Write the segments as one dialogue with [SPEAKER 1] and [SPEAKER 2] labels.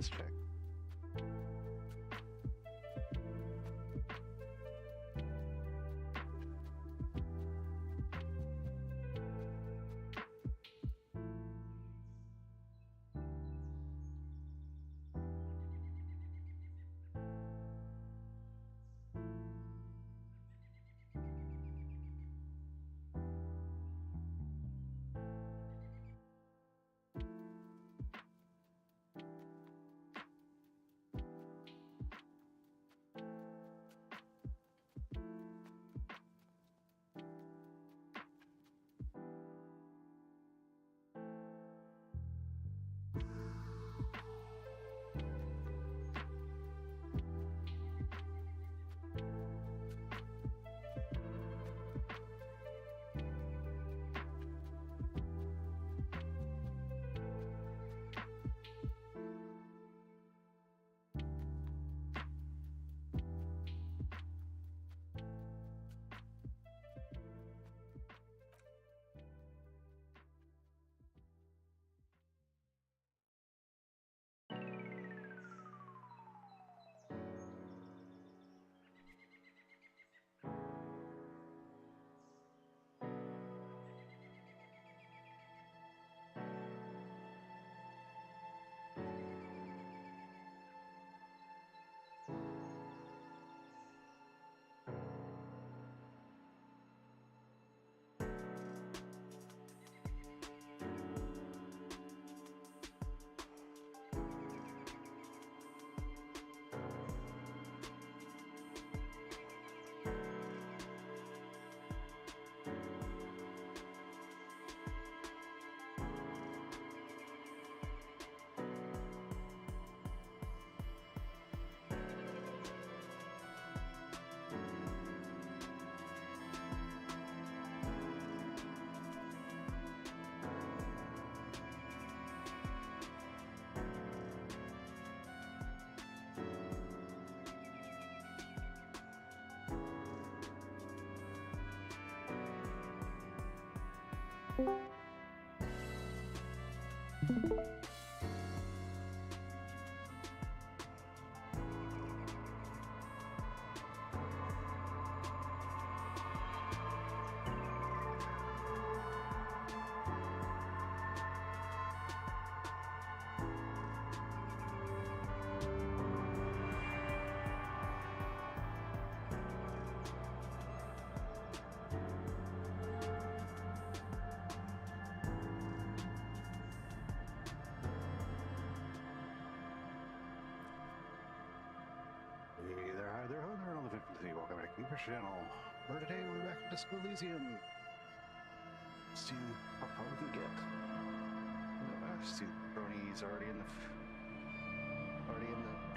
[SPEAKER 1] let's check. Welcome back to the channel. For today, we're back to Elysium. See how far we can get. I see Brony's already in the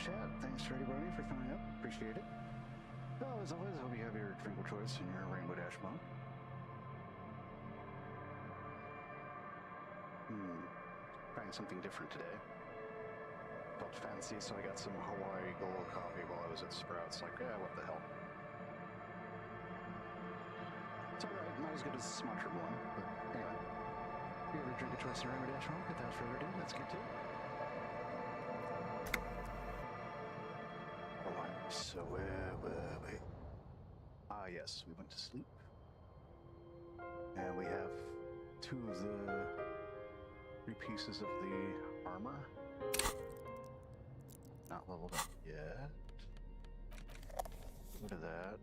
[SPEAKER 1] chat. Thanks, Freddy Brony, for coming up. Appreciate it. Well, as always, I hope you have your drink of choice and your Rainbow Dash mug. Trying something different today. Felt fancy, so I got some Hawaii Gold coffee while I was at Sprouts. Like, yeah, what the hell. It's alright, not as good as the sponsored one, but anyway. If you ever drink a choice of Rainbow Dash mug, without further ado, let's get to it. Alright, so wait. Ah, yes, we went to sleep. And we have 2 of the 3 pieces of the armor. Not leveled up yet. Rid of that.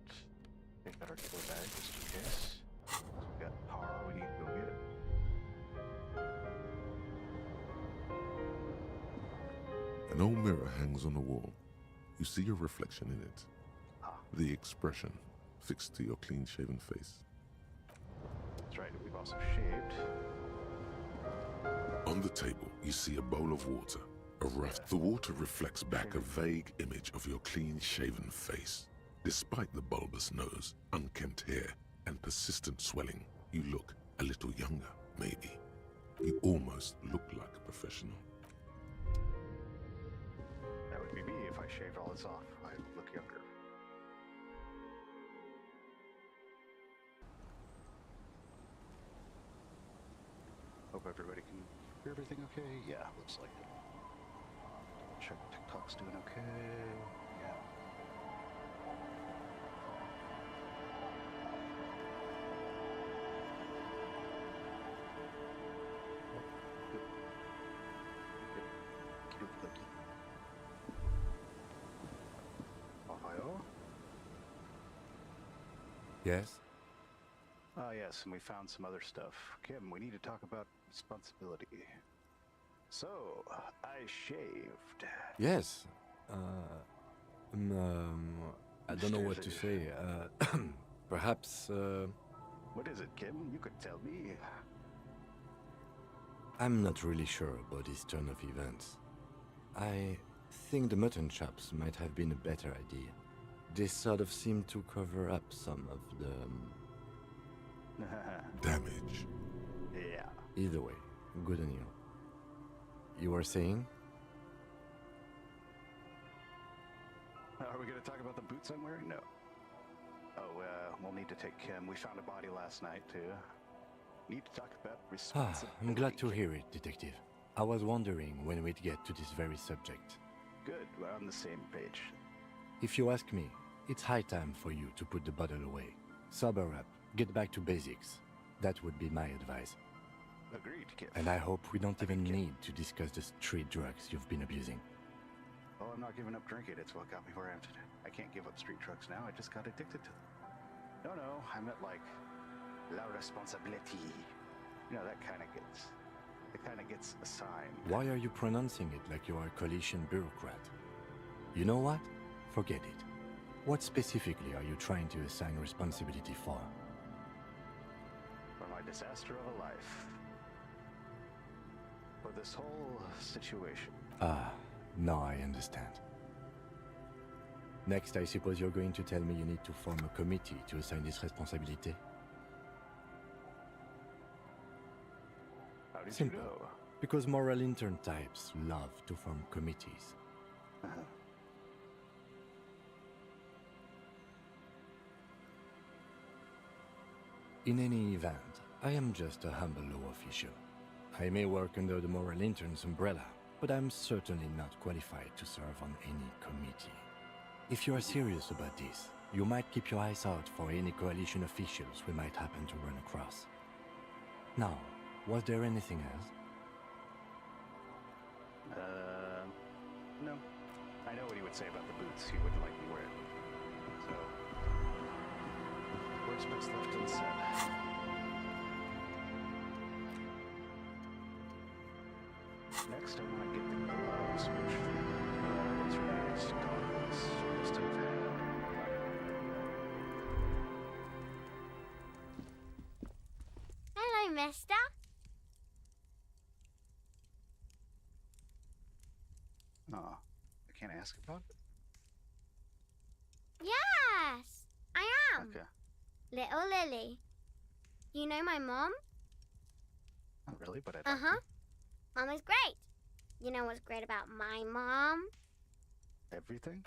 [SPEAKER 1] Take out our killer bag just in case. We got power we need to go get.
[SPEAKER 2] An old mirror hangs on the wall. You see your reflection in it. The expression fixed to your clean-shaven face.
[SPEAKER 1] That's right, we've also shaved.
[SPEAKER 2] On the table, you see a bowl of water. The water reflects back a vague image of your clean-shaven face. Despite the bulbous nose, unkempt hair, and persistent swelling, you look a little younger, maybe. You almost look like a professional.
[SPEAKER 1] That would be me if I shaved all this off. I'd look younger. Hope everybody can hear everything okay. Yeah, looks like it. check TikTok's doing okay. Yeah. Ohio?
[SPEAKER 2] Yes?
[SPEAKER 1] Oh, yes, and we found some other stuff. Kim, we need to talk about responsibility. So, I shaved.
[SPEAKER 3] Yes. I don't know what to say. Perhaps,
[SPEAKER 1] What is it, Kim? You could tell me.
[SPEAKER 3] I'm not really sure about this turn of events. I think the mutton chops might have been a better idea. They sort of seem to cover up some of the...
[SPEAKER 2] Damage.
[SPEAKER 1] Yeah.
[SPEAKER 3] Either way, good on you. You were saying?
[SPEAKER 1] Are we going to talk about the boots I'm wearing? No. Oh, we'll need to take Kim. We found a body last night, too. Need to talk about responsibility.
[SPEAKER 3] I'm glad to hear it, Detective. I was wondering when we'd get to this very subject.
[SPEAKER 1] Good, we're on the same page.
[SPEAKER 3] If you ask me, it's high time for you to put the bottle away. Sober up, get back to basics. That would be my advice.
[SPEAKER 1] Agreed, Kip.
[SPEAKER 3] And I hope we don't even
[SPEAKER 1] Kip.
[SPEAKER 3] need to discuss the street drugs you've been abusing.
[SPEAKER 1] Oh, I'm not giving up drinking. It's what got me where I am today. I can't give up street drugs now. I just got addicted to them. No, I meant like la responsabilité. You know, that kind of gets assigned.
[SPEAKER 3] Why are you pronouncing it like you are a coalition bureaucrat? You know what? Forget it. What specifically are you trying to assign responsibility for?
[SPEAKER 1] For my disaster of a life. For this whole situation.
[SPEAKER 3] Ah, now I understand. Next, I suppose you're going to tell me you need to form a committee to assign this responsibility?
[SPEAKER 1] How did
[SPEAKER 3] Simple.
[SPEAKER 1] you know?
[SPEAKER 3] Because moral intern types love to form committees. In any event, I am just a humble law official. I may work under the moral intern's umbrella, but I'm certainly not qualified to serve on any committee. If you are serious about this, you might keep your eyes out for any coalition officials we might happen to run across. Now, was there anything else?
[SPEAKER 1] No. I know what he would say about the boots. He wouldn't like me wearing them. So, words best left unsaid. Next, I want to get the gloves, which was raised dogs must have had.
[SPEAKER 4] Hello, mister.
[SPEAKER 1] Oh, I can't ask about it?
[SPEAKER 4] Yes, I am.
[SPEAKER 1] Okay.
[SPEAKER 4] Little Lily. You know my mom?
[SPEAKER 1] Not really, but I'd like
[SPEAKER 4] Uh-huh. Mom is great. You know what's great about my mom?
[SPEAKER 1] to. Everything?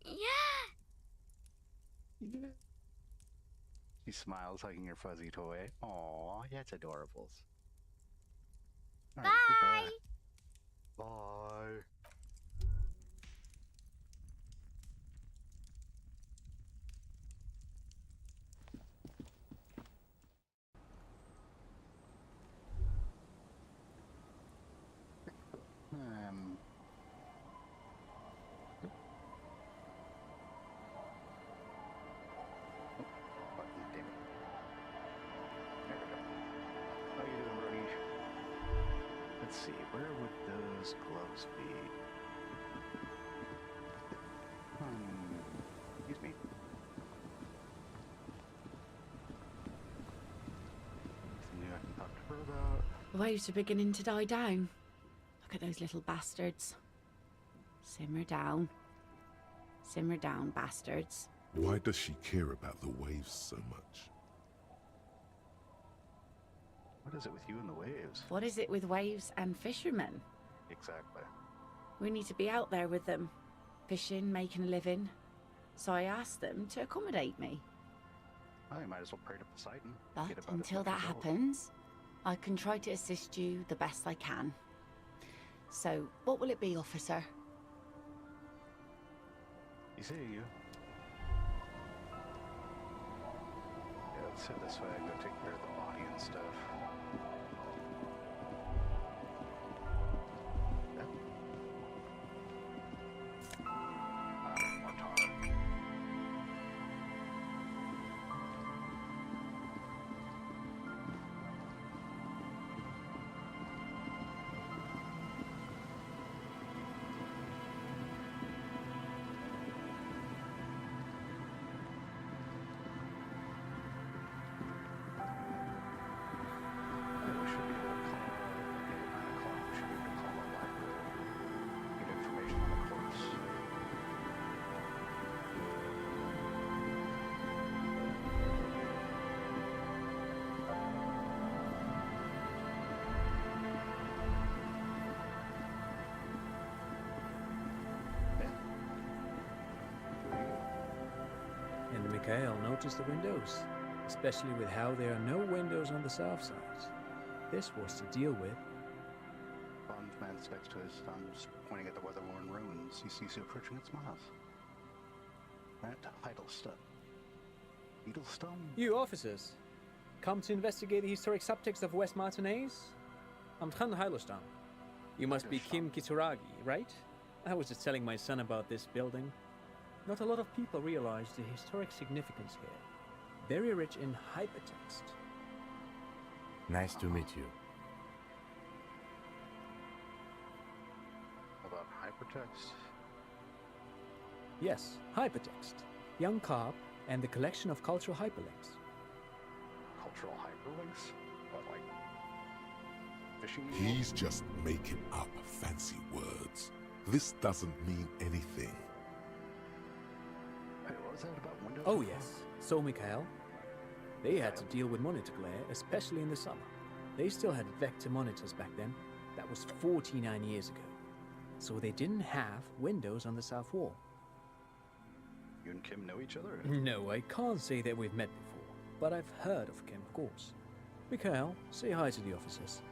[SPEAKER 4] Yeah.
[SPEAKER 1] He smiles, hugging your fuzzy toy. Aw, yeah, it's adorables. All right,
[SPEAKER 4] Bye.
[SPEAKER 1] goodbye. Bye. Button, damn it. There we go. How you doing, Brody? Let's see, where would those gloves be? Excuse me. Anything new I can talk to her about?
[SPEAKER 5] The waves are beginning to die down. Look at those little bastards. Simmer down. Simmer down, bastards.
[SPEAKER 2] Why does she care about the waves so much?
[SPEAKER 1] What is it with you and the waves?
[SPEAKER 5] What is it with waves and fishermen?
[SPEAKER 1] Exactly.
[SPEAKER 5] We need to be out there with them. Fishing, making a living. So I asked them to accommodate me.
[SPEAKER 1] Well, you might as well pray to Poseidon.
[SPEAKER 5] But
[SPEAKER 1] Get about as
[SPEAKER 5] until
[SPEAKER 1] much
[SPEAKER 5] that
[SPEAKER 1] as all.
[SPEAKER 5] happens, I can try to assist you the best I can. So, what will it be, officer?
[SPEAKER 1] You see you. Yeah, let's head this way and go take care of the body and stuff. Yep. More tar. We should be able to call at 9 o'clock. We should be able to call the library. Get information on the corpse. Yeah. There you go.
[SPEAKER 6] And Mikhail noticed the windows, especially with how there are no windows on the south side. This was to deal with.
[SPEAKER 1] Bondman speaks to his thumbs, pointing at the weather-worn ruins. He sees you approaching and smiles. At Heidelstone. Heidelstone?
[SPEAKER 6] You officers, come to investigate the historic subtext of West Martinez? I'm Tran Heilostam. You must be Kim Kituragi, right? I was just telling my son about this building. Not a lot of people realize the historic significance here. Very rich in hypertext.
[SPEAKER 3] Nice to meet you.
[SPEAKER 1] About hypertext?
[SPEAKER 6] Yes, hypertext. Young carp and the collection of cultural hyperlinks.
[SPEAKER 1] Cultural hyperlinks? What, like fishing?
[SPEAKER 2] He's just making up fancy words. This doesn't mean anything.
[SPEAKER 1] Hey, what was that about windows?
[SPEAKER 6] Oh yes, so Mikhail. They had to deal with monitor glare, especially in the summer. They still had vector monitors back then. That was 49 years ago. So they didn't have windows on the south wall.
[SPEAKER 1] You and Kim know each other?
[SPEAKER 6] No, I can't say that we've met before, but I've heard of Kim, of course. Mikhail, say hi to the officers.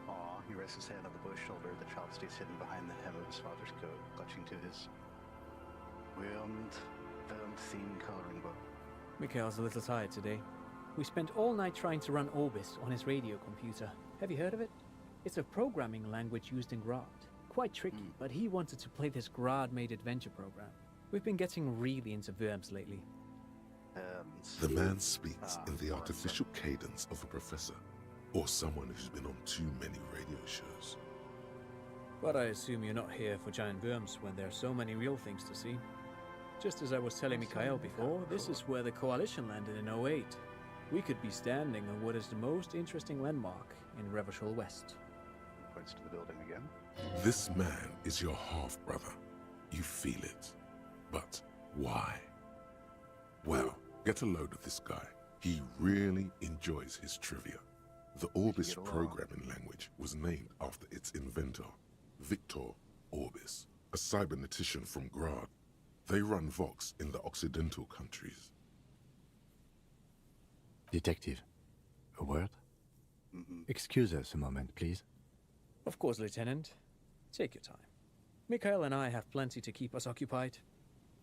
[SPEAKER 1] Aw, he rests his hand on the bush shoulder. The child stays hidden behind the hem of his father's coat, clutching to his whelmed, film-themed coloring book.
[SPEAKER 6] Mikhail's a little tired today. We spent all night trying to run Orbis on his radio computer. Have you heard of it? It's a programming language used in Grad. Quite tricky, but he wanted to play this Grad-made adventure program. We've been getting really into verbs lately.
[SPEAKER 2] The man speaks in the artificial cadence of a professor, or someone who's been on too many radio shows.
[SPEAKER 6] But I assume you're not here for giant worms when there are so many real things to see. Just as I was telling Mikhail before, this is where the Coalition landed in '08. We could be standing on what is the most interesting landmark in Revachol West.
[SPEAKER 1] Points to the building again.
[SPEAKER 2] This man is your half-brother. You feel it. But why? Well, get a load of this guy. He really enjoys his trivia. The Orbis programming language was named after its inventor, Victor Orbis, a cybernetician from Grad. They run Vox in the Occidental countries.
[SPEAKER 3] Detective, a word? Excuse us a moment, please.
[SPEAKER 6] Of course, Lieutenant. Take your time. Mikhail and I have plenty to keep us occupied.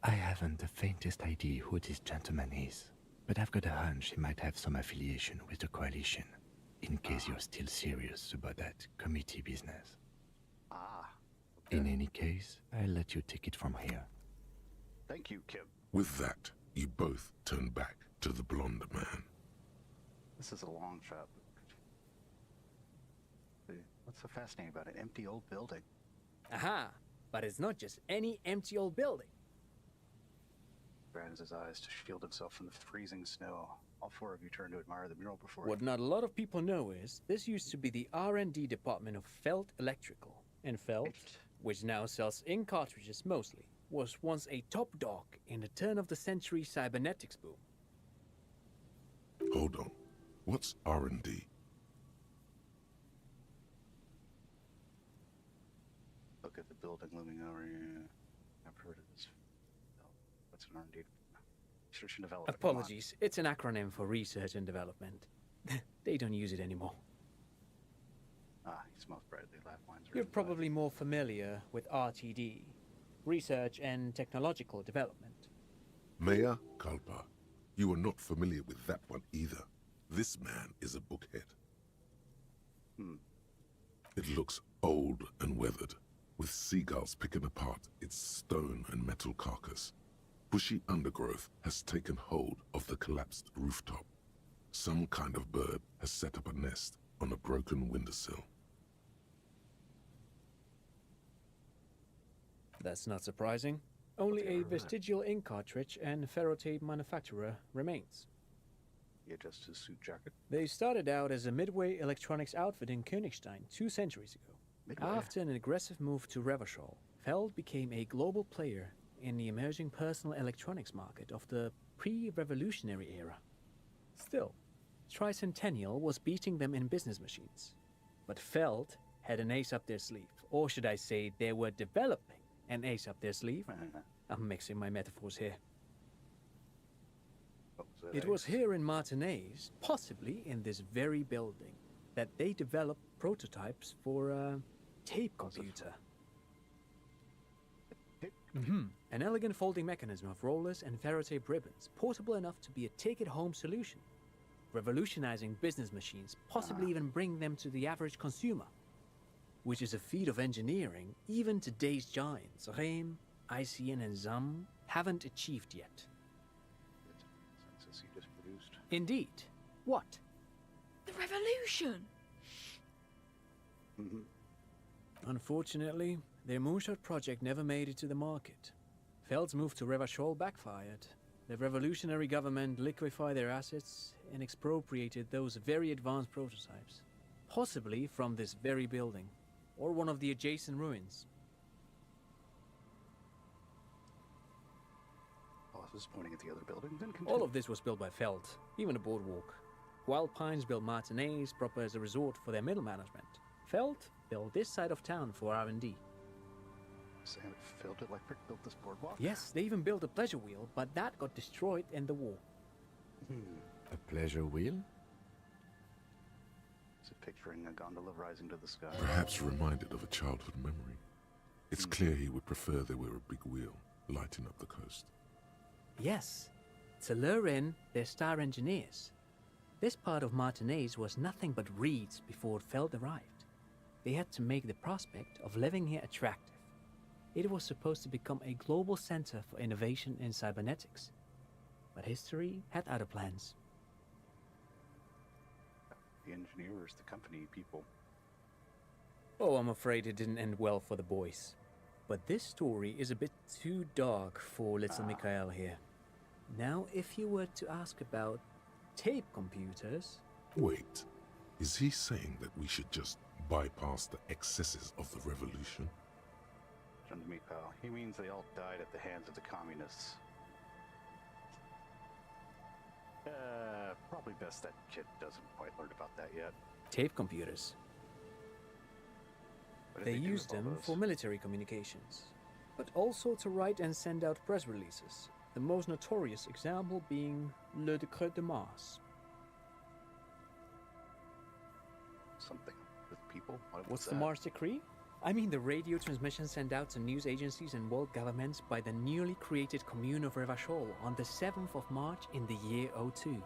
[SPEAKER 3] I haven't the faintest idea who this gentleman is, but I've got a hunch he might have some affiliation with the Coalition, in case you're still serious about that committee business.
[SPEAKER 1] Okay.
[SPEAKER 3] In any case, I'll let you take it from here.
[SPEAKER 1] Thank you, Kim.
[SPEAKER 2] With that, you both turn back to the blonde man.
[SPEAKER 1] This is a long shot. What's so fascinating about an empty old building?
[SPEAKER 6] Aha! But it's not just any empty old building.
[SPEAKER 1] Brands his eyes to shield himself from the freezing snow. All four of you turn to admire the mural before
[SPEAKER 6] What
[SPEAKER 1] you.
[SPEAKER 6] not a lot of people know is, this used to be the R&D department of Felt Electrical. And Felt, which now sells ink cartridges mostly, was once a top dog in the turn-of-the-century cybernetics boom.
[SPEAKER 2] Hold on. What's R&D?
[SPEAKER 1] Look at the building looming over you. I've heard of this. What's an R&D? Research and development. Come on.
[SPEAKER 6] Apologies, it's an acronym for research and development. They don't use it anymore.
[SPEAKER 1] Ah, he smells brightly. Laugh lines.
[SPEAKER 6] You're probably more familiar with RTD, Research and Technological Development.
[SPEAKER 2] Mea culpa. You are not familiar with that one either. This man is a bookhead. It looks old and weathered, with seagulls picking apart its stone and metal carcass. Bushy undergrowth has taken hold of the collapsed rooftop. Some kind of bird has set up a nest on a broken windowsill.
[SPEAKER 6] That's not surprising. Only a vestigial ink cartridge and ferrotape manufacturer remains.
[SPEAKER 1] He adjusts his suit jacket.
[SPEAKER 6] They started out as a Midway electronics outfit in Königstein 2 centuries ago.
[SPEAKER 1] Midway.
[SPEAKER 6] After an aggressive move to Revachol, Feld became a global player in the emerging personal electronics market of the pre-revolutionary era. Still, Tricentennial was beating them in business machines. But Feld had an ace up their sleeve, or should I say they were developing an ace up their sleeve. I'm mixing my metaphors here.
[SPEAKER 1] What was that
[SPEAKER 6] It was
[SPEAKER 1] ace?
[SPEAKER 6] here in Martinez, possibly in this very building, that they developed prototypes for a tape computer. An elegant folding mechanism of rollers and ferrotape ribbons, portable enough to be a take-it-home solution, revolutionizing business machines, possibly even bring them to the average consumer, which is a feat of engineering even today's giants, Rehm, ICN, and ZAM, haven't achieved yet.
[SPEAKER 1] Census he just produced.
[SPEAKER 6] Indeed. What?
[SPEAKER 5] The revolution!
[SPEAKER 6] Unfortunately, their moonshot project never made it to the market. Feld's move to Revachol backfired. The revolutionary government liquefied their assets and expropriated those very advanced prototypes, possibly from this very building, or one of the adjacent ruins.
[SPEAKER 1] Boss is pointing at the other building. Then continue.
[SPEAKER 6] All of this was built by Feld, even the boardwalk. Wild Pines built Martinez proper as a resort for their middle management. Feld built this side of town for R&D.
[SPEAKER 1] Saying that Phil Electric built this boardwalk?
[SPEAKER 6] Yes, they even built a pleasure wheel, but that got destroyed in the war.
[SPEAKER 3] A pleasure wheel?
[SPEAKER 1] Is it picturing a gondola rising to the sky?
[SPEAKER 2] Perhaps reminded of a childhood memory. It's clear he would prefer there were a big wheel lighting up the coast.
[SPEAKER 6] Yes, to lure in their star engineers. This part of Martinez was nothing but reeds before Feld arrived. They had to make the prospect of living here attractive. It was supposed to become a global center for innovation in cybernetics. But history had other plans.
[SPEAKER 1] The engineers, the company people.
[SPEAKER 6] Oh, I'm afraid it didn't end well for the boys. But this story is a bit too dark for little Mikhail here. Now, if you were to ask about tape computers...
[SPEAKER 2] Wait, is he saying that we should just bypass the excesses of the revolution?
[SPEAKER 1] Listen to me, pal. He means they all died at the hands of the communists. Probably best that kid doesn't quite learn about that yet.
[SPEAKER 6] Tape computers.
[SPEAKER 1] What did
[SPEAKER 6] They
[SPEAKER 1] do with
[SPEAKER 6] used
[SPEAKER 1] all
[SPEAKER 6] them
[SPEAKER 1] those?
[SPEAKER 6] for military communications, but also to write and send out press releases, the most notorious example being Le Décret de Mars.
[SPEAKER 1] Something with people?
[SPEAKER 6] What's the
[SPEAKER 1] that?
[SPEAKER 6] Mars Decree? I mean the radio transmission sent out to news agencies and world governments by the newly created Commune of Revachol on the 7th of March in the year 02.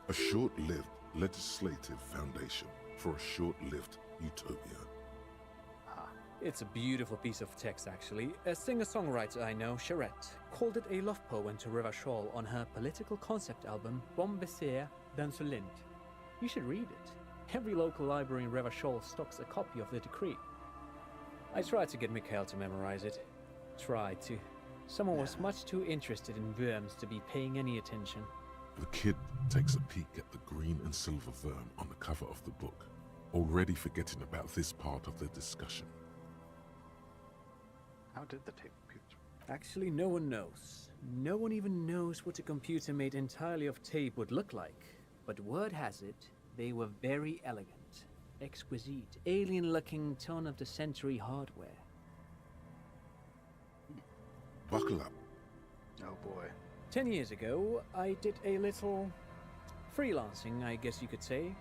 [SPEAKER 2] A short-lived legislative foundation for a short-lived utopia.
[SPEAKER 6] It's a beautiful piece of text, actually. A singer-songwriter I know, Charette, called it a love poem to Revachol on her political concept album, Bon Baiser dans le Lind. You should read it. Every local library in Revachol stocks a copy of the decree. I tried to get Mikhail to memorize it. Tried to. Someone was much too interested in worms to be paying any attention.
[SPEAKER 2] The kid takes a peek at the green and silver worm on the cover of the book, already forgetting about this part of the discussion.
[SPEAKER 1] How did the tape computers?
[SPEAKER 6] Actually, no one knows. No one even knows what a computer made entirely of tape would look like. But word has it, they were very elegant, exquisite, alien-looking turn-of-the-century hardware.
[SPEAKER 2] Buckle up.
[SPEAKER 1] Oh boy.
[SPEAKER 6] 10 years ago, I did a little freelancing, I guess you could say,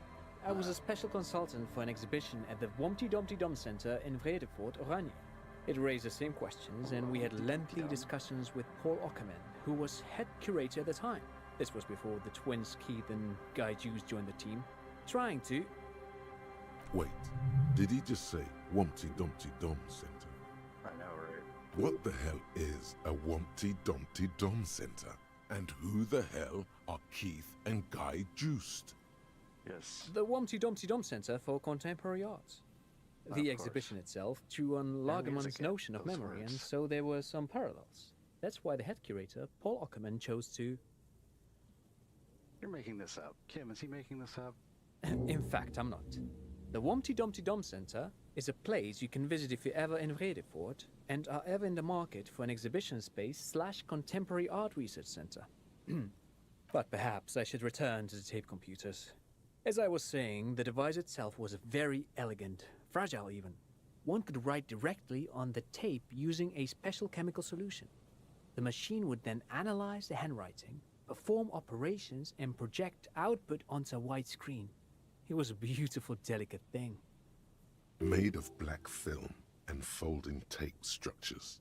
[SPEAKER 6] I was a special consultant for an exhibition at the Wompty Dumpty Dum Center in Vredefort, Oranje. It raised the same questions, and we had lengthy discussions with Paul Ockerman, who was head curator at the time. This was before the twins Keith and Guy Jews joined the team, trying to...
[SPEAKER 2] Wait, did he just say Wumpty Dumpty Dum Center?
[SPEAKER 1] I know, right?
[SPEAKER 2] What the hell is a Wumpty Dumpty Dum Center? And who the hell are Keith and Guy Juiced?
[SPEAKER 1] Yes.
[SPEAKER 6] The Wompty Dumpty Dum Center for Contemporary Art. The exhibition itself drew on Lagerman's notion of memory, and so there were some parallels. That's why the head curator, Paul Ockerman, chose to...
[SPEAKER 1] You're making this up. Kim, is he making this up?
[SPEAKER 6] In fact, I'm not. The Wompty Dumpty Dum Center is a place you can visit if you're ever in Vredefort and are ever in the market for an exhibition space / contemporary art research center. But perhaps I should return to the tape computers. As I was saying, the device itself was very elegant, fragile even. One could write directly on the tape using a special chemical solution. The machine would then analyze the handwriting, perform operations, and project output onto a white screen. It was a beautiful, delicate thing.
[SPEAKER 2] Made of black film and folding tape structures.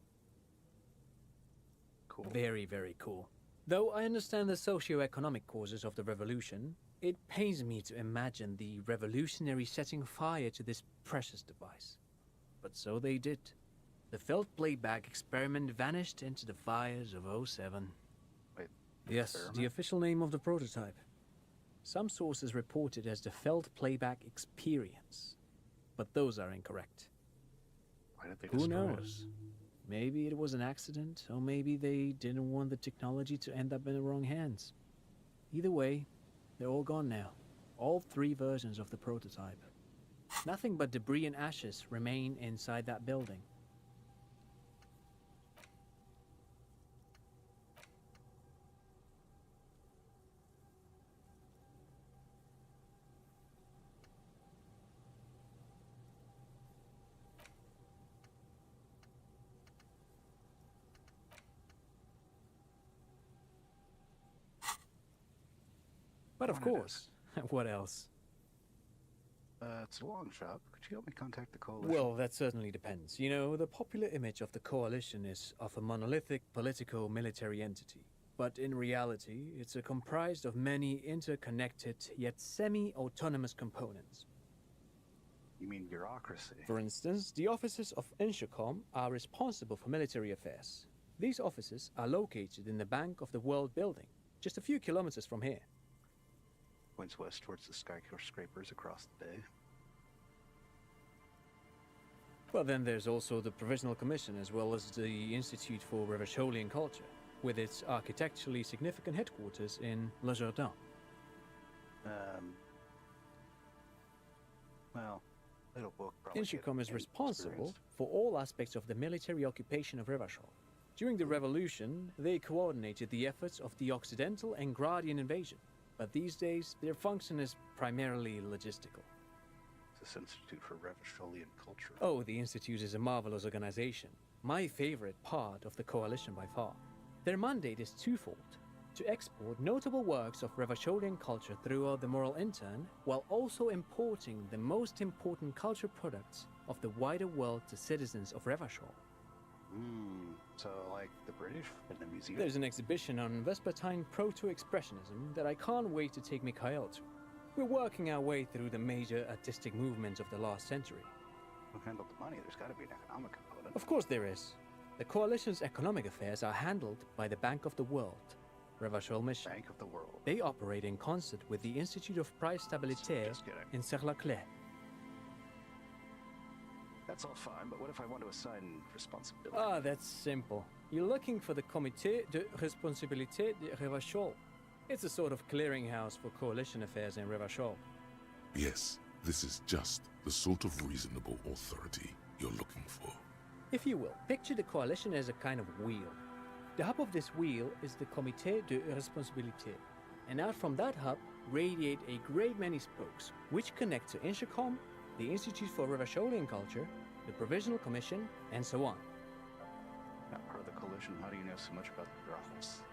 [SPEAKER 1] Cool.
[SPEAKER 6] Very, very cool. Though I understand the socio-economic causes of the revolution, it pains me to imagine the revolutionary setting fire to this precious device. But so they did. The felt playback experiment vanished into the fires of '07.
[SPEAKER 1] Wait.
[SPEAKER 6] Yes,
[SPEAKER 1] Experiment?
[SPEAKER 6] the official name of the prototype. Some sources report it as the felt playback experience, but those are incorrect.
[SPEAKER 1] Why did they
[SPEAKER 6] Who
[SPEAKER 1] destroy it?
[SPEAKER 6] knows? Maybe it was an accident, or maybe they didn't want the technology to end up in the wrong hands. Either way, they're all gone now. All 3 versions of the prototype. Nothing but debris and ashes remain inside that building. But of course, what else?
[SPEAKER 1] It's a long shot. Could you help me contact the coalition?
[SPEAKER 6] Well, that certainly depends. You know, the popular image of the coalition is of a monolithic politico-military entity. But in reality, it's comprised of many interconnected yet semi-autonomous components.
[SPEAKER 1] You mean bureaucracy?
[SPEAKER 6] For instance, the offices of Inchecom are responsible for military affairs. These offices are located in the Bank of the World building, just a few kilometers from here.
[SPEAKER 1] Points west towards the skyscrapers across the bay.
[SPEAKER 6] Well, then there's also the Provisional Commission, as well as the Institute for Revacholian Culture, with its architecturally significant headquarters in Le Jardin.
[SPEAKER 1] Well, little book probably.
[SPEAKER 6] Inchecom is
[SPEAKER 1] get
[SPEAKER 6] responsible
[SPEAKER 1] experienced.
[SPEAKER 6] for all aspects of the military occupation of Revachol. During the revolution, they coordinated the efforts of the Occidental and Gradian invasion, but these days their function is primarily logistical.
[SPEAKER 1] This Institute for Revacholian Culture.
[SPEAKER 6] Oh, the Institute is a marvelous organization. My favorite part of the coalition by far. Their mandate is twofold: to export notable works of Revacholian culture throughout the moral intern, while also importing the most important culture products of the wider world to citizens of Revachol.
[SPEAKER 1] So like the British in the museum?
[SPEAKER 6] There's an exhibition on Vespertine proto-expressionism that I can't wait to take Mikhail to. We're working our way through the major artistic movements of the last century.
[SPEAKER 1] Who handled the money? There's got to be an economic component.
[SPEAKER 6] Of course there is. The coalition's economic affairs are handled by the Bank of the World, Revachol Mission.
[SPEAKER 1] Bank of the World.
[SPEAKER 6] They operate in concert with the Institute of Price Stabilité
[SPEAKER 1] Just kidding.
[SPEAKER 6] in Serre-la-Claire.
[SPEAKER 1] That's all fine, but what if I want to assign responsibility?
[SPEAKER 6] Ah, that's simple. You're looking for the Comité de Responsabilité de Revachol. It's a sort of clearinghouse for coalition affairs in Revachol.
[SPEAKER 2] Yes, this is just the sort of reasonable authority you're looking for.
[SPEAKER 6] If you will, picture the coalition as a kind of wheel. The hub of this wheel is the Comité de Responsabilité, and out from that hub radiate a great many spokes, which connect to Inchecom, the Institute for Revacholian Culture, the Provisional Commission, and so on.
[SPEAKER 1] Not part of the coalition. How do you know so much about the Brussels?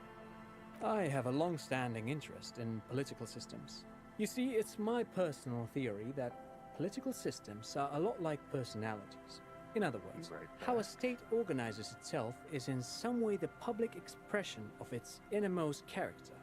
[SPEAKER 6] I have a long-standing interest in political systems. You see, it's my personal theory that political systems are a lot like personalities. In other words,
[SPEAKER 1] Right
[SPEAKER 6] how a
[SPEAKER 1] back.
[SPEAKER 6] state organizes itself is in some way the public expression of its innermost character.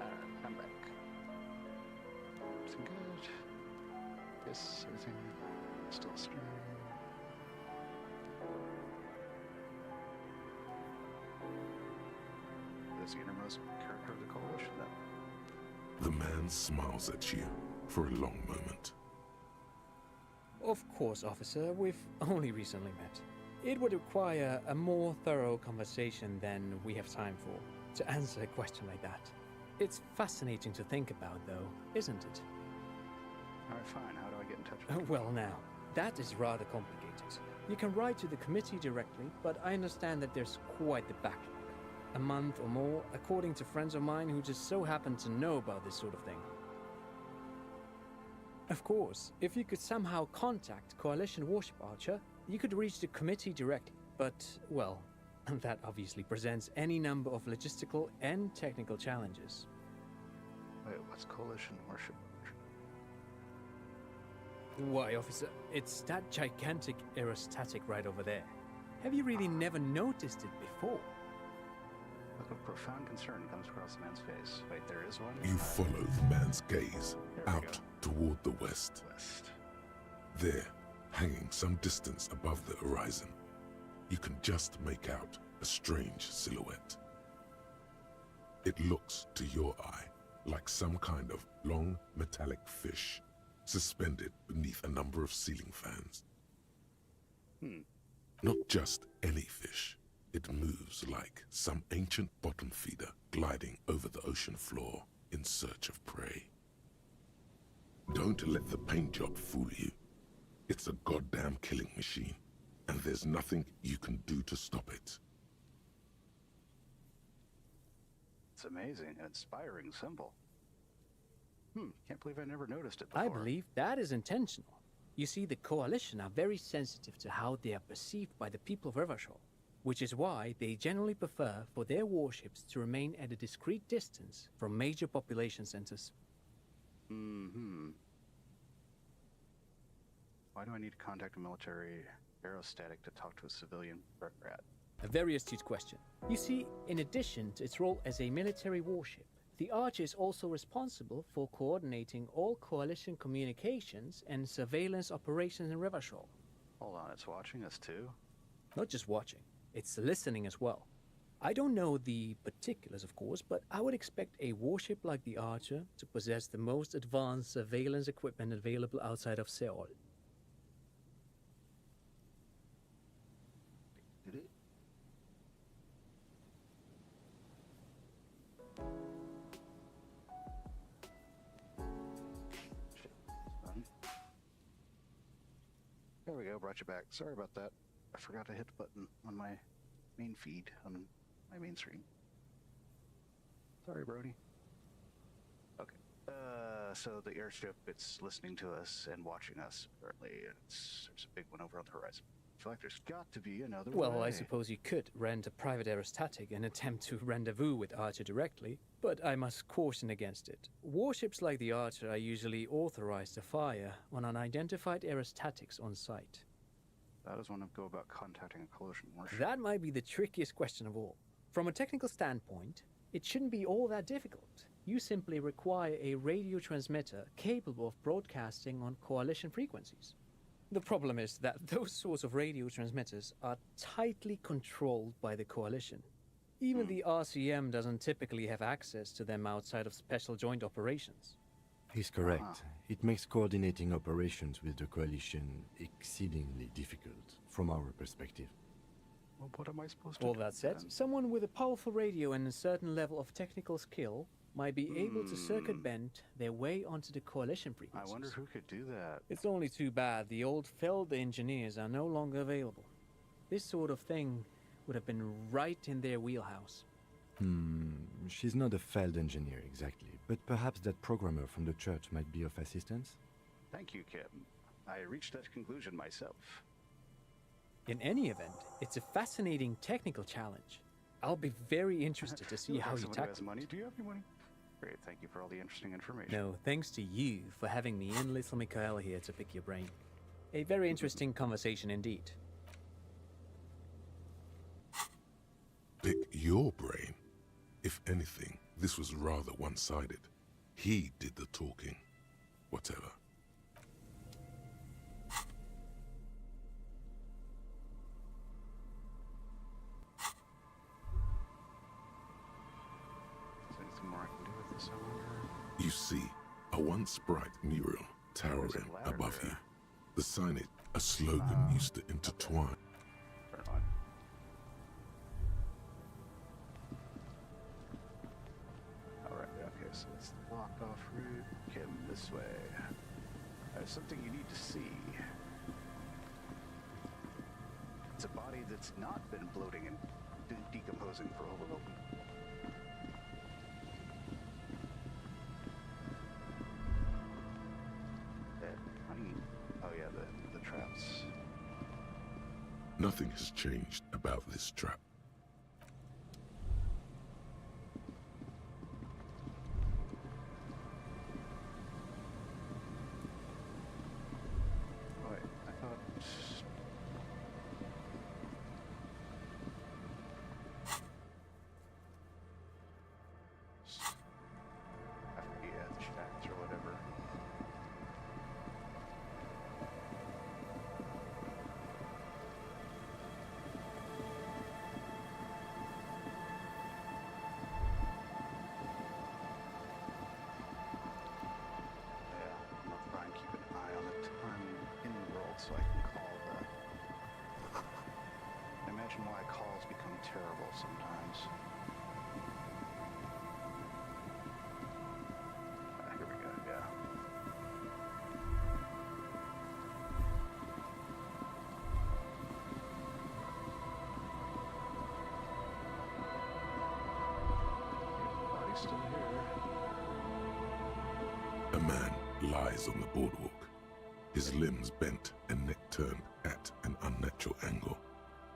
[SPEAKER 1] Alright, I'm back. Everything good? Yes, everything still streaming. That's the innermost character of the coalition, then.
[SPEAKER 2] The man smiles at you for a long moment.
[SPEAKER 6] Of course, officer, we've only recently met. It would require a more thorough conversation than we have time for to answer a question like that. It's fascinating to think about, though, isn't it?
[SPEAKER 1] Alright, fine. How do I get in touch with you?
[SPEAKER 6] Well, now, that is rather complicated. You can write to the committee directly, but I understand that there's quite the backlog. A month or more, according to friends of mine who just so happen to know about this sort of thing. Of course, if you could somehow contact Coalition Warship Archer, you could reach the committee directly. But, well, that obviously presents any number of logistical and technical challenges.
[SPEAKER 1] Wait, what's Coalition Worship?
[SPEAKER 6] Why, officer, it's that gigantic aerostatic right over there. Have you really never noticed it before?
[SPEAKER 1] Look, a profound concern comes across the man's face. Wait, there is one?
[SPEAKER 2] You follow the man's gaze
[SPEAKER 1] There we
[SPEAKER 2] out
[SPEAKER 1] go.
[SPEAKER 2] toward the west.
[SPEAKER 1] West.
[SPEAKER 2] There, hanging some distance above the horizon, you can just make out a strange silhouette. It looks to your eye like some kind of long metallic fish suspended beneath a number of ceiling fans. Not just any fish. It moves like some ancient bottom feeder gliding over the ocean floor in search of prey. Don't let the paint job fool you. It's a goddamn killing machine, and there's nothing you can do to stop it.
[SPEAKER 1] It's amazing, an inspiring symbol. Can't believe I never noticed it before.
[SPEAKER 6] I believe that is intentional. You see, the Coalition are very sensitive to how they are perceived by the people of Rivashol, which is why they generally prefer for their warships to remain at a discreet distance from major population centers.
[SPEAKER 1] Why do I need to contact a military aerostatic to talk to a civilian rat?
[SPEAKER 6] A very astute question. You see, in addition to its role as a military warship, the Archer is also responsible for coordinating all Coalition communications and surveillance operations in Rivashol.
[SPEAKER 1] Hold on, it's watching us too?
[SPEAKER 6] Not just watching, it's listening as well. I don't know the particulars, of course, but I would expect a warship like the Archer to possess the most advanced surveillance equipment available outside of Seoul.
[SPEAKER 1] Did it? Shit, fun. There we go, brought you back. Sorry about that. I forgot to hit the button on my main feed, on my main screen. Sorry, Brody. Okay. So the airship, it's listening to us and watching us, apparently. There's a big one over on the horizon. I feel like there's got to be another way.
[SPEAKER 6] Well, I suppose you could rent a private aerostatic and attempt to rendezvous with Archer directly, but I must caution against it. Warships like the Archer are usually authorized to fire on unidentified aerostatics on site.
[SPEAKER 1] How does one go about contacting a Coalition warship?
[SPEAKER 6] That might be the trickiest question of all. From a technical standpoint, it shouldn't be all that difficult. You simply require a radio transmitter capable of broadcasting on Coalition frequencies. The problem is that those sorts of radio transmitters are tightly controlled by the Coalition. Even the RCM doesn't typically have access to them outside of special joint operations.
[SPEAKER 3] He's correct. It makes coordinating operations with the Coalition exceedingly difficult, from our perspective.
[SPEAKER 1] Well, what am I supposed to
[SPEAKER 6] All
[SPEAKER 1] do
[SPEAKER 6] that said,
[SPEAKER 1] then?
[SPEAKER 6] someone with a powerful radio and a certain level of technical skill might be able to circuit bend their way onto the Coalition
[SPEAKER 1] I
[SPEAKER 6] frequencies.
[SPEAKER 1] wonder who could do that.
[SPEAKER 6] It's only too bad the old Feld engineers are no longer available. This sort of thing would have been right in their wheelhouse.
[SPEAKER 3] She's not a Feld engineer exactly, but perhaps that programmer from the church might be of assistance?
[SPEAKER 1] Thank you, Kim. I reached that conclusion myself.
[SPEAKER 6] In any event, it's a fascinating technical challenge. I'll be very interested to see how you
[SPEAKER 1] Someone who has
[SPEAKER 6] tackle
[SPEAKER 1] money.
[SPEAKER 6] it.
[SPEAKER 1] Do you have any money? Great, thank you for all the interesting information.
[SPEAKER 6] No, thanks to you for having me and little Mikhail here to pick your brain. A very interesting conversation indeed.
[SPEAKER 2] Pick your brain. If anything, this was rather one-sided. He did the talking. Whatever.
[SPEAKER 1] Is there anything more I can do with this, I wonder?
[SPEAKER 2] You see, a once bright mural towering
[SPEAKER 1] louder?
[SPEAKER 2] above you. The signage, a slogan used to intertwine.
[SPEAKER 1] Turn it on. Alright, okay, so it's the blocked off route. Kim, this way. There's something you need to see. It's a body that's not been bloating and decomposing for over a week. Honey. Oh yeah, the traps.
[SPEAKER 2] Nothing has changed about this trap.
[SPEAKER 1] Oh, wait, I thought. Yeah, the stacks or whatever. Yeah, I'm gonna try and keep an eye on the time in the world so I can call the. I imagine why calls become terrible sometimes. Here we go, yeah. Body's still here.
[SPEAKER 2] A man lies on the boardwalk, his limbs bent and neck turned at an unnatural angle.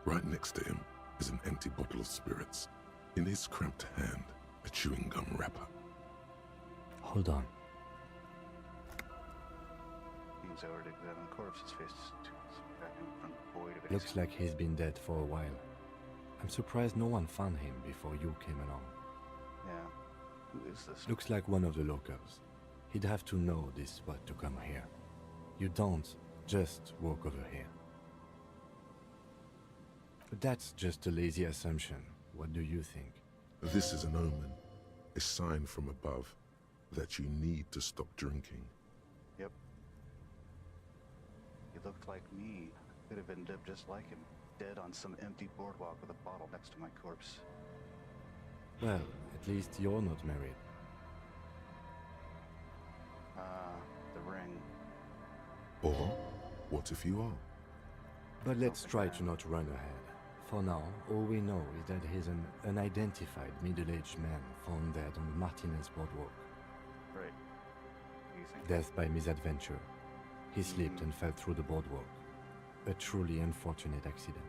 [SPEAKER 2] Right next to him is an empty bottle of spirits. In his cramped hand, a chewing gum wrapper.
[SPEAKER 3] Hold on.
[SPEAKER 1] Leans over to examine the corpse. His face is back in front, void of any
[SPEAKER 3] Looks like he's been dead for a while. I'm surprised no one found him before you came along.
[SPEAKER 1] Yeah. Who is this?
[SPEAKER 3] Looks like one of the locals. He'd have to know this spot to come here. You don't just walk over here. But that's just a lazy assumption. What do you think?
[SPEAKER 2] This is an omen, a sign from above that you need to stop drinking.
[SPEAKER 1] Yep. He looked like me. Could have ended up just like him. Dead on some empty boardwalk with a bottle next to my corpse.
[SPEAKER 3] Well, at least you're not married.
[SPEAKER 1] The ring.
[SPEAKER 2] Or, what if you are?
[SPEAKER 3] But let's try to not run ahead. For now, all we know is that he's an unidentified middle-aged man found dead on the Martinez boardwalk.
[SPEAKER 1] Right. Do you think?
[SPEAKER 3] Death by misadventure. He slipped and fell through the boardwalk. A truly unfortunate accident.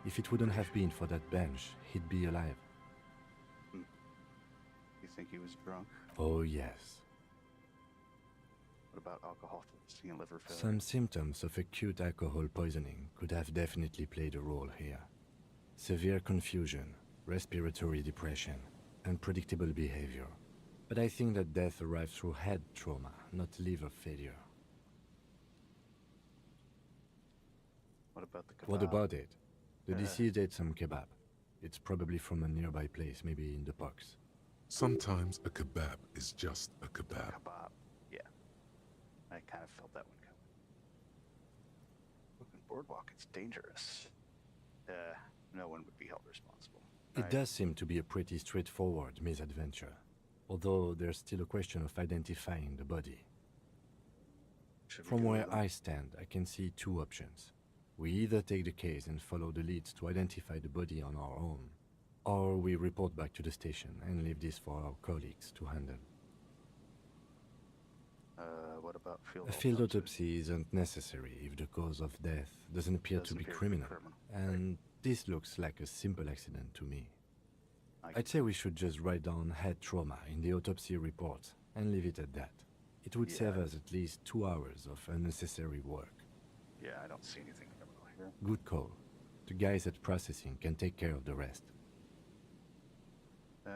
[SPEAKER 3] If it wouldn't have been for that bench, he'd be alive.
[SPEAKER 1] You think he was drunk?
[SPEAKER 3] Oh yes.
[SPEAKER 1] What about alcohol poisoning and liver failure?
[SPEAKER 3] Some symptoms of acute alcohol poisoning could have definitely played a role here. Severe confusion, respiratory depression, unpredictable behavior. But I think that death arrived through head trauma, not liver failure.
[SPEAKER 1] What about the kebab?
[SPEAKER 3] What about it? The deceased ate some kebab. It's probably from a nearby place, maybe in the Pox.
[SPEAKER 2] Sometimes a kebab is just a kebab.
[SPEAKER 1] Kebab. I kind of felt that one coming. Open boardwalk, it's dangerous. No one would be held responsible.
[SPEAKER 3] It does seem to be a pretty straightforward misadventure, although there's still a question of identifying the body. From where I stand, I can see two options. We either take the case and follow the leads to identify the body on our own, or we report back to the station and leave this for our colleagues to handle.
[SPEAKER 1] What about field
[SPEAKER 3] A field autopsy isn't necessary if the cause of death doesn't appear to be criminal, and this looks like a simple accident to me. I'd say we should just write down head trauma in the autopsy report and leave it at that. It would save us at least 2 hours of unnecessary work.
[SPEAKER 1] Yeah, I don't see anything criminal here.
[SPEAKER 3] Good call. The guys at processing can take care of the rest.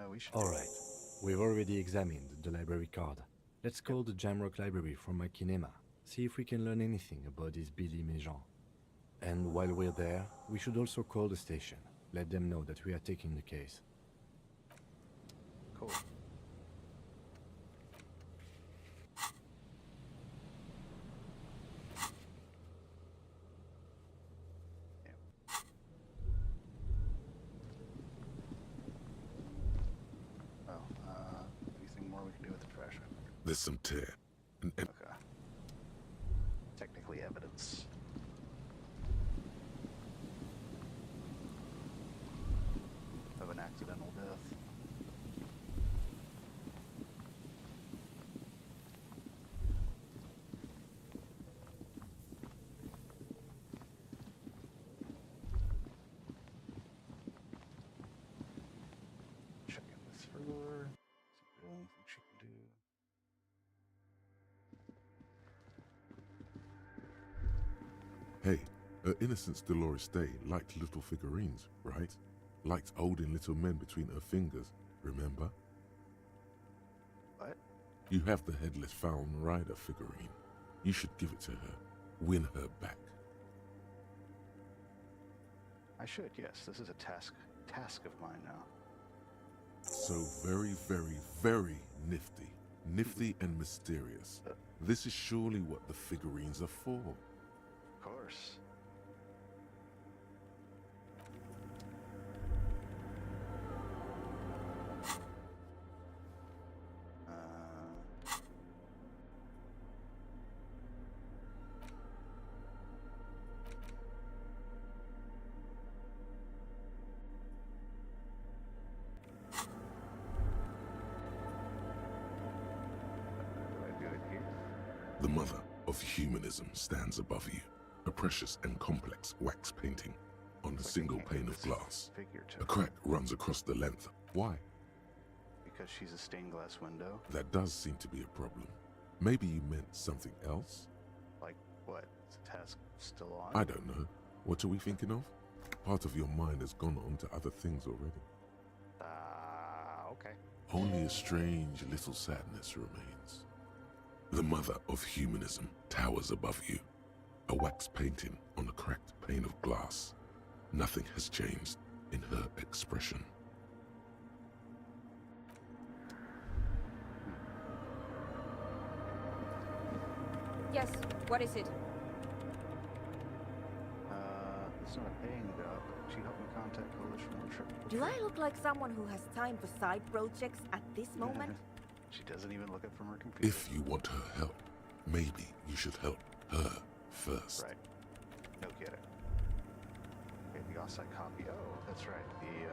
[SPEAKER 1] We should.
[SPEAKER 3] All right. We've already examined the library card. Let's call the Jamrock Library from my kinema. See if we can learn anything about this Billy Méjean. And while we're there, we should also call the station. Let them know that we are taking the case.
[SPEAKER 1] Cool. Anything more we can do with the trash?
[SPEAKER 2] There's some tear.
[SPEAKER 1] Okay. Technically evidence. Of an accidental death. Checking this further. See if there's anything she can do.
[SPEAKER 2] Hey, her Innocence Dolores Day liked little figurines, right? Liked holding little men between her fingers, remember?
[SPEAKER 1] What?
[SPEAKER 2] You have the Headless Found Rider figurine. You should give it to her. Win her back.
[SPEAKER 1] I should, yes. This is a task of mine now.
[SPEAKER 2] So very, very, very nifty. Nifty and mysterious. This is surely what the figurines are for.
[SPEAKER 1] Of course.
[SPEAKER 2] The mother of humanism stands above you, a precious and complex wax painting on a single pane of glass. A crack runs across the length. Why?
[SPEAKER 1] Because she's a stained glass window?
[SPEAKER 2] That does seem to be a problem. Maybe you meant something else?
[SPEAKER 1] Like what? Is the task still on?
[SPEAKER 2] I don't know. What are we thinking of? Part of your mind has gone on to other things already.
[SPEAKER 1] Okay.
[SPEAKER 2] Only a strange little sadness remains. The mother of humanism towers above you, a wax painting on a cracked pane of glass. Nothing has changed in her expression.
[SPEAKER 7] Yes, what is it?
[SPEAKER 1] It's not a paying job. She helped me contact Coalition Worship.
[SPEAKER 7] Do I look like someone who has time for side projects at this moment?
[SPEAKER 1] She doesn't even look up from her computer.
[SPEAKER 2] If you want her help, maybe you should help her first.
[SPEAKER 1] Right. No kidding. Okay, the offsite copy. Oh, that's right. The,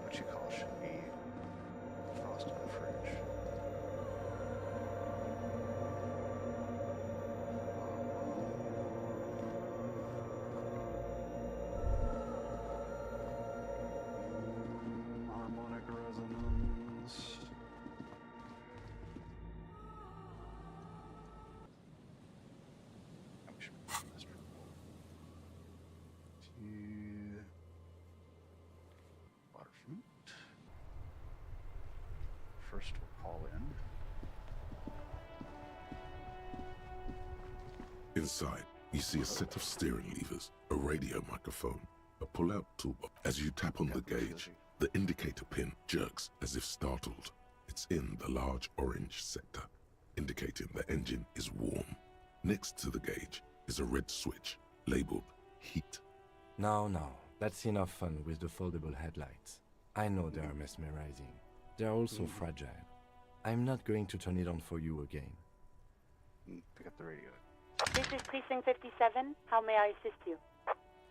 [SPEAKER 1] what you call should be frosted in the fridge. Harmonic resonance. I'm sure that's pretty cool. To waterfront. First we'll call in.
[SPEAKER 2] Inside, you see a set of steering levers, a radio microphone, a pull-out toolbox. As you tap on the gauge, the indicator pin jerks as if startled. It's in the large orange sector. indicating the engine is warm. Next to the gauge is a red switch labeled heat.
[SPEAKER 3] No, that's enough fun with the foldable headlights. I know they are mesmerizing. They're also fragile. I'm not going to turn it on for you again.
[SPEAKER 1] Pick up the radio.
[SPEAKER 8] This is Precinct 57. How may I assist you?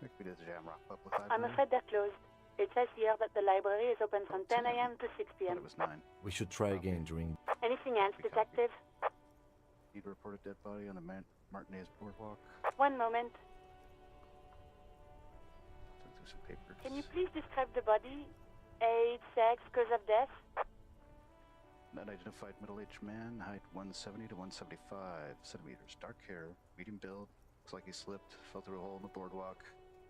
[SPEAKER 1] Make me to the Jamrock Public Library.
[SPEAKER 8] I'm afraid they're closed. It says here that the library is open from 10 a.m. to 6 p.m.
[SPEAKER 1] It was 9.
[SPEAKER 3] We should try again during...
[SPEAKER 8] Anything else, Detective?
[SPEAKER 1] Need to report a dead body on the Martinez Boardwalk.
[SPEAKER 8] One moment.
[SPEAKER 1] Look through some papers.
[SPEAKER 8] Can you please describe the body? Age, sex, cause of death?
[SPEAKER 1] An unidentified middle-aged man, height 170 to 175 centimeters, dark hair, medium build. Looks like he slipped, fell through a hole in the boardwalk.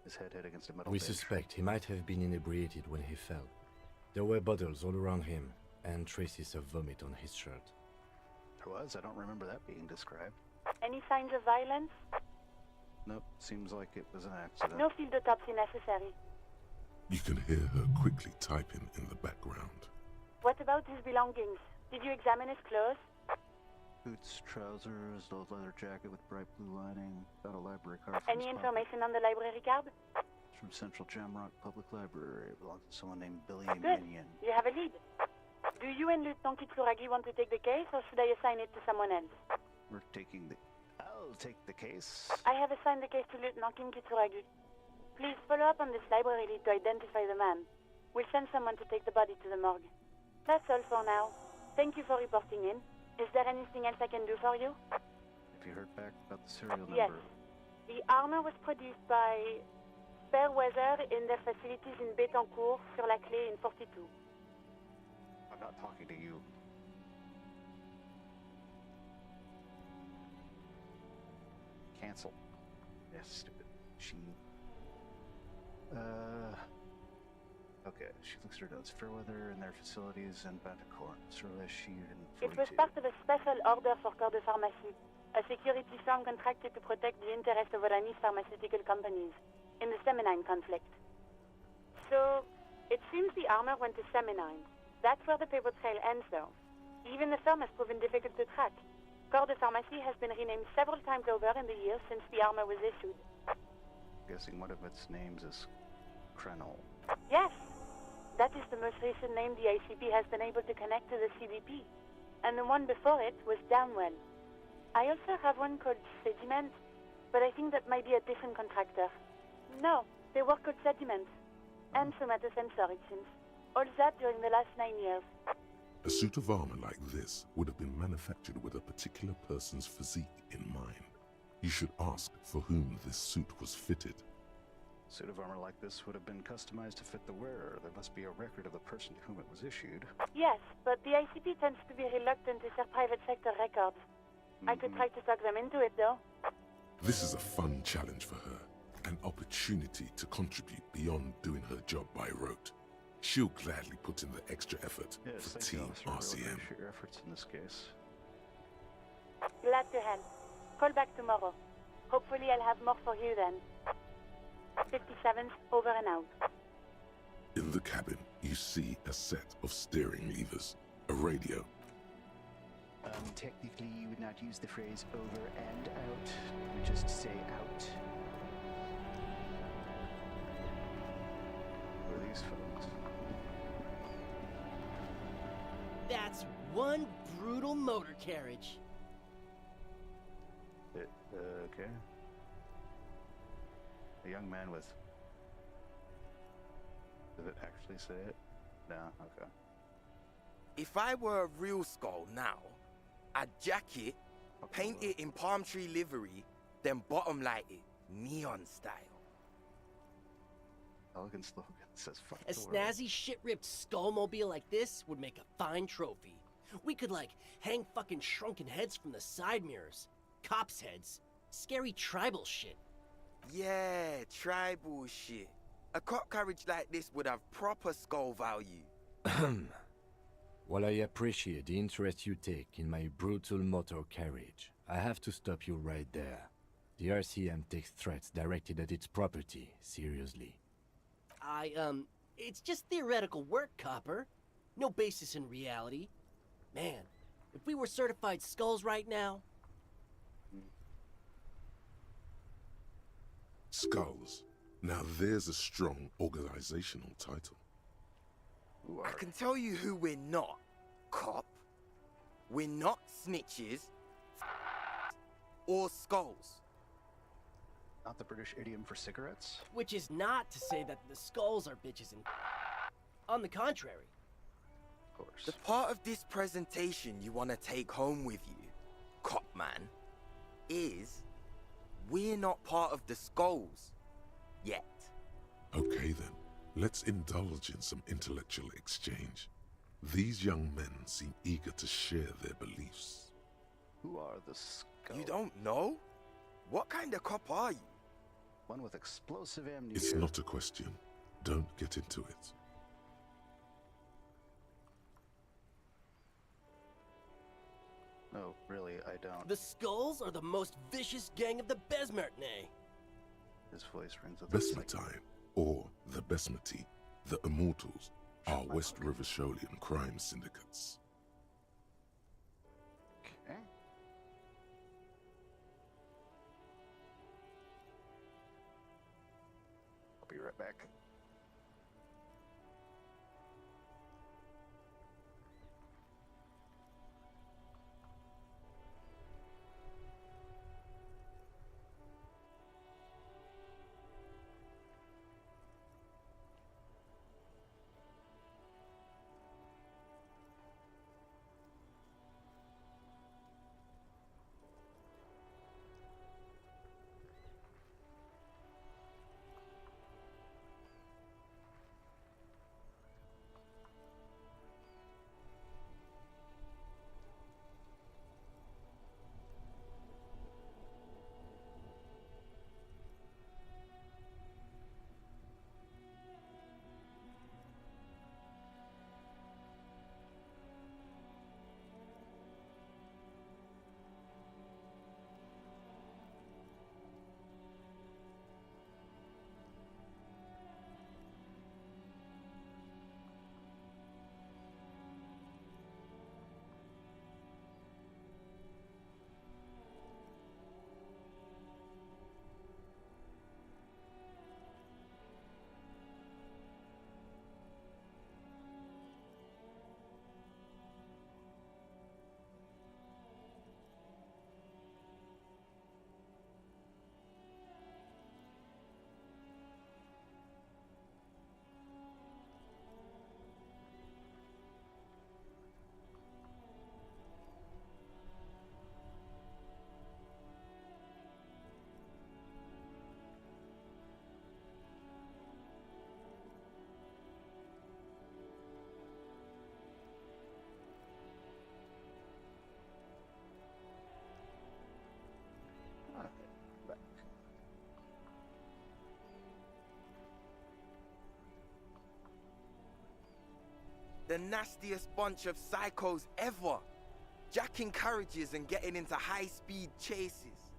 [SPEAKER 1] His head hit against a metal
[SPEAKER 3] We
[SPEAKER 1] bench.
[SPEAKER 3] suspect he might have been inebriated when he fell. There were bottles all around him, and traces of vomit on his shirt.
[SPEAKER 1] There was? I don't remember that being described.
[SPEAKER 8] Any signs of violence?
[SPEAKER 1] Nope, seems like it was an accident.
[SPEAKER 8] No field autopsy necessary.
[SPEAKER 2] You can hear her quickly typing in the background.
[SPEAKER 8] What about his belongings? Did you examine his clothes?
[SPEAKER 1] Boots, trousers, old leather jacket with bright blue lining. Got a library card from
[SPEAKER 8] Any
[SPEAKER 1] his pocket.
[SPEAKER 8] information on the library card?
[SPEAKER 1] It's from Central Jamrock Public Library. It belongs to someone named Billy
[SPEAKER 8] Good.
[SPEAKER 1] Minion.
[SPEAKER 8] You have a lead. Do you and Lieutenant Kitsuragi want to take the case, or should I assign it to someone else?
[SPEAKER 1] We're taking the... I'll take the case.
[SPEAKER 8] I have assigned the case to Lieutenant Kim Kitsuragi. Please follow up on this library lead to identify the man. We'll send someone to take the body to the morgue. That's all for now. Thank you for reporting in. Is there anything else I can do for you?
[SPEAKER 1] Have you heard back about the serial number?
[SPEAKER 8] Yes. The armor was produced by Fairweather in their facilities in Betancourt sur la Clé in 42.
[SPEAKER 1] I'm not talking to you. Cancel. Yes, stupid. She... Okay, she looks at her notes. Fairweather and their facilities in Betancourt. Survey sheet in 42.
[SPEAKER 8] It was part of a special order for Corps de Pharmacie, a security firm contracted to protect the interests of Oranese pharmaceutical companies in the Semenine conflict. So, it seems the armor went to Semenine. That's where the paper trail ends, though. Even the firm has proven difficult to track. Corps de Pharmacie has been renamed several times over in the years since the armor was issued.
[SPEAKER 1] Guessing one of its names is Krenol.
[SPEAKER 8] Yes, that is the most recent name the ICP has been able to connect to the CDP. And the one before it was Downwell. I also have one called Sediment, but I think that might be a different contractor. No, they work called Sediment. And somatosensor, it seems. All that during the last 9 years.
[SPEAKER 2] A suit of armor like this would have been manufactured with a particular person's physique in mind. You should ask for whom this suit was fitted.
[SPEAKER 1] Suit of armor like this would have been customized to fit the wearer. There must be a record of the person to whom it was issued.
[SPEAKER 8] Yes, but the ICP tends to be reluctant to share private sector records. I could try to talk them into it, though.
[SPEAKER 2] This is a fun challenge for her, an opportunity to contribute beyond doing her job by rote. She'll gladly put in the extra effort
[SPEAKER 1] Yes,
[SPEAKER 2] for
[SPEAKER 1] thank
[SPEAKER 2] Team
[SPEAKER 1] you, officer. Really
[SPEAKER 2] RCM.
[SPEAKER 1] appreciate your efforts in this case.
[SPEAKER 8] Glad to help. Call back tomorrow. Hopefully I'll have more for you then. 57th, over and out.
[SPEAKER 2] In the cabin, you see a set of steering levers, a radio.
[SPEAKER 1] Technically, you would not use the phrase over and out. You would just say out. Who are these folks?
[SPEAKER 9] That's one brutal motor carriage.
[SPEAKER 1] Okay. A young man with... Did it actually say it? No, okay.
[SPEAKER 10] If I were a real skull now, I'd jack it, paint it in palm tree livery, then bottom light it, neon style.
[SPEAKER 1] Elegant slogan says fuck
[SPEAKER 9] A
[SPEAKER 1] the world.
[SPEAKER 9] snazzy shit-ripped skullmobile like this would make a fine trophy. We could, like, hang fucking shrunken heads from the side mirrors. Cops' heads. Scary tribal shit.
[SPEAKER 10] Yeah, tribal shit. A cop carriage like this would have proper skull value.
[SPEAKER 3] While I appreciate the interest you take in my brutal motor carriage, I have to stop you right there. The RCM takes threats directed at its property seriously.
[SPEAKER 9] It's just theoretical work, Copper. No basis in reality. Man, If we were certified skulls right now...
[SPEAKER 2] Skulls. Now there's a strong organizational title.
[SPEAKER 10] I can tell you who we're not, cop. We're not snitches or skulls.
[SPEAKER 1] Not the British idiom for cigarettes?
[SPEAKER 9] Which is not to say that the skulls are bitches and... On the contrary.
[SPEAKER 1] Of course.
[SPEAKER 10] The part of this presentation you want to take home with you, cop man, is we're not part of the skulls yet.
[SPEAKER 2] Okay then, let's indulge in some intellectual exchange. These young men seem eager to share their beliefs.
[SPEAKER 1] Who are the skulls?
[SPEAKER 10] You don't know? What kind of cop are you?
[SPEAKER 1] One with explosive amnesia.
[SPEAKER 2] It's not a question. Don't get into it.
[SPEAKER 1] No, really, I don't.
[SPEAKER 9] The skulls are the most vicious gang of the Besmertne.
[SPEAKER 1] His voice rings with a
[SPEAKER 2] Besmetine, or the Besmeti, the Immortals, are West River Sholian crime syndicates.
[SPEAKER 1] Okay. I'll be right back.
[SPEAKER 10] The nastiest bunch of psychos ever. Jacking carriages and getting into high-speed chases.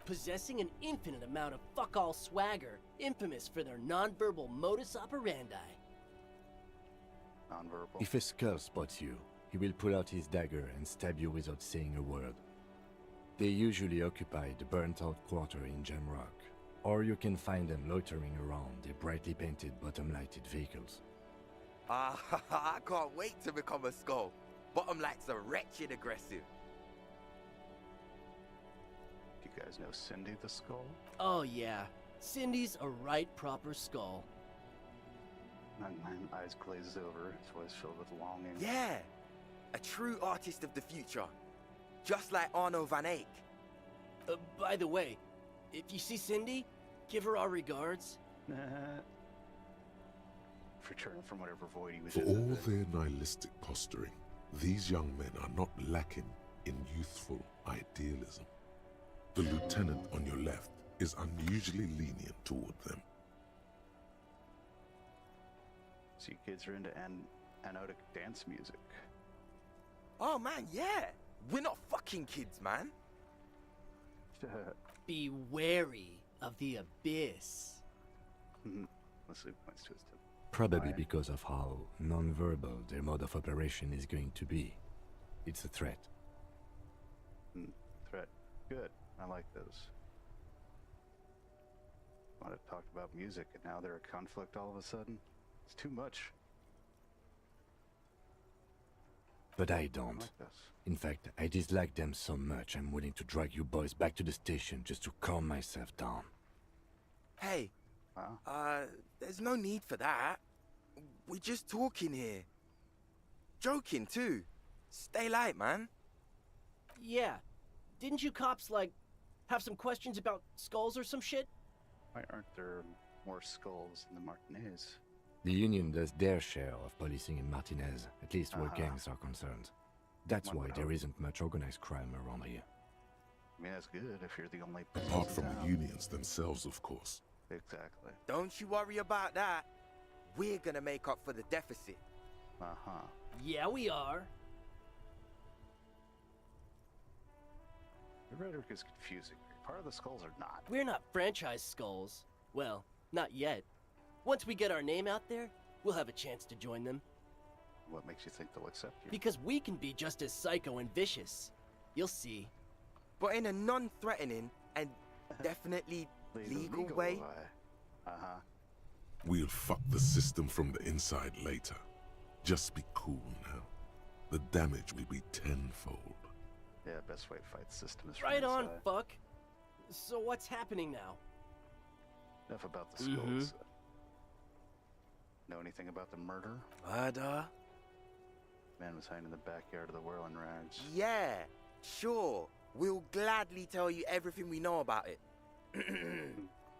[SPEAKER 9] Possessing an infinite amount of fuck-all swagger, infamous for their non-verbal modus operandi.
[SPEAKER 1] Nonverbal.
[SPEAKER 3] If a skull spots you, he will pull out his dagger and stab you without saying a word. They usually occupy the burnt-out quarter in Jamrock, or you can find them loitering around their brightly painted bottom-lighted vehicles.
[SPEAKER 10] I can't wait to become a skull. Bottom lights are wretched aggressive.
[SPEAKER 1] Do you guys know Cindy the Skull?
[SPEAKER 9] Oh yeah, Cindy's a right proper skull.
[SPEAKER 1] My eyes glazes over, his voice filled with longing.
[SPEAKER 10] Yeah, a true artist of the future. Just like Arno van Eyck.
[SPEAKER 9] By the way, if you see Cindy, give her our regards.
[SPEAKER 1] Returning from whatever void he was
[SPEAKER 2] For
[SPEAKER 1] in.
[SPEAKER 2] all their nihilistic posturing, these young men are not lacking in youthful idealism. The lieutenant on your left is unusually lenient toward them.
[SPEAKER 1] So you kids are into anodic dance music.
[SPEAKER 10] Oh man, yeah. We're not fucking kids, man.
[SPEAKER 9] Be wary of the abyss.
[SPEAKER 1] Leslie points to his tip.
[SPEAKER 3] Probably because of how non-verbal their mode of operation is going to be. It's a threat.
[SPEAKER 1] Threat. Good. I like those. Want to talk about music, and now they're a conflict all of a sudden? It's too much.
[SPEAKER 3] But I
[SPEAKER 1] I
[SPEAKER 3] don't.
[SPEAKER 1] like this.
[SPEAKER 3] In fact, I dislike them so much I'm willing to drag you boys back to the station just to calm myself down.
[SPEAKER 10] Hey,
[SPEAKER 1] Huh?
[SPEAKER 10] there's no need for that. We're just talking here. Joking, too. Stay light, man.
[SPEAKER 9] Yeah. Didn't you cops, like, have some questions about skulls or some shit?
[SPEAKER 1] Why aren't there more skulls in the Martinez?
[SPEAKER 3] The Union does their share of policing in Martinez, at least where gangs are concerned. That's
[SPEAKER 1] One
[SPEAKER 3] why
[SPEAKER 1] would
[SPEAKER 3] there
[SPEAKER 1] hope.
[SPEAKER 3] isn't much organized crime around here.
[SPEAKER 1] I mean, that's good if you're the only
[SPEAKER 2] Apart
[SPEAKER 1] police
[SPEAKER 2] from
[SPEAKER 1] in
[SPEAKER 2] the
[SPEAKER 1] town.
[SPEAKER 2] unions themselves, of course.
[SPEAKER 1] Exactly.
[SPEAKER 10] Don't you worry about that. We're gonna make up for the deficit.
[SPEAKER 1] Uh-huh.
[SPEAKER 9] Yeah, we are.
[SPEAKER 1] The rhetoric is confusing. Part of the skulls are not.
[SPEAKER 9] We're not franchise skulls. Well, not yet. Once we get our name out there, we'll have a chance to join them.
[SPEAKER 1] What makes you think they'll accept you?
[SPEAKER 9] Because we can be just as psycho and vicious. You'll see.
[SPEAKER 10] But in a non-threatening and definitely legal way.
[SPEAKER 1] Uh-huh.
[SPEAKER 2] We'll fuck the system from the inside later. Just be cool now. The damage will be tenfold.
[SPEAKER 1] Yeah, best way to fight the system is from
[SPEAKER 9] Right on,
[SPEAKER 1] inside.
[SPEAKER 9] fuck. So what's happening now?
[SPEAKER 1] Enough about the
[SPEAKER 9] Mhm.
[SPEAKER 1] skulls. Know anything about the murder?
[SPEAKER 10] Murder?
[SPEAKER 1] Man was hiding in the backyard of the Whirling Ranch.
[SPEAKER 10] Yeah, sure. We'll gladly tell you everything we know about it.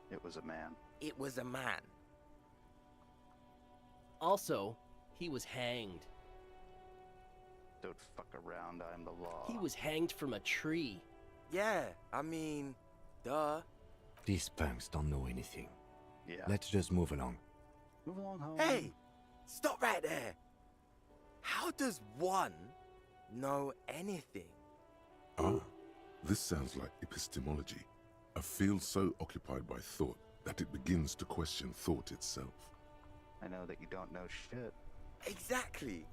[SPEAKER 1] It was a man.
[SPEAKER 10] It was a man.
[SPEAKER 9] Also, he was hanged.
[SPEAKER 1] Don't fuck around, I'm the law.
[SPEAKER 9] He was hanged from a tree.
[SPEAKER 10] Yeah, I mean, duh.
[SPEAKER 3] These punks don't know anything.
[SPEAKER 1] Yeah.
[SPEAKER 3] Let's just move along.
[SPEAKER 1] Move along home.
[SPEAKER 10] Hey, stop right there. How does one know anything?
[SPEAKER 2] Ah, this sounds like epistemology. A field so occupied by thought that it begins to question thought itself.
[SPEAKER 1] I know that you don't know shit.
[SPEAKER 10] Exactly.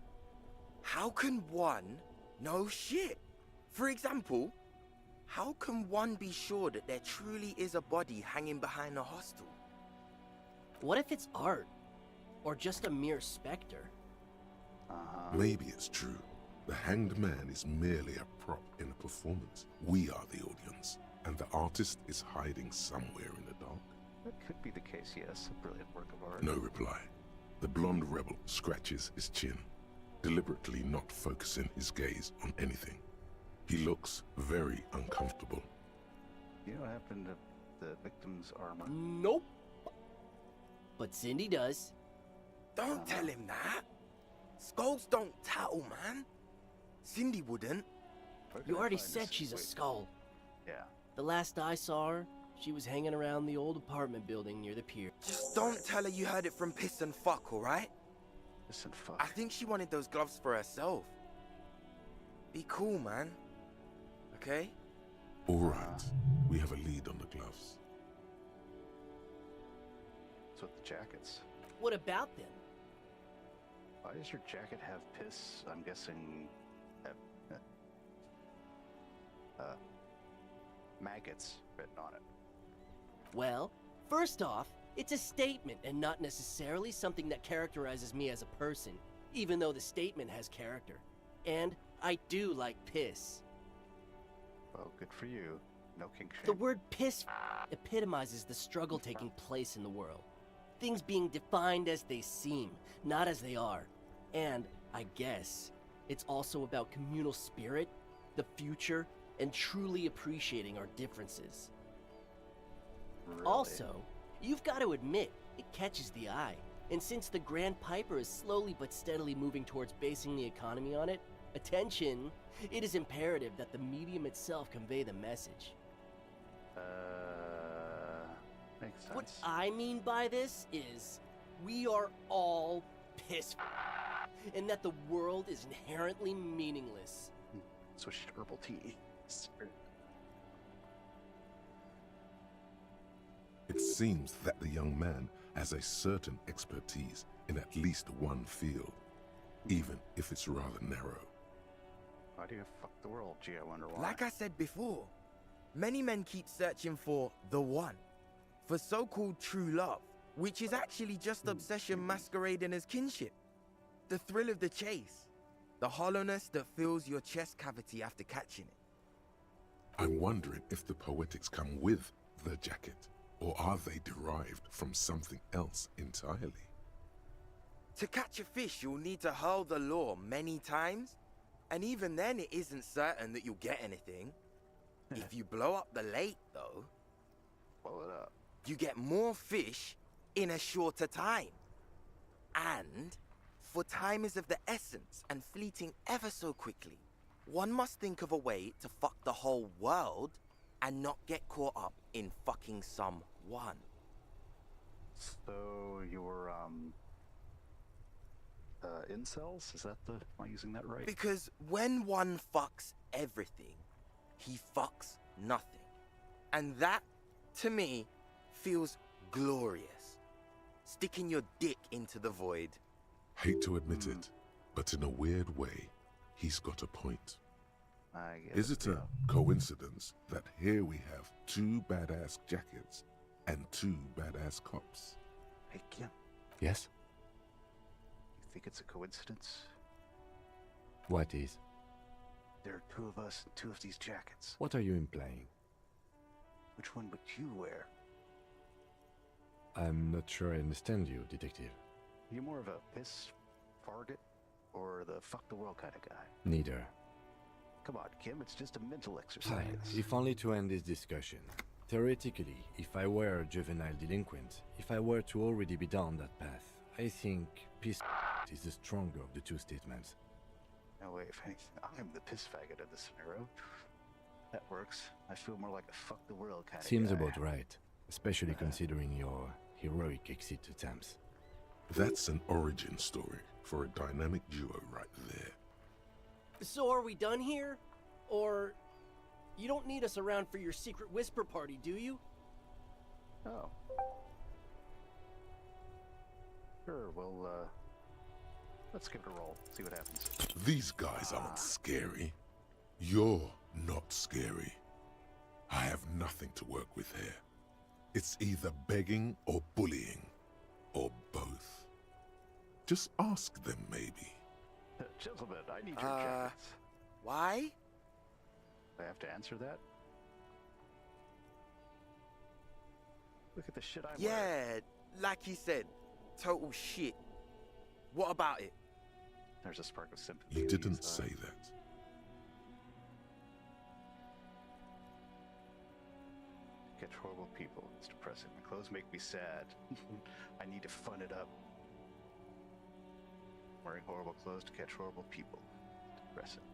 [SPEAKER 10] How can one know shit? For example, how can one be sure that there truly is a body hanging behind a hostel?
[SPEAKER 9] What if it's art? Or just a mere specter?
[SPEAKER 1] Uh-huh.
[SPEAKER 2] Maybe it's true. The hanged man is merely a prop in a performance. We are the audience, and the artist is hiding somewhere in the dark.
[SPEAKER 1] That could be the case, yes. A brilliant work of art.
[SPEAKER 2] No reply. The blonde rebel scratches his chin, deliberately not focusing his gaze on anything. He looks very uncomfortable.
[SPEAKER 1] You know what happened to the victim's armor?
[SPEAKER 9] Nope. But Cindy does.
[SPEAKER 10] Don't tell him that. Skulls don't tattle, man. Cindy wouldn't.
[SPEAKER 1] Where can
[SPEAKER 9] You
[SPEAKER 1] I
[SPEAKER 9] already
[SPEAKER 1] find
[SPEAKER 9] said
[SPEAKER 1] this?
[SPEAKER 9] she's a
[SPEAKER 1] Wait.
[SPEAKER 9] skull.
[SPEAKER 1] Yeah.
[SPEAKER 9] The last I saw her, she was hanging around the old apartment building near the pier.
[SPEAKER 10] Just don't tell her you heard it from Piss and Fuck, alright?
[SPEAKER 1] Listen, fuck.
[SPEAKER 10] I think she wanted those gloves for herself. Be cool, man. Okay?
[SPEAKER 2] All right, we have a lead on the gloves.
[SPEAKER 1] What's with the jackets?
[SPEAKER 9] What about them?
[SPEAKER 1] Why does your jacket have piss? I'm guessing... maggots written on it.
[SPEAKER 9] Well, first off, it's a statement and not necessarily something that characterizes me as a person, even though the statement has character. And I do like piss.
[SPEAKER 1] Well, good for you. No kink shame.
[SPEAKER 9] The word piss epitomizes the struggle taking place in the world. Things being defined as they seem, not as they are. And, I guess, it's also about communal spirit, the future, and truly appreciating our differences.
[SPEAKER 1] Really?
[SPEAKER 9] Also, you've got to admit, it catches the eye. And since the Grand Piper is slowly but steadily moving towards basing the economy on it, attention, it is imperative that the medium itself convey the message.
[SPEAKER 1] Makes sense.
[SPEAKER 9] What I mean by this is, we are all piss and that the world is inherently meaningless.
[SPEAKER 1] Switch to herbal tea.
[SPEAKER 2] It seems that the young man has a certain expertise in at least one field, even if it's rather narrow.
[SPEAKER 1] Why do you fuck the world? Gee, I wonder why.
[SPEAKER 10] Like I said before, many men keep searching for the one, for so-called true love, which is actually just obsession masquerading as kinship. The thrill of the chase, the hollowness that fills your chest cavity after catching it.
[SPEAKER 2] I'm wondering if the poetics come with the jacket, or are they derived from something else entirely?
[SPEAKER 10] To catch a fish, you'll need to hurl the lure many times, and even then it isn't certain that you'll get anything. If you blow up the lake, though,
[SPEAKER 1] Blow it up.
[SPEAKER 10] you get more fish in a shorter time. And, for time is of the essence and fleeting ever so quickly, one must think of a way to fuck the whole world and not get caught up in fucking someone.
[SPEAKER 1] So you're incels? Is that the? Am I using that right?
[SPEAKER 10] Because when one fucks everything, he fucks nothing. And that, to me, feels glorious. Sticking your dick into the void.
[SPEAKER 2] Hate to admit it, but in a weird way, he's got a point.
[SPEAKER 1] I guess.
[SPEAKER 2] Is it a coincidence that here we have 2 badass jackets and 2 badass cops?
[SPEAKER 1] Hey, Kim,
[SPEAKER 3] Yes?
[SPEAKER 1] you think it's a coincidence?
[SPEAKER 3] What is?
[SPEAKER 1] There are 2 of us and 2 of these jackets.
[SPEAKER 3] What are you implying?
[SPEAKER 1] Which one would you wear?
[SPEAKER 3] I'm not sure I understand you, detective.
[SPEAKER 1] Are you more of a piss farted or the fuck the world kind of guy?
[SPEAKER 3] Neither.
[SPEAKER 1] Come on, Kim, it's just a mental exercise.
[SPEAKER 3] Fine, if only to end this discussion. Theoretically, if I were a juvenile delinquent, if I were to already be down that path, I think piss is the stronger of the 2 statements.
[SPEAKER 1] No way, if anything, I'm the piss faggot of the scenario. That works. I feel more like a fuck the world kind
[SPEAKER 3] Seems
[SPEAKER 1] of guy.
[SPEAKER 3] about right, especially considering your heroic exit attempts.
[SPEAKER 2] That's an origin story for a dynamic duo right there.
[SPEAKER 9] So are we done here? Or you don't need us around for your secret whisper party, do you?
[SPEAKER 1] Oh. Sure, well, let's give it a roll. See what happens.
[SPEAKER 2] These guys aren't scary. You're not scary. I have nothing to work with here. It's either begging or bullying, or both. Just ask them, maybe.
[SPEAKER 1] Gentlemen, I need your jackets.
[SPEAKER 10] Why?
[SPEAKER 1] I have to answer that? Look at the shit I'm wearing.
[SPEAKER 10] Yeah, like he said, total shit. What about it?
[SPEAKER 1] There's a spark of sympathy.
[SPEAKER 2] You
[SPEAKER 1] in
[SPEAKER 2] didn't
[SPEAKER 1] these,
[SPEAKER 2] say that.
[SPEAKER 1] Catch horrible people. It's depressing. My clothes make me sad. I need to fun it up. Wearing horrible clothes to catch horrible people. Depressing.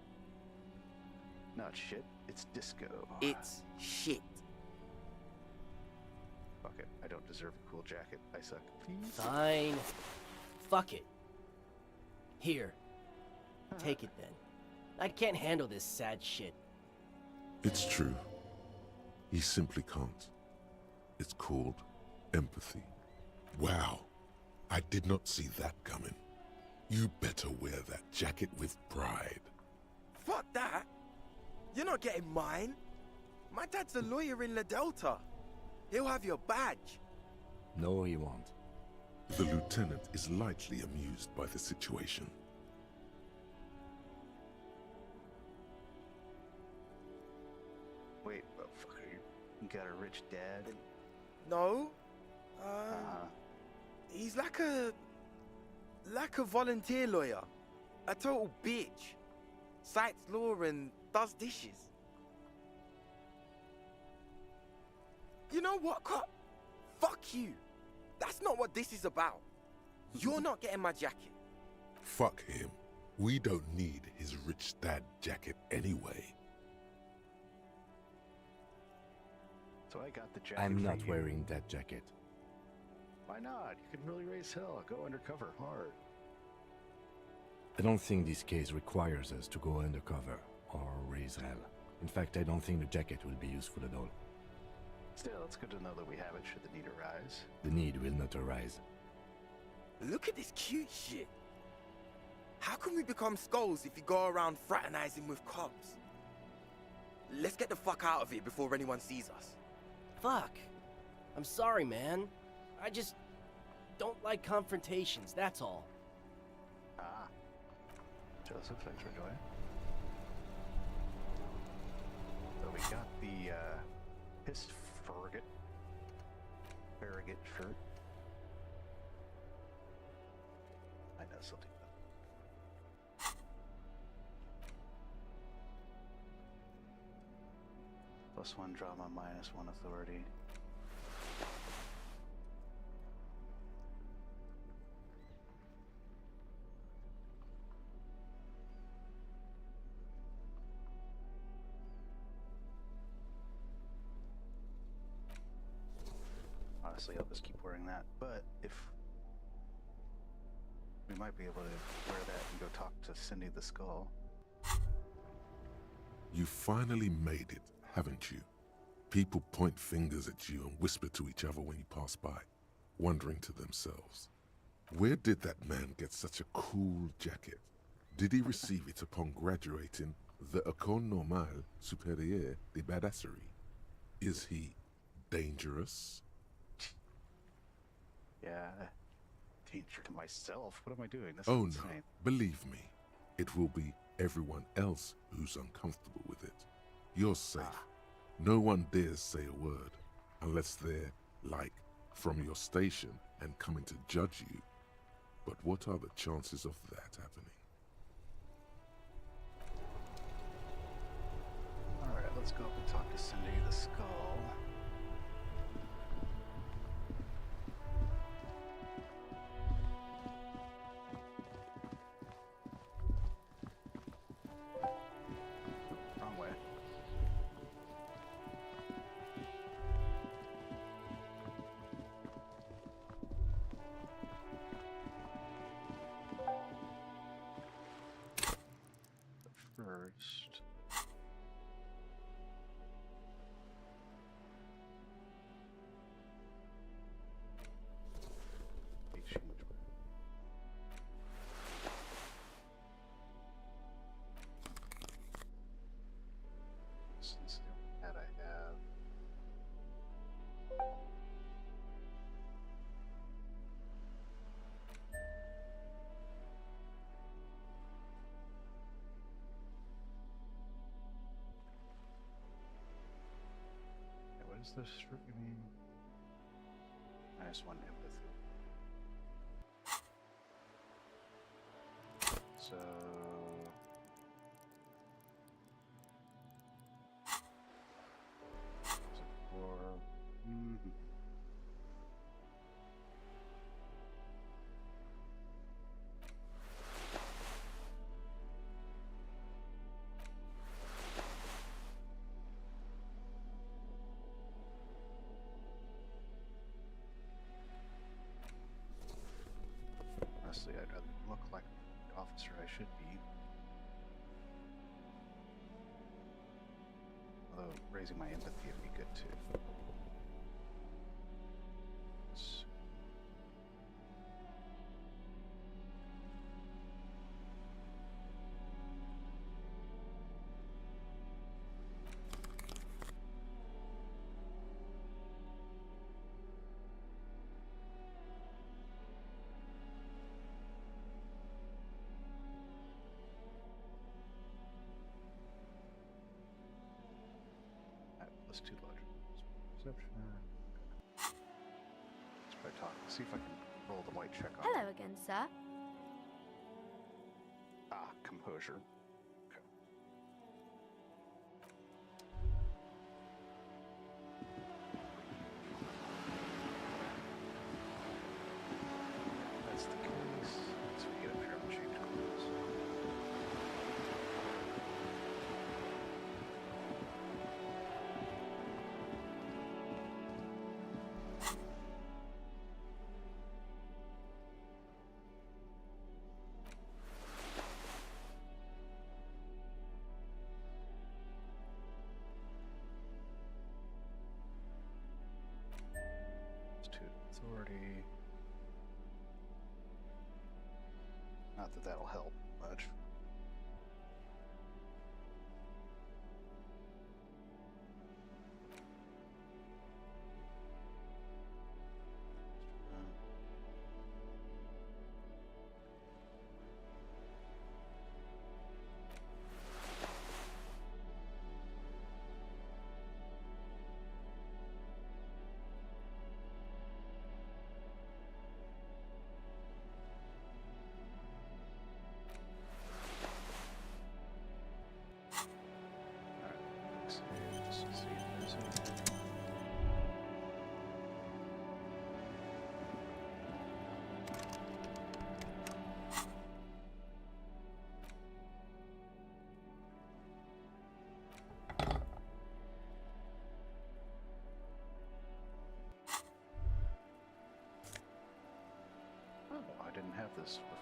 [SPEAKER 1] Not shit. It's disco.
[SPEAKER 10] It's shit.
[SPEAKER 1] Fuck it. I don't deserve a cool jacket. I suck.
[SPEAKER 9] Fine. Fuck it. Here. Take it then. I can't handle this sad shit.
[SPEAKER 2] It's true. He simply can't. It's called empathy. Wow. I did not see that coming. You better wear that jacket with pride.
[SPEAKER 10] Fuck that. You're not getting mine. My dad's a lawyer in La Delta. He'll have your badge.
[SPEAKER 3] No, he won't.
[SPEAKER 2] The lieutenant is lightly amused by the situation.
[SPEAKER 1] Wait, motherfucker. You got a rich dad?
[SPEAKER 10] No.
[SPEAKER 1] Uh-huh.
[SPEAKER 10] He's like a volunteer lawyer. A total bitch. Cites law and does dishes. You know what, cop? Fuck you. That's not what this is about. You're not getting my jacket.
[SPEAKER 2] Fuck him. We don't need his rich dad jacket anyway.
[SPEAKER 1] So I got the jacket.
[SPEAKER 3] I'm
[SPEAKER 1] for
[SPEAKER 3] not
[SPEAKER 1] you.
[SPEAKER 3] wearing that jacket.
[SPEAKER 1] Why not? You can really raise hell. Go undercover hard.
[SPEAKER 3] I don't think this case requires us to go undercover or raise hell. In fact, I don't think the jacket will be useful at all.
[SPEAKER 1] Still, it's good to know that we have it should the need arise.
[SPEAKER 3] The need will not arise.
[SPEAKER 10] Look at this cute shit. How can we become skulls if you go around fraternizing with cops? Let's get the fuck out of here before anyone sees us.
[SPEAKER 9] Fuck. I'm sorry, man. I just don't like confrontations, that's all.
[SPEAKER 1] Ah. Joseph, thanks for joining. So we got the piss farragut shirt. I know something about it. +1 drama, -1 authority. Honestly, I'll just keep wearing that, but if we might be able to wear that and go talk to Cindy the Skull.
[SPEAKER 2] You finally made it, haven't you? People point fingers at you and whisper to each other when you pass by, wondering to themselves, where did that man get such a cool jacket? Did he receive it upon graduating the École Normale Supérieure de Badasserie? Is he dangerous?
[SPEAKER 1] Yeah, danger to myself. What am I doing? This
[SPEAKER 2] Oh
[SPEAKER 1] is
[SPEAKER 2] no,
[SPEAKER 1] insane.
[SPEAKER 2] believe me, it will be everyone else who's uncomfortable with it. You're safe. No one dares say a word, unless they're, like, from your station and coming to judge you. But what are the chances of that happening?
[SPEAKER 1] Alright, let's go up and talk to Cindy the Skull. Wrong way. First. Since that I have. What is this? You mean? -1 empathy. So. Is it for. Honestly, I'd rather look like the officer I should be. Although raising my empathy would be good too. So- +2 large. Perception. Let's try talk. See if I can roll the white check on.
[SPEAKER 11] Hello again, sir.
[SPEAKER 1] Ah, composure. Okay. That's the case. Let's get up here and change clothes. Authority. Not that that'll help. much. Oh, I didn't have this before.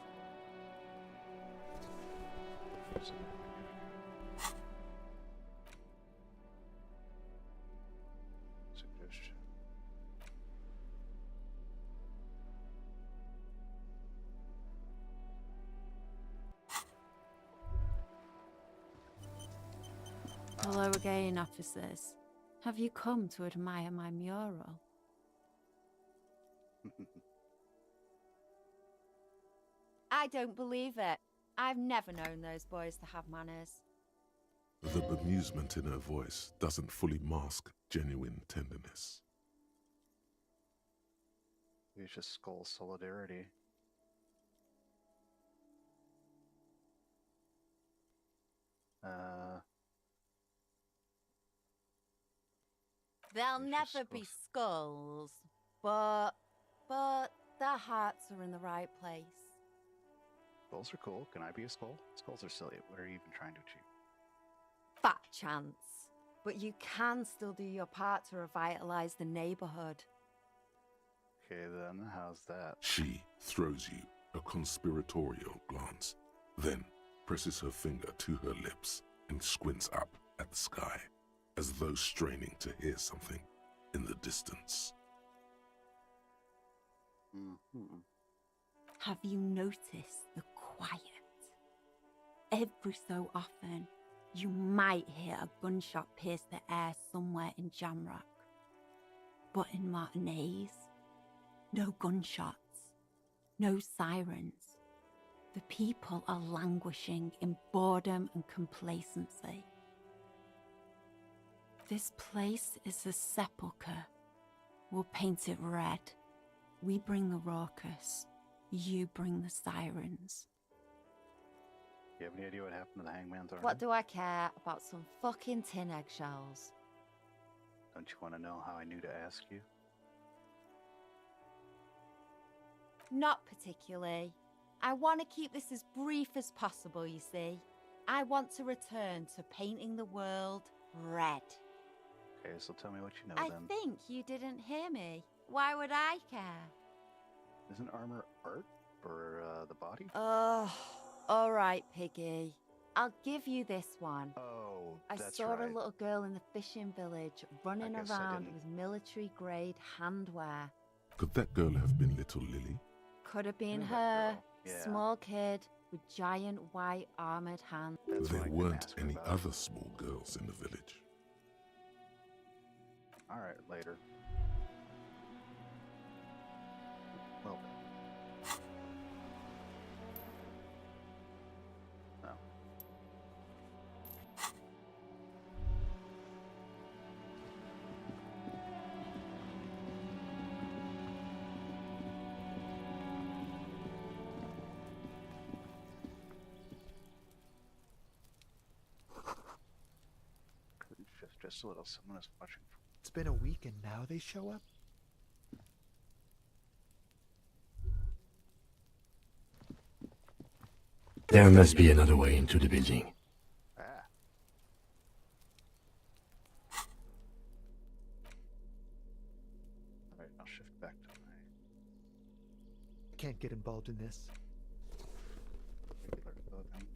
[SPEAKER 1] Suggestion.
[SPEAKER 5] Hello again, officers. Have you come to admire my mural? I don't believe it. I've never known those boys to have manners.
[SPEAKER 2] The bemusement in her voice doesn't fully mask genuine tenderness.
[SPEAKER 1] It's just skull solidarity.
[SPEAKER 5] There'll
[SPEAKER 1] It's just
[SPEAKER 5] never be
[SPEAKER 1] skulls.
[SPEAKER 5] skulls, but their hearts are in the right place.
[SPEAKER 1] Skulls are cool. Can I be a skull? Skulls are silly. What are you even trying to achieve?
[SPEAKER 5] Fat chance. But you can still do your part to revitalize the neighborhood.
[SPEAKER 1] Okay, then, how's that?
[SPEAKER 2] She throws you a conspiratorial glance, then presses her finger to her lips and squints up at the sky, as though straining to hear something in the distance.
[SPEAKER 1] Mm-hmm.
[SPEAKER 5] Have you noticed the quiet? Every so often, you might hear a gunshot pierce the air somewhere in Jamrock. But in Martinez, no gunshots, no sirens. The people are languishing in boredom and complacency. This place is a sepulchre. We'll paint it red. We bring the raucous. You bring the sirens.
[SPEAKER 1] You have any idea what happened to the hangman's arm?
[SPEAKER 5] What do I care about some fucking tin eggshells?
[SPEAKER 1] Don't you want to know how I knew to ask you?
[SPEAKER 5] Not particularly. I want to keep this as brief as possible, you see. I want to return to painting the world red.
[SPEAKER 1] Okay, so tell me what you know
[SPEAKER 5] I
[SPEAKER 1] then.
[SPEAKER 5] think you didn't hear me. Why would I care?
[SPEAKER 1] Isn't armor art for the body?
[SPEAKER 5] Oh, all right, Piggy. I'll give you this one.
[SPEAKER 1] Oh,
[SPEAKER 5] I
[SPEAKER 1] that's
[SPEAKER 5] saw
[SPEAKER 1] right.
[SPEAKER 5] a little girl in the fishing village running
[SPEAKER 1] guess I
[SPEAKER 5] around
[SPEAKER 1] didn't-
[SPEAKER 5] with military-grade handwear.
[SPEAKER 2] Could that girl have been little Lily?
[SPEAKER 5] Could have been
[SPEAKER 1] Knew that
[SPEAKER 5] her.
[SPEAKER 1] girl. Yeah.
[SPEAKER 5] Small kid with giant white armored hands.
[SPEAKER 1] That's
[SPEAKER 2] There
[SPEAKER 1] what I couldn't
[SPEAKER 2] weren't
[SPEAKER 1] ask her
[SPEAKER 2] any
[SPEAKER 1] about.
[SPEAKER 2] other small girls in the village.
[SPEAKER 1] All right, later. Well done. No. Just a little. Someone is watching.
[SPEAKER 11] It's been a week and now they show up?
[SPEAKER 3] There must be another way into the building.
[SPEAKER 1] Ah. All right, I'll shift back to my
[SPEAKER 11] Can't get involved in this.
[SPEAKER 1] regular clothing.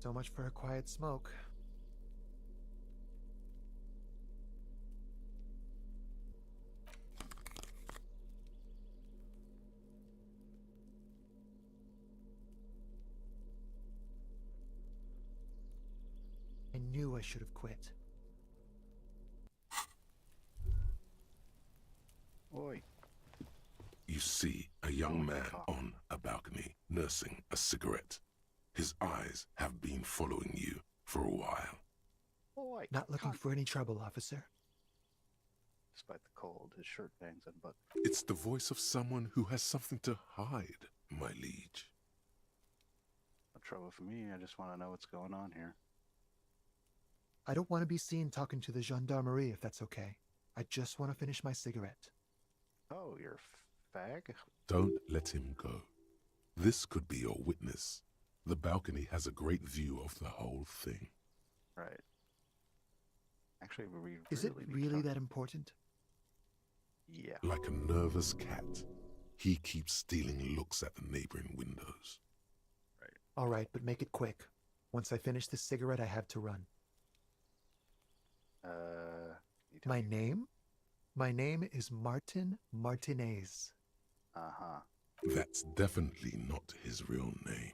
[SPEAKER 11] So much for a quiet smoke. I knew I should have quit.
[SPEAKER 1] Oi.
[SPEAKER 2] You see a young man on a balcony nursing a cigarette. His eyes have been following you for a while.
[SPEAKER 1] Oi.
[SPEAKER 11] Not looking for any trouble, officer.
[SPEAKER 1] Despite the cold, his shirt bangs unbuttoned.
[SPEAKER 2] It's the voice of someone who has something to hide, my liege.
[SPEAKER 1] No trouble for me. I just want to know what's going on here.
[SPEAKER 11] I don't want to be seen talking to the gendarmerie if that's okay. I just want to finish my cigarette.
[SPEAKER 1] Oh, you're a fag?
[SPEAKER 2] Don't let him go. This could be your witness. The balcony has a great view of the whole thing.
[SPEAKER 1] Right. Actually, we
[SPEAKER 11] Is it really that important?
[SPEAKER 1] Yeah.
[SPEAKER 2] Like a nervous cat, he keeps stealing looks at the neighboring windows.
[SPEAKER 1] Right.
[SPEAKER 11] All right, but make it quick. Once I finish this cigarette, I have to run. My name? My name is Martin Martinez.
[SPEAKER 1] Uh-huh.
[SPEAKER 2] That's definitely not his real name.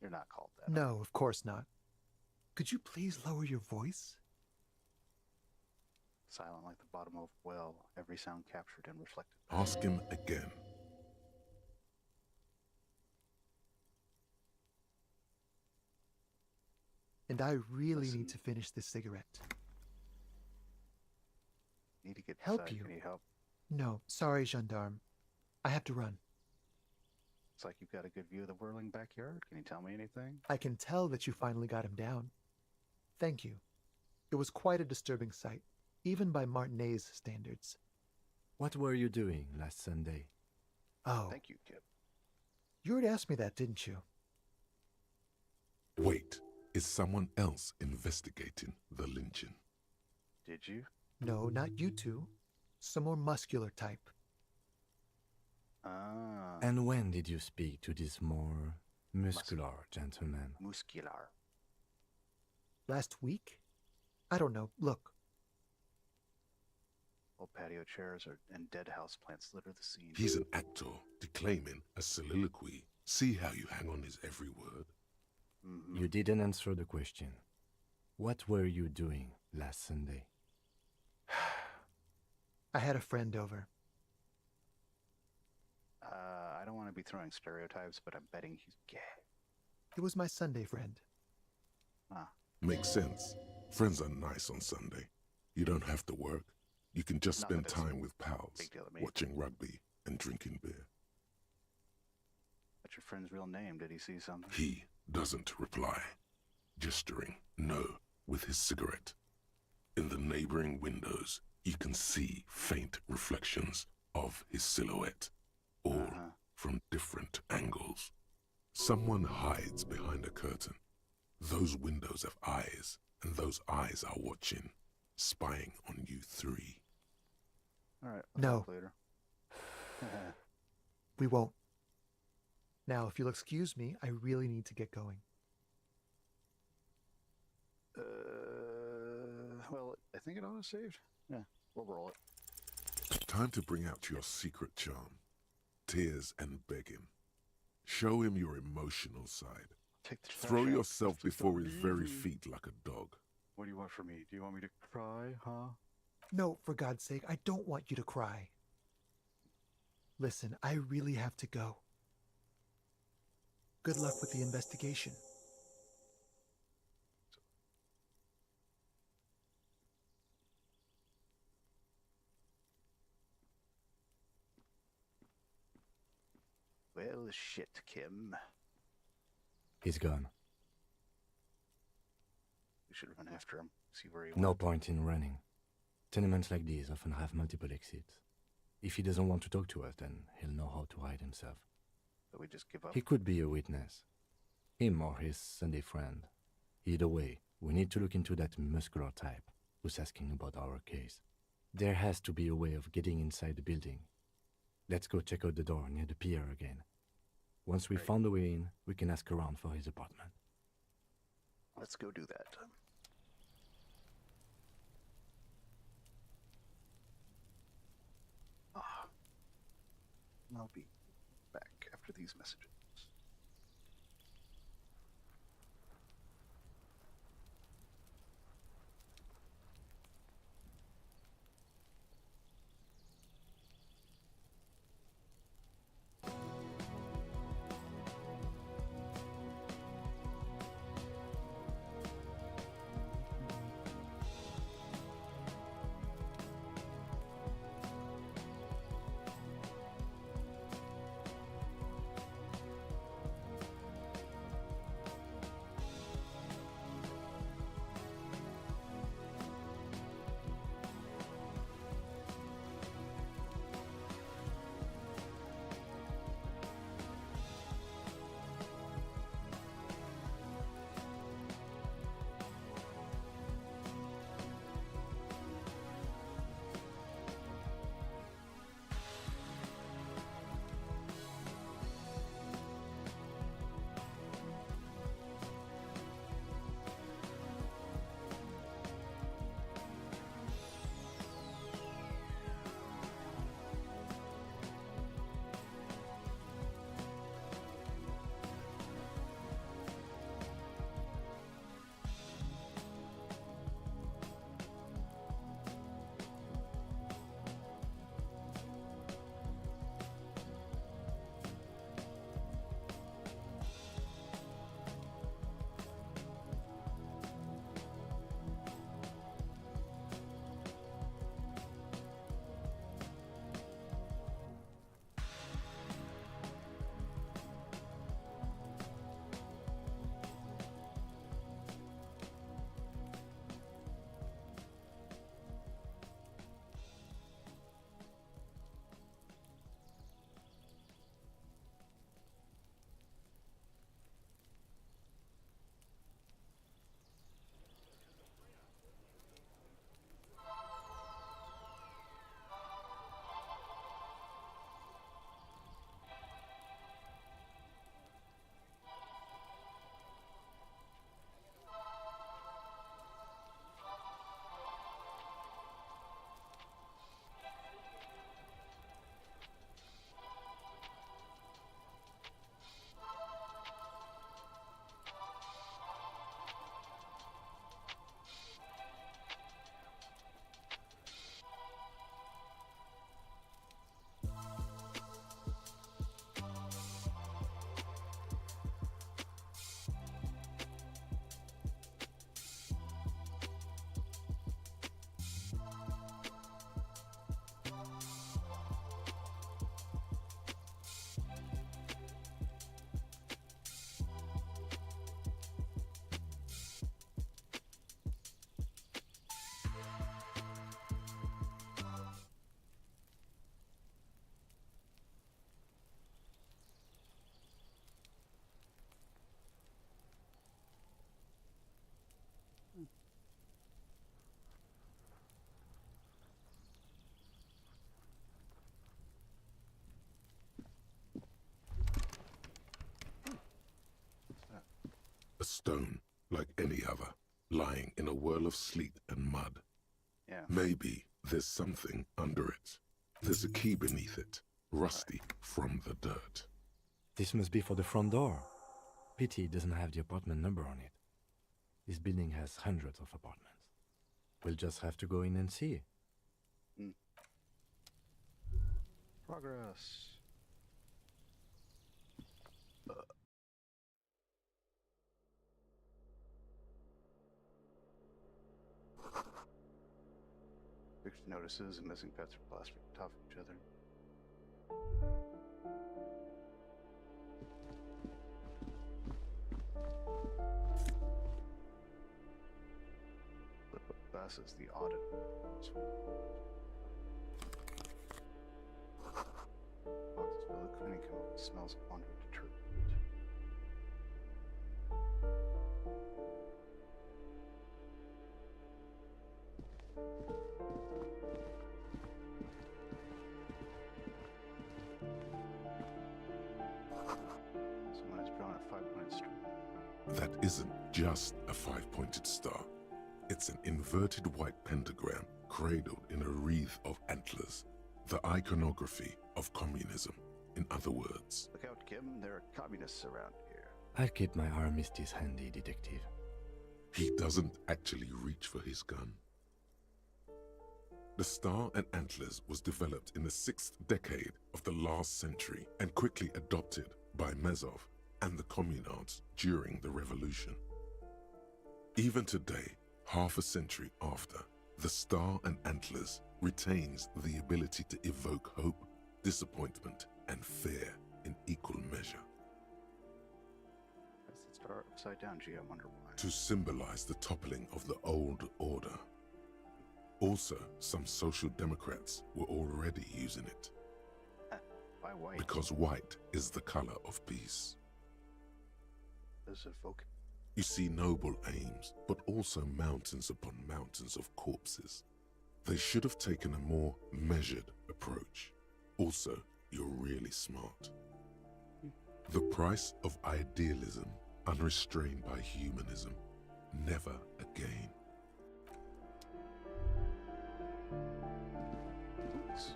[SPEAKER 1] You're not called that.
[SPEAKER 11] No, of course not. Could you please lower your voice?
[SPEAKER 1] Silent like the bottom of a well, every sound captured and reflected.
[SPEAKER 2] Ask him again.
[SPEAKER 11] And I really need to finish this cigarette.
[SPEAKER 1] Need to get
[SPEAKER 11] Help
[SPEAKER 1] inside.
[SPEAKER 11] you?
[SPEAKER 1] Need help?
[SPEAKER 11] No, sorry, gendarme. I have to run.
[SPEAKER 1] It's like you've got a good view of the whirling backyard. Can you tell me anything?
[SPEAKER 11] I can tell that you finally got him down. Thank you. It was quite a disturbing sight, even by Martinez standards.
[SPEAKER 3] What were you doing last Sunday?
[SPEAKER 11] Oh,
[SPEAKER 1] Thank you, Kip.
[SPEAKER 11] you already asked me that, didn't you?
[SPEAKER 2] Wait, is someone else investigating the lynching?
[SPEAKER 1] Did you?
[SPEAKER 11] No, not you two. Some more muscular type.
[SPEAKER 1] Ah.
[SPEAKER 3] And when did you speak to this more muscular gentleman?
[SPEAKER 1] Muscular.
[SPEAKER 11] Last week? I don't know. Look.
[SPEAKER 1] Old patio chairs and dead house plants litter the scene.
[SPEAKER 2] He's an actor declaiming a soliloquy. See how you hang on his every word?
[SPEAKER 1] Mm-hmm.
[SPEAKER 3] You didn't answer the question. What were you doing last Sunday?
[SPEAKER 11] I had a friend over.
[SPEAKER 1] I don't want to be throwing stereotypes, but I'm betting he's gay.
[SPEAKER 11] It was my Sunday friend.
[SPEAKER 1] Ah.
[SPEAKER 2] Makes sense. Friends are nice on Sunday. You don't have to work. You can just
[SPEAKER 1] Not
[SPEAKER 2] spend
[SPEAKER 1] that it's a
[SPEAKER 2] time with pals,
[SPEAKER 1] big deal to me.
[SPEAKER 2] watching rugby and drinking beer.
[SPEAKER 1] What's your friend's real name? Did he see something?
[SPEAKER 2] He doesn't reply, gesturing no with his cigarette. In the neighboring windows, you can see faint reflections of his silhouette, all from different angles. Someone hides behind a curtain. Those windows have eyes, and those eyes are watching, spying on you three.
[SPEAKER 1] All right.
[SPEAKER 11] No.
[SPEAKER 1] Talk later.
[SPEAKER 11] We won't. Now, if you'll excuse me, I really need to get going.
[SPEAKER 1] Well, I think it auto saved. Yeah, we'll roll it.
[SPEAKER 2] Time to bring out your secret charm. Tears and begging. Show him your emotional side.
[SPEAKER 1] Take the trash
[SPEAKER 2] Throw
[SPEAKER 1] out.
[SPEAKER 2] yourself
[SPEAKER 1] Just
[SPEAKER 2] before
[SPEAKER 1] don't
[SPEAKER 2] his
[SPEAKER 1] leave
[SPEAKER 2] very
[SPEAKER 1] me.
[SPEAKER 2] feet like a dog.
[SPEAKER 1] What do you want from me? Do you want me to cry, huh?
[SPEAKER 11] No, for God's sake, I don't want you to cry. Listen, I really have to go. Good luck with the investigation.
[SPEAKER 1] Well, shit, Kim.
[SPEAKER 3] He's gone.
[SPEAKER 1] We should run after him. See where he
[SPEAKER 3] No
[SPEAKER 1] went.
[SPEAKER 3] point in running. Tenements like these often have multiple exits. If he doesn't want to talk to us, then he'll know how to hide himself.
[SPEAKER 1] So we just give up.
[SPEAKER 3] He could be a witness. Him or his Sunday friend. Either way, we need to look into that muscular type who's asking about our case. There has to be a way of getting inside the building. Let's go check out the door near the pier again. Once we found a way in, we can ask around for his apartment.
[SPEAKER 1] Let's go do that. I'll be back after these messages.
[SPEAKER 2] A stone, like any other, lying in a whirl of sleet and mud.
[SPEAKER 1] Yeah.
[SPEAKER 2] Maybe there's something under it. There's a key beneath it, rusty from the dirt.
[SPEAKER 3] This must be for the front door. Pity it doesn't have the apartment number on it. This building has hundreds of apartments. We'll just have to go in and see.
[SPEAKER 1] Progress. Fixed notices and missing pets are plastered on top of each other. Passes the audit. Boxes filled with cleaning chemicals, smells of laundry detergent. Someone has drawn a 5-point street.
[SPEAKER 2] That isn't just a five-pointed star. It's an inverted white pentagram cradled in a wreath of antlers, the iconography of communism, in other words.
[SPEAKER 1] Look out, Kim. There are communists around here.
[SPEAKER 3] I'll keep my armistice handy, detective.
[SPEAKER 2] He doesn't actually reach for his gun. The star and antlers was developed in the 6th decade of the last century and quickly adopted by Mazov and the communards during the revolution. Even today, half a century after, the star and antlers retains the ability to evoke hope, disappointment, and fear in equal measure.
[SPEAKER 1] That's the star upside down, gee, I wonder why.
[SPEAKER 2] To symbolize the toppling of the old order. Also, some social democrats were already using it.
[SPEAKER 1] Why white?
[SPEAKER 2] Because white is the color of peace.
[SPEAKER 1] Does it evoke?
[SPEAKER 2] You see noble aims, but also mountains upon mountains of corpses. They should have taken a more measured approach. Also, you're really smart. The price of idealism, unrestrained by humanism. Never again.
[SPEAKER 1] Oops.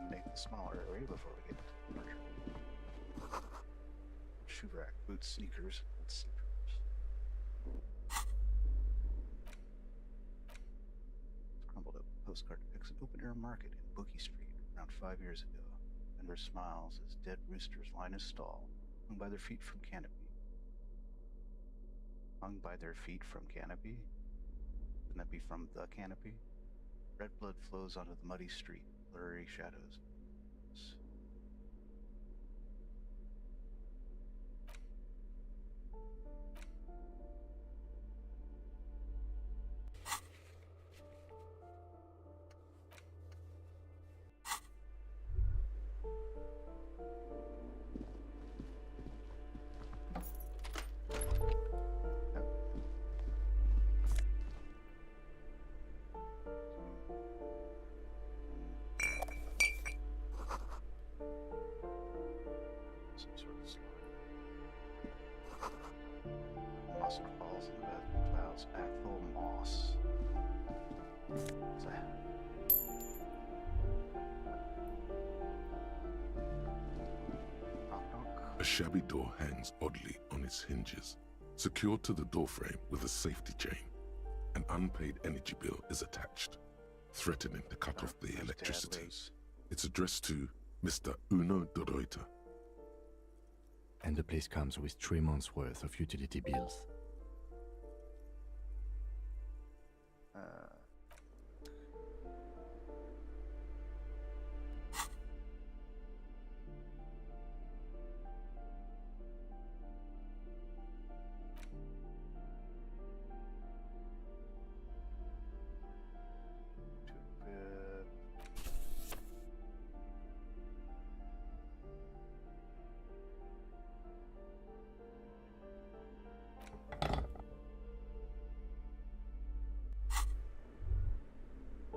[SPEAKER 1] Make the smaller area before we get to the larger. Shoe rack, boots, sneakers, and slippers. Crumbled up postcard depicts an open air market in Bookie Street around 5 years ago. Vendor smiles as dead roosters line his stall, hung by their feet from canopy. Hung by their feet from canopy? Wouldn't that be from the canopy? Red blood flows onto the muddy street, blurry shadows. Some sort of slide. Moss falls in the bed of clouds. Athol moss. What's that? Knock, knock.
[SPEAKER 2] A shabby door hangs oddly on its hinges, secured to the doorframe with a safety chain. An unpaid energy bill is attached, threatening to cut off the electricity. It's addressed to Mr. Uno de Reuter.
[SPEAKER 3] And the place comes with 3 months' worth of utility bills.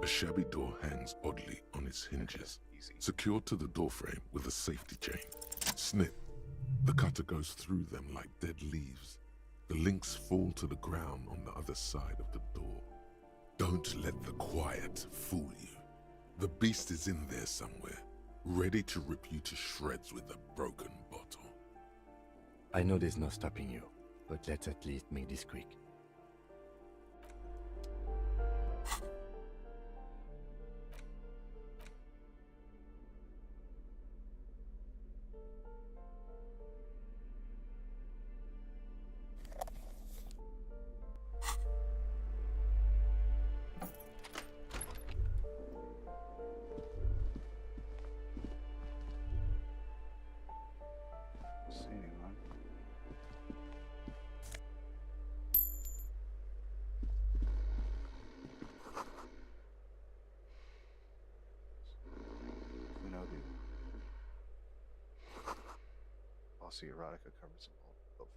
[SPEAKER 2] A shabby door hangs oddly on its hinges, secured to the doorframe with a safety chain. Snip. The cutter goes through them like dead leaves. The links fall to the ground on the other side of the door. Don't let the quiet fool you. The beast is in there somewhere, ready to rip you to shreds with a broken bottle.
[SPEAKER 3] I know there's no stopping you, but let's at least make this quick.
[SPEAKER 1] see erotica covers of all.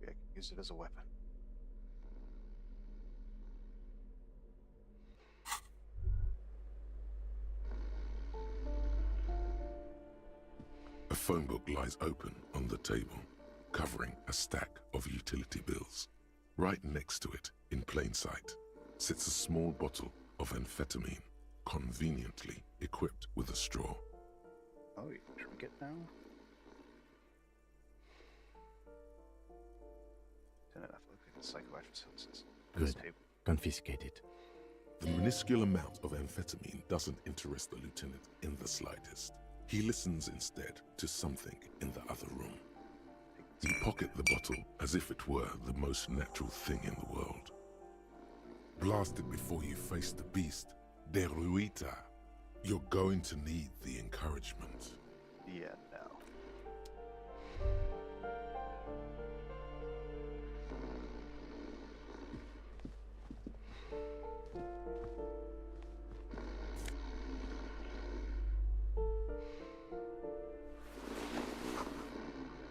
[SPEAKER 1] Yeah, I can use it as a weapon.
[SPEAKER 2] A phone book lies open on the table, covering a stack of utility bills. Right next to it, in plain sight, sits a small bottle of amphetamine, conveniently equipped with a straw.
[SPEAKER 1] Oh, you can drink it now? Turn it off. Look at the psychoactive substances.
[SPEAKER 3] Good. Confiscate it.
[SPEAKER 2] The minuscule amount of amphetamine doesn't interest the lieutenant in the slightest. He listens instead to something in the other room. You pocket the bottle as if it were the most natural thing in the world. Blast it before you face the beast. Deruita. You're going to need the encouragement.
[SPEAKER 1] Yeah, no.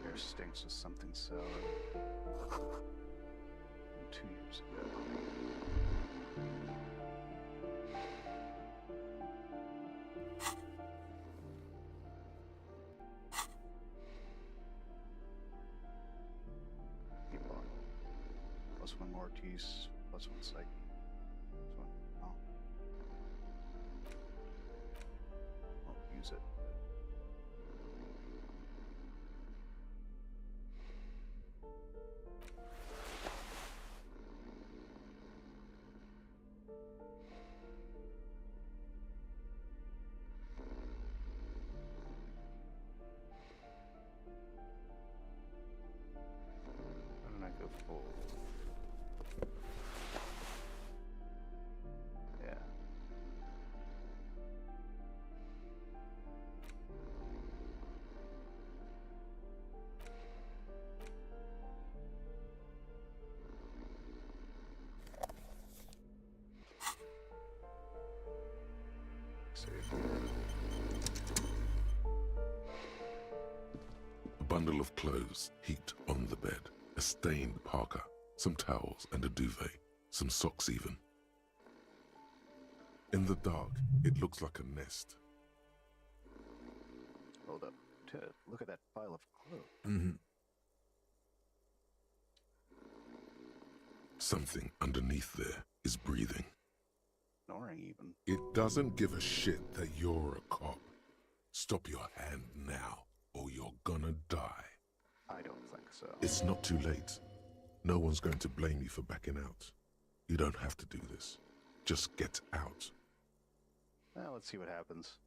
[SPEAKER 1] Air stinks with something sour. 2 years ago. Plus one more Ortiz, plus one Psyche. Plus one. Oh. Won't use it. Why don't I go full? Yeah. Save.
[SPEAKER 2] A bundle of clothes heaped on the bed, a stained parka, some towels and a duvet, some socks even. In the dark, it looks like a nest.
[SPEAKER 1] Hold up. Look at that pile of clothes.
[SPEAKER 3] Mm-hmm.
[SPEAKER 2] Something underneath there is breathing.
[SPEAKER 1] Snoring even.
[SPEAKER 2] It doesn't give a shit that you're a cop. Stop your hand now, or you're gonna die.
[SPEAKER 1] I don't think so.
[SPEAKER 2] It's not too late. No one's going to blame you for backing out. You don't have to do this. Just get out.
[SPEAKER 1] Well, let's see what happens.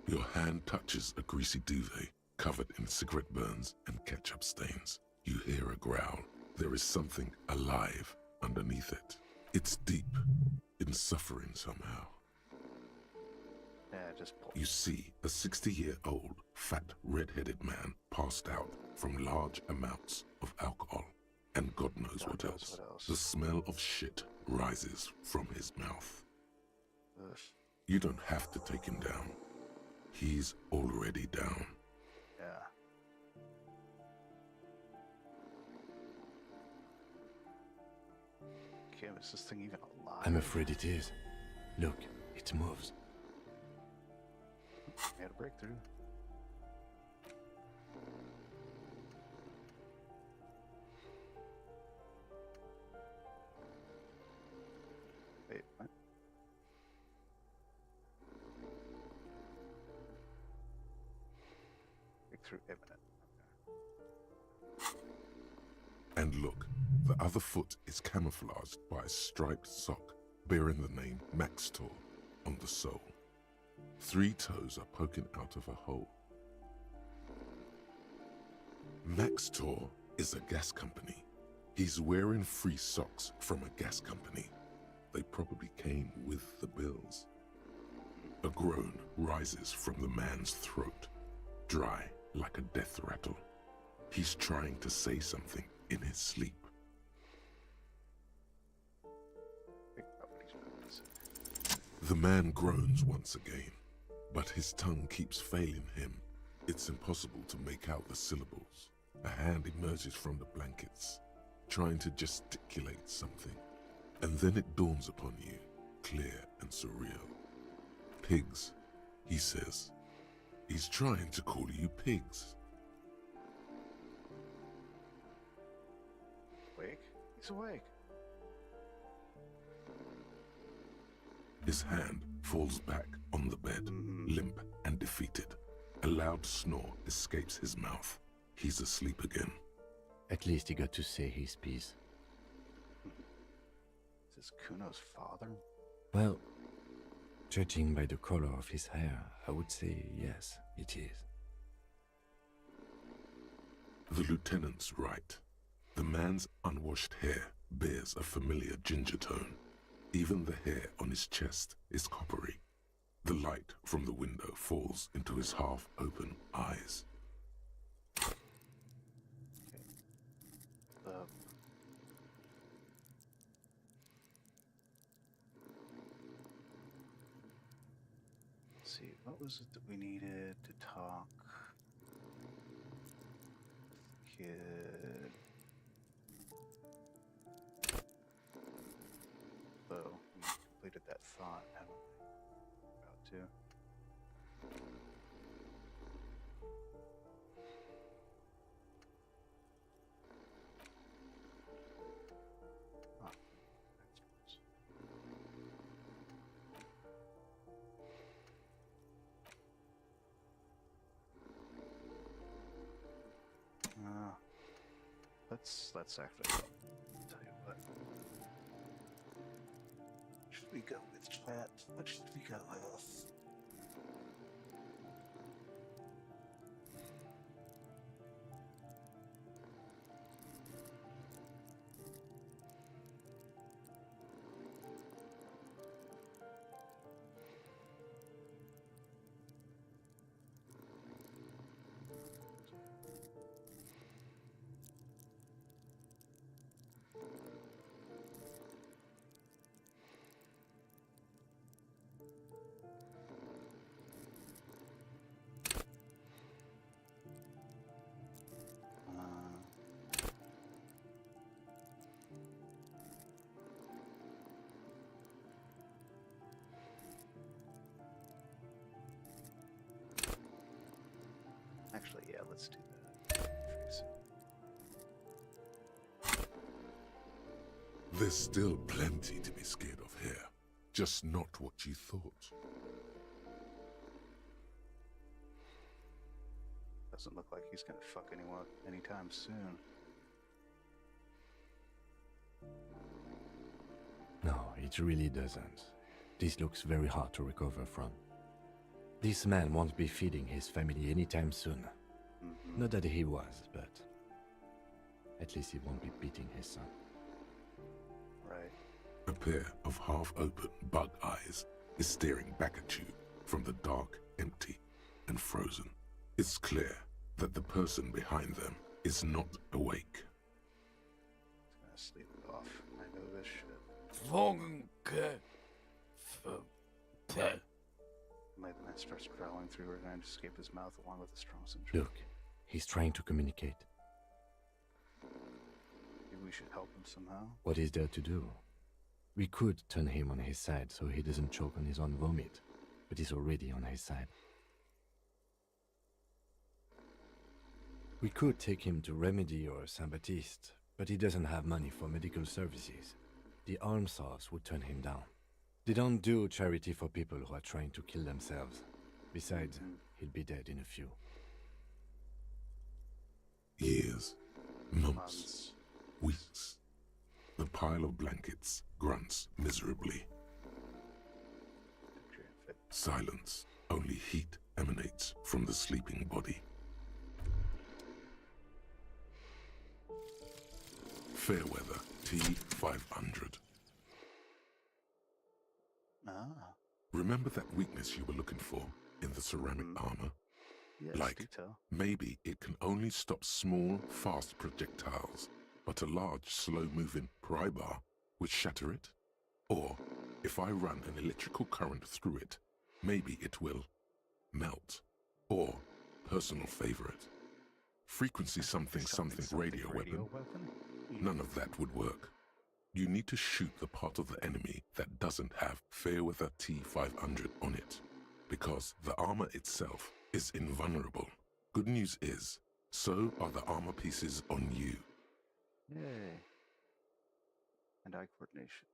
[SPEAKER 2] Your hand touches a greasy duvet covered in cigarette burns and ketchup stains. You hear a growl. There is something alive underneath it. It's deep, in suffering somehow.
[SPEAKER 1] Yeah, just pull.
[SPEAKER 2] You see a 60-year-old, fat, red-headed man passed out from large amounts of alcohol. And God knows what else. The smell of shit rises from his mouth.
[SPEAKER 1] Ugh.
[SPEAKER 2] You don't have to take him down. He's already down.
[SPEAKER 1] Yeah. Kim, is this thing even alive?
[SPEAKER 3] I'm afraid it is. Look, it moves.
[SPEAKER 1] We had a breakthrough. Wait, what? Breakthrough imminent.
[SPEAKER 2] And look, the other foot is camouflaged by a striped sock bearing the name Maxtor on the sole. 3 toes are poking out of a hole. Maxtor is a gas company. He's wearing free socks from a gas company. They probably came with the bills. A groan rises from the man's throat, dry like a death rattle. He's trying to say something in his sleep. The man groans once again, but his tongue keeps failing him. It's impossible to make out the syllables. A hand emerges from the blankets, trying to gesticulate something. And then it dawns upon you, clear and surreal. Pigs, he says. He's trying to call you pigs.
[SPEAKER 1] Awake? He's awake.
[SPEAKER 2] His hand falls back on the bed, limp and defeated. A loud snore escapes his mouth. He's asleep again.
[SPEAKER 3] At least he got to say his piece.
[SPEAKER 1] Is this Kuno's father?
[SPEAKER 3] Well, judging by the color of his hair, I would say yes, it is.
[SPEAKER 2] The lieutenant's right. The man's unwashed hair bears a familiar ginger tone. Even the hair on his chest is coppery. The light from the window falls into his half-open eyes.
[SPEAKER 1] Let's see, what was it that we needed to talk? Kid. So, we completed that thought, haven't we? About to. Let's actually tell you what. Should we go with chat? What should we go with? Actually, yeah, let's do that.
[SPEAKER 2] There's still plenty to be scared of here. Just not what you thought.
[SPEAKER 1] Doesn't look like he's gonna fuck anyone anytime soon.
[SPEAKER 3] No, it really doesn't. This looks very hard to recover from. This man won't be feeding his family anytime soon. Not that he was, but at least he won't be beating his son.
[SPEAKER 1] Right.
[SPEAKER 2] A pair of half-open bug eyes is staring back at you from the dark, empty, and frozen. It's clear that the person behind them is not awake.
[SPEAKER 1] He's gonna sleep it off. I know this shit. The man starts growling through her and to escape his mouth along with a strong syndrome.
[SPEAKER 3] Look, he's trying to communicate.
[SPEAKER 1] Maybe we should help him somehow.
[SPEAKER 3] What is there to do? We could turn him on his side so he doesn't choke on his own vomit, but he's already on his side. We could take him to Remedy or Saint-Baptiste, but he doesn't have money for medical services. The arms house would turn him down. They don't do charity for people who are trying to kill themselves. Besides, he'll be dead in a few.
[SPEAKER 2] Years, months, weeks. The pile of blankets grunts miserably. Silence. Only heat emanates from the sleeping body. Fairweather T500. Remember that weakness you were looking for in the ceramic armor?
[SPEAKER 1] Yes,
[SPEAKER 2] Like,
[SPEAKER 1] detail.
[SPEAKER 2] maybe it can only stop small, fast projectiles, but a large, slow-moving pry bar would shatter it? Or If I run an electrical current through it, maybe it will melt. Or, personal favorite, frequency something radio weapon. None of that would work. You need to shoot the part of the enemy that doesn't have Fairweather T-500 on it, because the armor itself is invulnerable. Good news is, so are the armor pieces on you.
[SPEAKER 1] Yay. And eye coordination.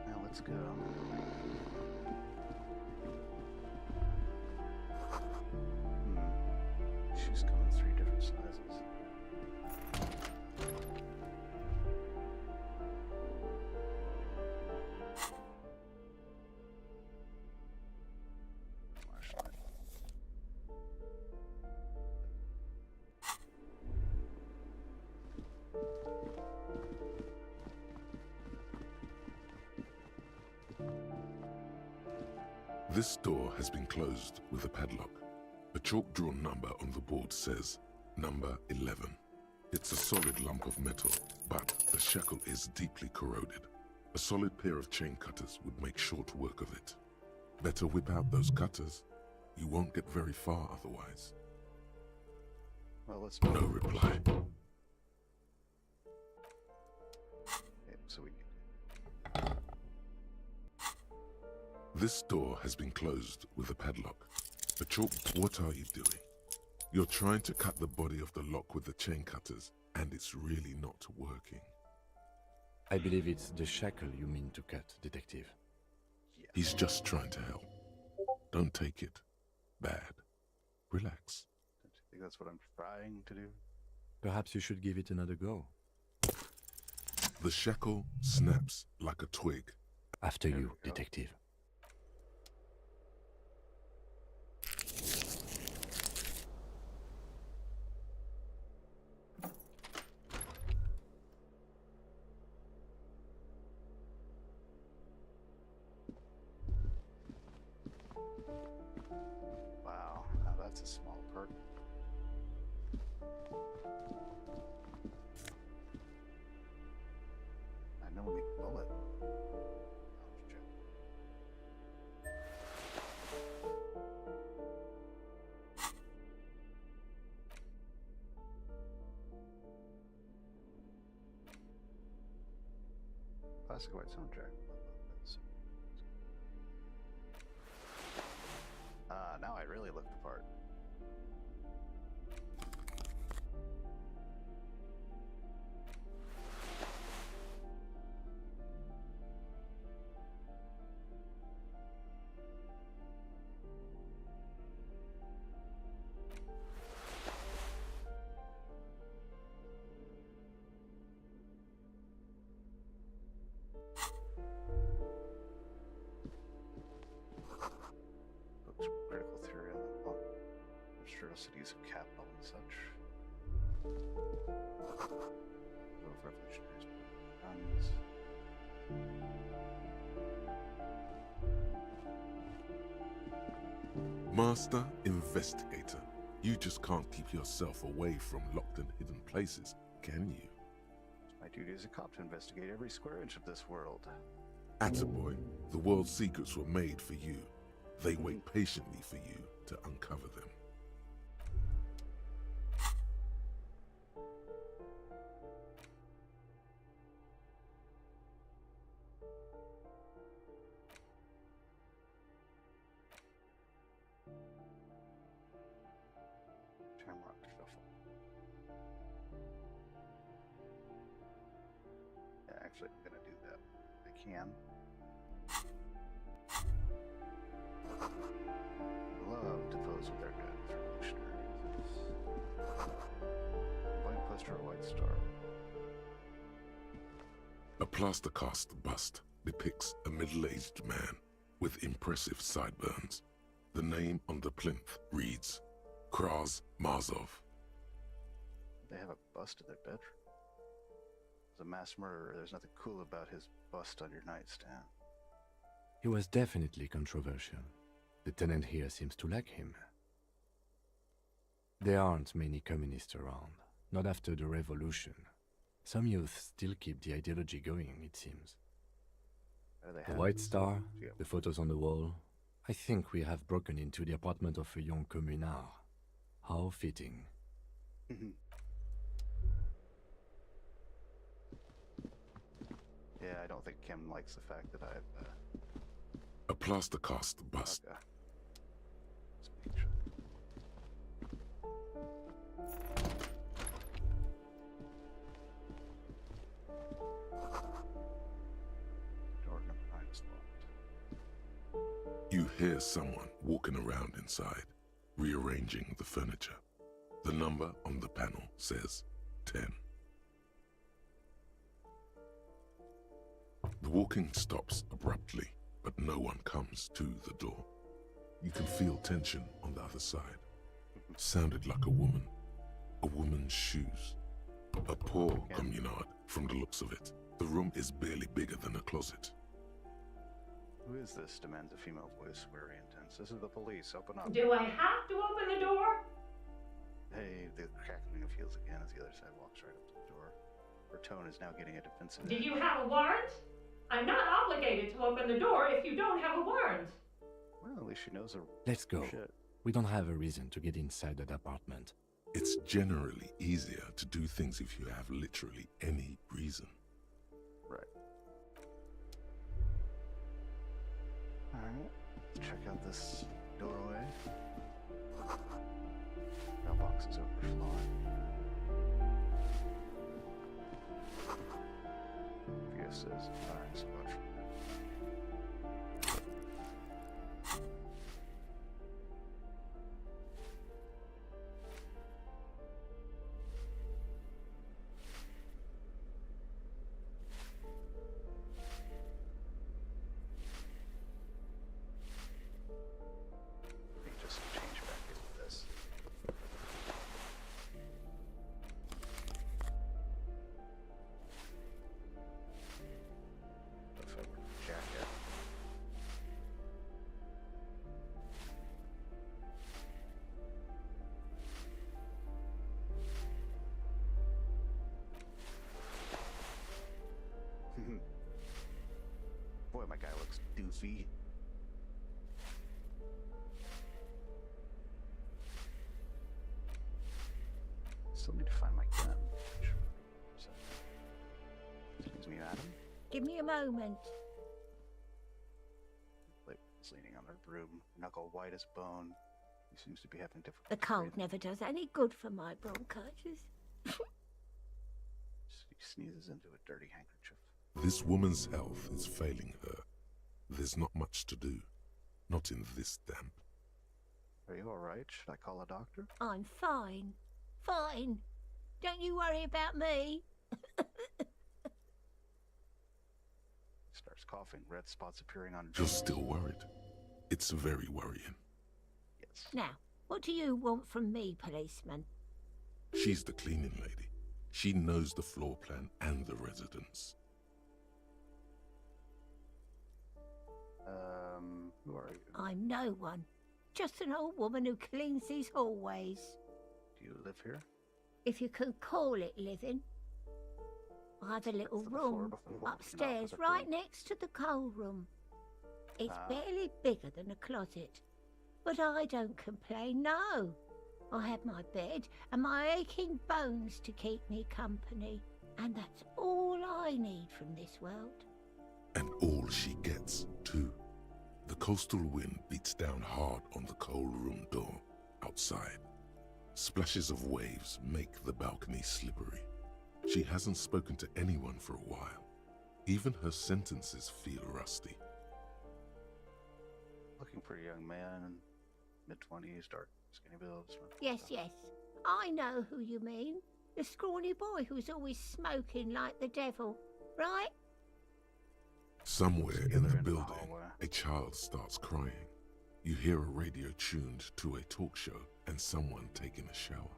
[SPEAKER 1] Now let's go. She's coming 3 different sizes. Flashlight.
[SPEAKER 2] This door has been closed with a padlock. A chalk-drawn number on the board says, number 11. It's a solid lump of metal, but the shackle is deeply corroded. A solid pair of chain cutters would make short work of it. Better whip out those cutters. You won't get very far otherwise.
[SPEAKER 1] Well, let's
[SPEAKER 2] No reply.
[SPEAKER 1] Okay, so we
[SPEAKER 2] This door has been closed with a padlock. A chalk... What are you doing? You're trying to cut the body of the lock with the chain cutters, and it's really not working.
[SPEAKER 3] I believe it's the shackle you mean to cut, Detective.
[SPEAKER 1] Yeah.
[SPEAKER 2] He's just trying to help. Don't take it bad. Relax.
[SPEAKER 1] Don't you think that's what I'm trying to do?
[SPEAKER 3] Perhaps you should give it another go.
[SPEAKER 2] The shackle snaps like a twig.
[SPEAKER 3] After
[SPEAKER 1] There
[SPEAKER 3] you,
[SPEAKER 1] we go.
[SPEAKER 3] Detective.
[SPEAKER 1] Wow, now that's a small perk. I know we need a bullet. Knowledge check. Classic white soundtrack. Now I really look the part. Books, critical theory on the monstrosities of capital and such. Of revolutionaries, guns.
[SPEAKER 2] Master Investigator, you just can't keep yourself away from locked and hidden places, can you?
[SPEAKER 1] It's my duty as a cop to investigate every square inch of this world.
[SPEAKER 2] Attaboy, the world's secrets were made for you. They wait patiently for you to uncover them.
[SPEAKER 1] Shamrock Shuffle. Yeah, actually, I'm gonna do that. I can. Love to pose with their guns, revolutionaries. White poster or white star.
[SPEAKER 2] A plaster cast bust depicts a middle-aged man with impressive sideburns. The name on the plinth reads Kraz Marzov.
[SPEAKER 1] They have a bust in their bedroom. As a mass murderer, there's nothing cool about his bust on your nightstand.
[SPEAKER 3] He was definitely controversial. The tenant here seems to like him. There aren't many communists around, not after the revolution. Some youth still keep the ideology going, it seems. The White Star, the photos on the wall. I think we have broken into the apartment of a young communard. How fitting.
[SPEAKER 1] Yeah, I don't think Kim likes the fact that I've...
[SPEAKER 2] A plaster cast bust.
[SPEAKER 1] Okay. Just making sure. Door number 9 is locked.
[SPEAKER 2] You hear someone walking around inside, rearranging the furniture. The number on the panel says 10. The walking stops abruptly, but no one comes to the door. You can feel tension on the other side. Sounded like a woman's shoes. A poor communard from the looks of it. The room is barely bigger than a closet.
[SPEAKER 1] Who is this? Demands a female voice, very intense. This is the police. Open up.
[SPEAKER 12] Do I have to open the door?
[SPEAKER 1] Hey, the crackling of heels again as the other side walks right up to the door. Her tone is now getting a defensive.
[SPEAKER 12] Do you have a warrant? I'm not obligated to open the door if you don't have a warrant.
[SPEAKER 1] Well, at least she knows her.
[SPEAKER 3] Let's go.
[SPEAKER 1] Shit.
[SPEAKER 3] We don't have a reason to get inside that apartment.
[SPEAKER 2] It's generally easier to do things if you have literally any reason.
[SPEAKER 1] Right. Alright, let's check out this doorway. Mailbox is overflowing. This is firing spot from there. Let me just change back into this. Jacket. Boy, my guy looks doofy. Still need to find my gun. Excuse me, madam.
[SPEAKER 13] Give me a moment.
[SPEAKER 1] Is leaning on her broom, knuckle white as bone. He seems to be having difficulty.
[SPEAKER 13] The cold
[SPEAKER 1] breathing.
[SPEAKER 13] never does any good for my bronchitis.
[SPEAKER 1] He sneezes into a dirty handkerchief.
[SPEAKER 2] This woman's health is failing her. There's not much to do. Not in this damp.
[SPEAKER 1] Are you alright? Should I call a doctor?
[SPEAKER 13] I'm fine. Fine. Don't you worry about me.
[SPEAKER 1] Starts coughing, red spots appearing on.
[SPEAKER 2] You're still worried. It's very worrying.
[SPEAKER 1] Yes.
[SPEAKER 13] Now, what do you want from me, policeman?
[SPEAKER 2] She's the cleaning lady. She knows the floor plan and the residence.
[SPEAKER 1] Who are you?
[SPEAKER 13] I'm no one. Just an old woman who cleans these hallways.
[SPEAKER 1] Do you live here?
[SPEAKER 13] If you can call it living. I have a little room upstairs right next to the coal room. It's barely bigger than a closet. But I don't complain, no. I have my bed and my aching bones to keep me company. And that's all I need from this world.
[SPEAKER 2] And all she gets, too. The coastal wind beats down hard on the coal room door outside. Splashes of waves make the balcony slippery. She hasn't spoken to anyone for a while. Even her sentences feel rusty.
[SPEAKER 1] Looking for a young man, mid-20s, dark, skinny build.
[SPEAKER 13] Yes, yes. I know who you mean. The scrawny boy who's always smoking like the devil, right?
[SPEAKER 2] Somewhere in the building, a child starts crying. You hear a radio tuned to a talk show and someone taking a shower.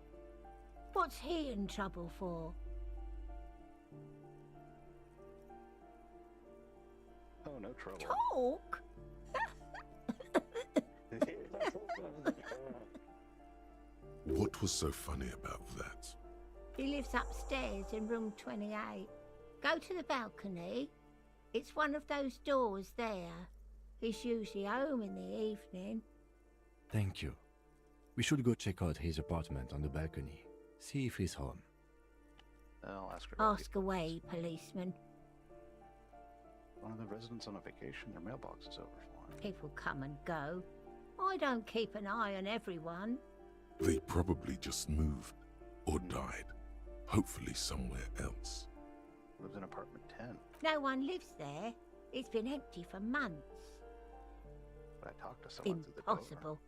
[SPEAKER 13] What's he in trouble for?
[SPEAKER 1] Oh, no trouble.
[SPEAKER 13] Talk?
[SPEAKER 2] What was so funny about that?
[SPEAKER 13] He lives upstairs in room 28. Go to the balcony. It's one of those doors there. He's usually home in the evening.
[SPEAKER 3] Thank you. We should go check out his apartment on the balcony. See if he's home.
[SPEAKER 1] I'll ask her.
[SPEAKER 13] Ask away, policeman.
[SPEAKER 1] One of the residents on a vacation, their mailbox is overflowing.
[SPEAKER 13] People come and go. I don't keep an eye on everyone.
[SPEAKER 2] They probably just moved or died. Hopefully somewhere else.
[SPEAKER 1] Lives in apartment 10.
[SPEAKER 13] No one lives there. It's been empty for months.
[SPEAKER 1] But I talked to someone through the door.
[SPEAKER 13] Impossible.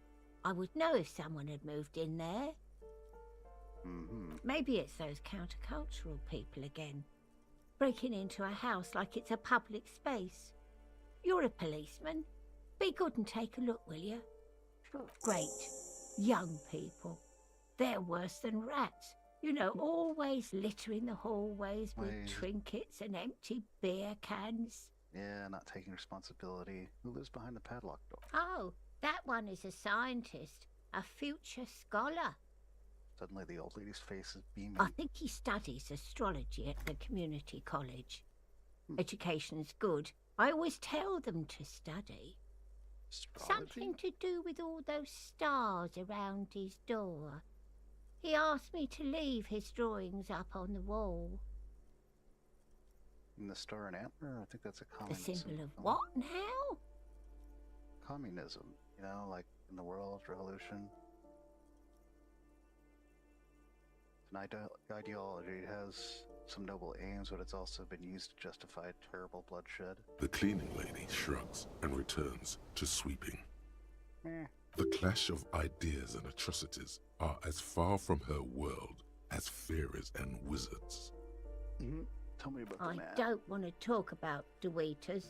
[SPEAKER 13] I would know if someone had moved in there. Maybe it's those countercultural people again. Breaking into a house like it's a public space. You're a policeman. Be good and take a look, will you?
[SPEAKER 1] Sure.
[SPEAKER 13] Great. Young people. They're worse than rats. You know, always littering the hallways with trinkets and empty beer cans.
[SPEAKER 1] Yeah, not taking responsibility. Who lives behind the padlock door?
[SPEAKER 13] Oh, that one is a scientist. A future scholar.
[SPEAKER 1] Suddenly the old lady's face is beaming.
[SPEAKER 13] I think he studies astrology at the community college. Education's good. I always tell them to study.
[SPEAKER 1] Astrology?
[SPEAKER 13] Something to do with all those stars around his door. He asked me to leave his drawings up on the wall.
[SPEAKER 1] And the star and antler? I think that's a
[SPEAKER 13] The
[SPEAKER 1] communism.
[SPEAKER 13] symbol of what now?
[SPEAKER 1] Communism. You know, like in the World Revolution. It's an ideology. It has some noble aims, but it's also been used to justify terrible bloodshed.
[SPEAKER 2] The cleaning lady shrugs and returns to sweeping.
[SPEAKER 1] Meh.
[SPEAKER 2] The clash of ideas and atrocities are as far from her world as fairies and wizards.
[SPEAKER 1] Tell me about the
[SPEAKER 13] I
[SPEAKER 1] man.
[SPEAKER 13] don't want to talk about Deweeters.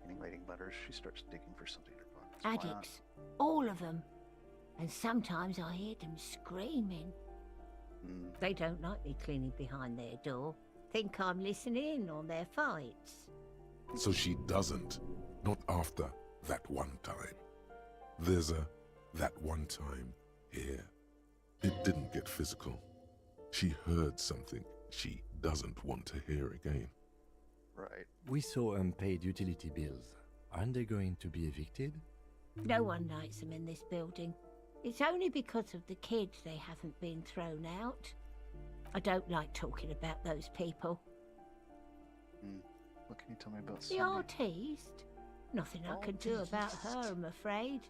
[SPEAKER 1] Cleaning lady mutters. She starts digging for something in her pockets. Why not?
[SPEAKER 13] Addicts. All of them. And sometimes I hear them screaming. They don't like me cleaning behind their door. Think I'm listening in on their fights.
[SPEAKER 2] So she doesn't. Not after that one time. There's a that one time here. It didn't get physical. She heard something she doesn't want to hear again.
[SPEAKER 1] Right.
[SPEAKER 3] We saw unpaid utility bills. Aren't they going to be evicted?
[SPEAKER 13] No one likes them in this building. It's only because of the kids they haven't been thrown out. I don't like talking about those people.
[SPEAKER 1] What can you tell me about
[SPEAKER 13] The
[SPEAKER 1] Cindy?
[SPEAKER 13] artiste? Nothing I can do about her, I'm afraid.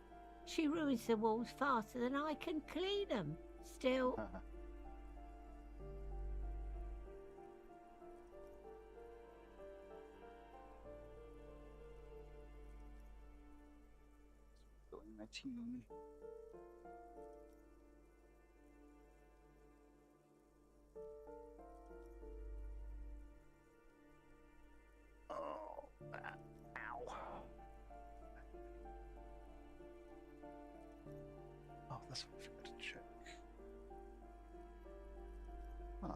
[SPEAKER 13] She ruins the walls faster than I can clean them. Still...
[SPEAKER 1] Spilling my tea. Oh, ow. Oh, that's what I forgot to check. Huh.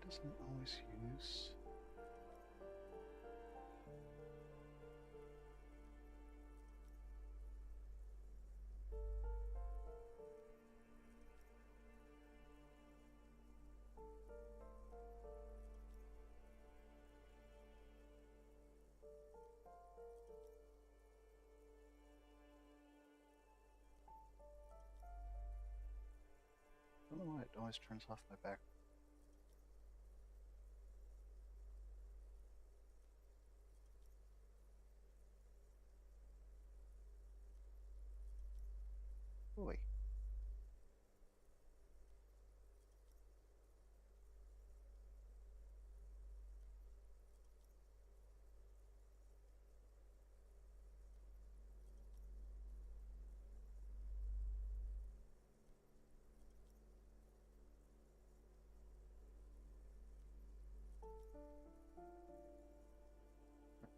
[SPEAKER 1] Doesn't always use. I don't know why it always turns off my back. Boy.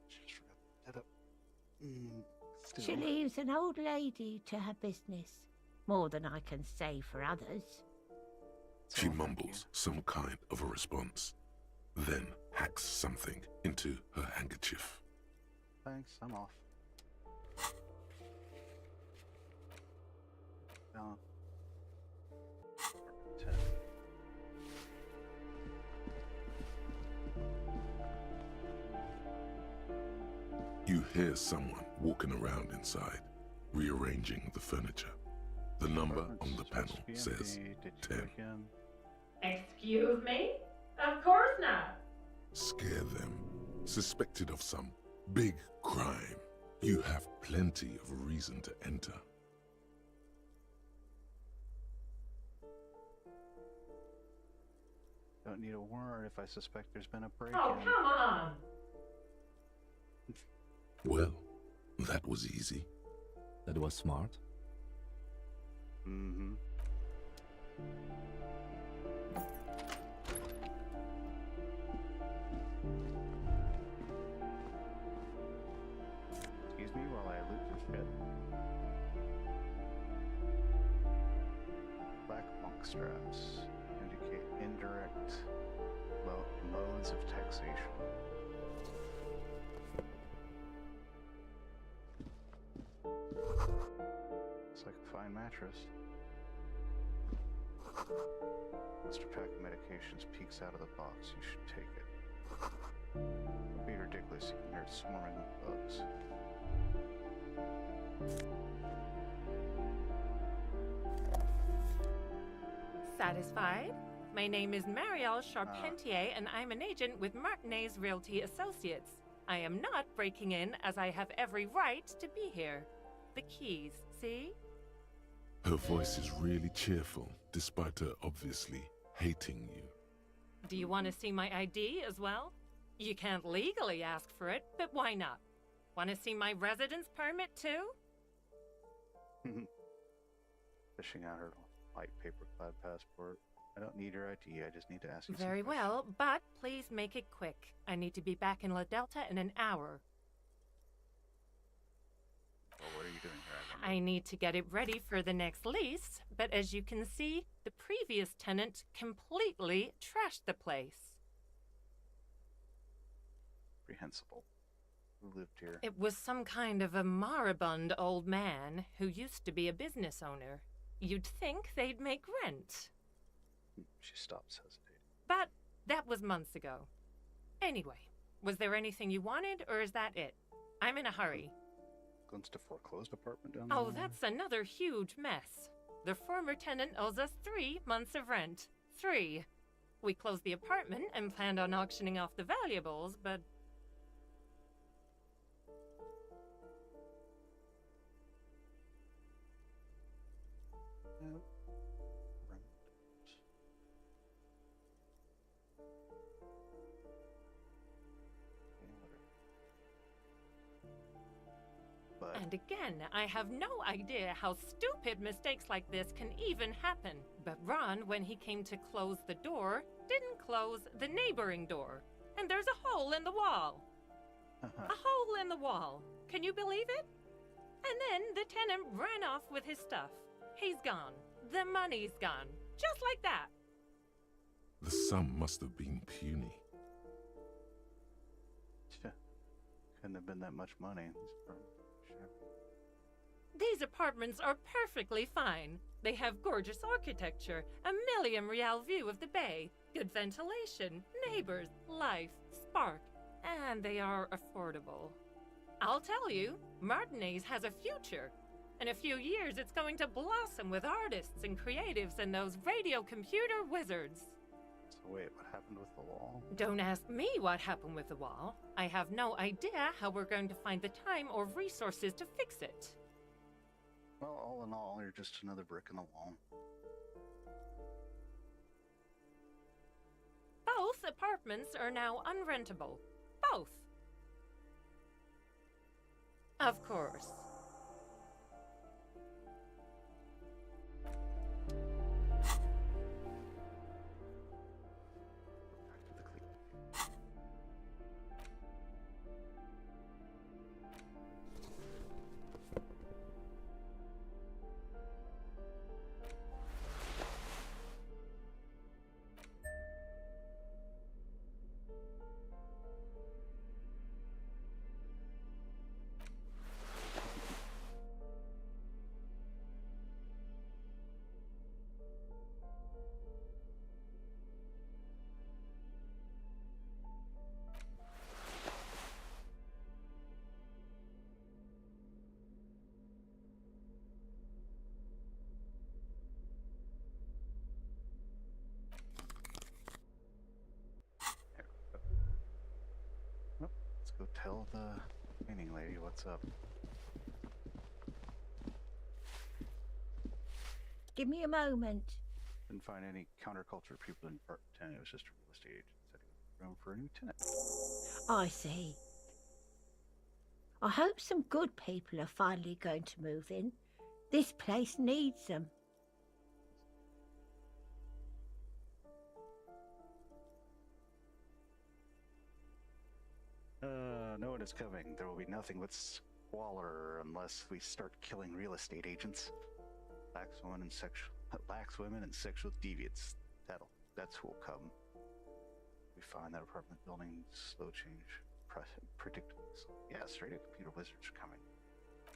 [SPEAKER 1] Just forgot that up.
[SPEAKER 13] She leaves an old lady to her business. More than I can say for others.
[SPEAKER 2] She mumbles some kind of a response, then hacks something into her handkerchief.
[SPEAKER 1] Thanks. I'm off. No. 10.
[SPEAKER 2] You hear someone walking around inside, rearranging the furniture. The number on the panel says 10.
[SPEAKER 12] Excuse me? Of course not.
[SPEAKER 2] Scare them. Suspected of some big crime. You have plenty of reason to enter.
[SPEAKER 1] Don't need a warrant if I suspect there's been a break-in.
[SPEAKER 12] Oh, come on.
[SPEAKER 2] Well, that was easy.
[SPEAKER 3] That was smart.
[SPEAKER 1] Mm-hmm. Excuse me while I loot your shit. Black monk straps indicate indirect modes of taxation. It's like a fine mattress. Blister pack of medications peeks out of the box. You should take it. Don't be ridiculous. You can hear it swarming with bugs.
[SPEAKER 12] Satisfied? My name is Marielle Charpentier, and I'm an agent with Martinez Realty Associates. I am not breaking in, as I have every right to be here. The keys, see?
[SPEAKER 2] Her voice is really cheerful, despite her obviously hating you.
[SPEAKER 12] Do you want to see my ID as well? You can't legally ask for it, but why not? Want to see my residence permit too?
[SPEAKER 1] Fishing out her light paper-clad passport. I don't need her ID, I just need to ask you
[SPEAKER 12] Very
[SPEAKER 1] some
[SPEAKER 12] well, but please make it quick. I need to be back in La Delta in an hour.
[SPEAKER 1] Well, what are you doing here?
[SPEAKER 12] I need to get it ready for the next lease, but as you can see, the previous tenant completely trashed the place.
[SPEAKER 1] Reprehensible. Who lived here?
[SPEAKER 12] It was some kind of a moribund old man who used to be a business owner. You'd think they'd make rent.
[SPEAKER 1] She stops hesitating.
[SPEAKER 12] But that was months ago. Anyway, was there anything you wanted, or is that it? I'm in a hurry.
[SPEAKER 1] Glimpse to foreclosed apartment down there.
[SPEAKER 12] Oh, that's another huge mess. The former tenant owes us 3 months of rent. 3. We closed the apartment and planned on auctioning off the valuables, but...
[SPEAKER 1] Nope.
[SPEAKER 12] And again, I have no idea how stupid mistakes like this can even happen. But Ron, when he came to close the door, didn't close the neighboring door. And there's a hole in the wall. A hole in the wall. Can you believe it? And then the tenant ran off with his stuff. He's gone. The money's gone. Just like that.
[SPEAKER 2] The sum must have been puny.
[SPEAKER 1] Couldn't have been that much money.
[SPEAKER 12] These apartments are perfectly fine. They have gorgeous architecture, a million-real view of the bay, good ventilation, neighbors, life, spark, and they are affordable. I'll tell you, Martinez has a future. In a few years, it's going to blossom with artists and creatives and those radio computer wizards.
[SPEAKER 1] So wait, what happened with the wall?
[SPEAKER 12] Don't ask me what happened with the wall. I have no idea how we're going to find the time or resources to fix it.
[SPEAKER 1] Well, all in all, you're just another brick in the wall.
[SPEAKER 12] Both apartments are now unrentable. Both. Of course.
[SPEAKER 1] go tell the cleaning lady what's up.
[SPEAKER 13] Give me a moment.
[SPEAKER 1] Didn't find any counterculture people in Part 10. It was just a real estate agent setting up room for a new tenant.
[SPEAKER 13] I see. I hope some good people are finally going to move in. This place needs them.
[SPEAKER 1] No one is coming. There will be nothing but squalor unless we start killing real estate agents. Lax women and sexual deviants. That's who will come. We find that apartment building slow change, predictable. Yeah, straight up computer wizards are coming.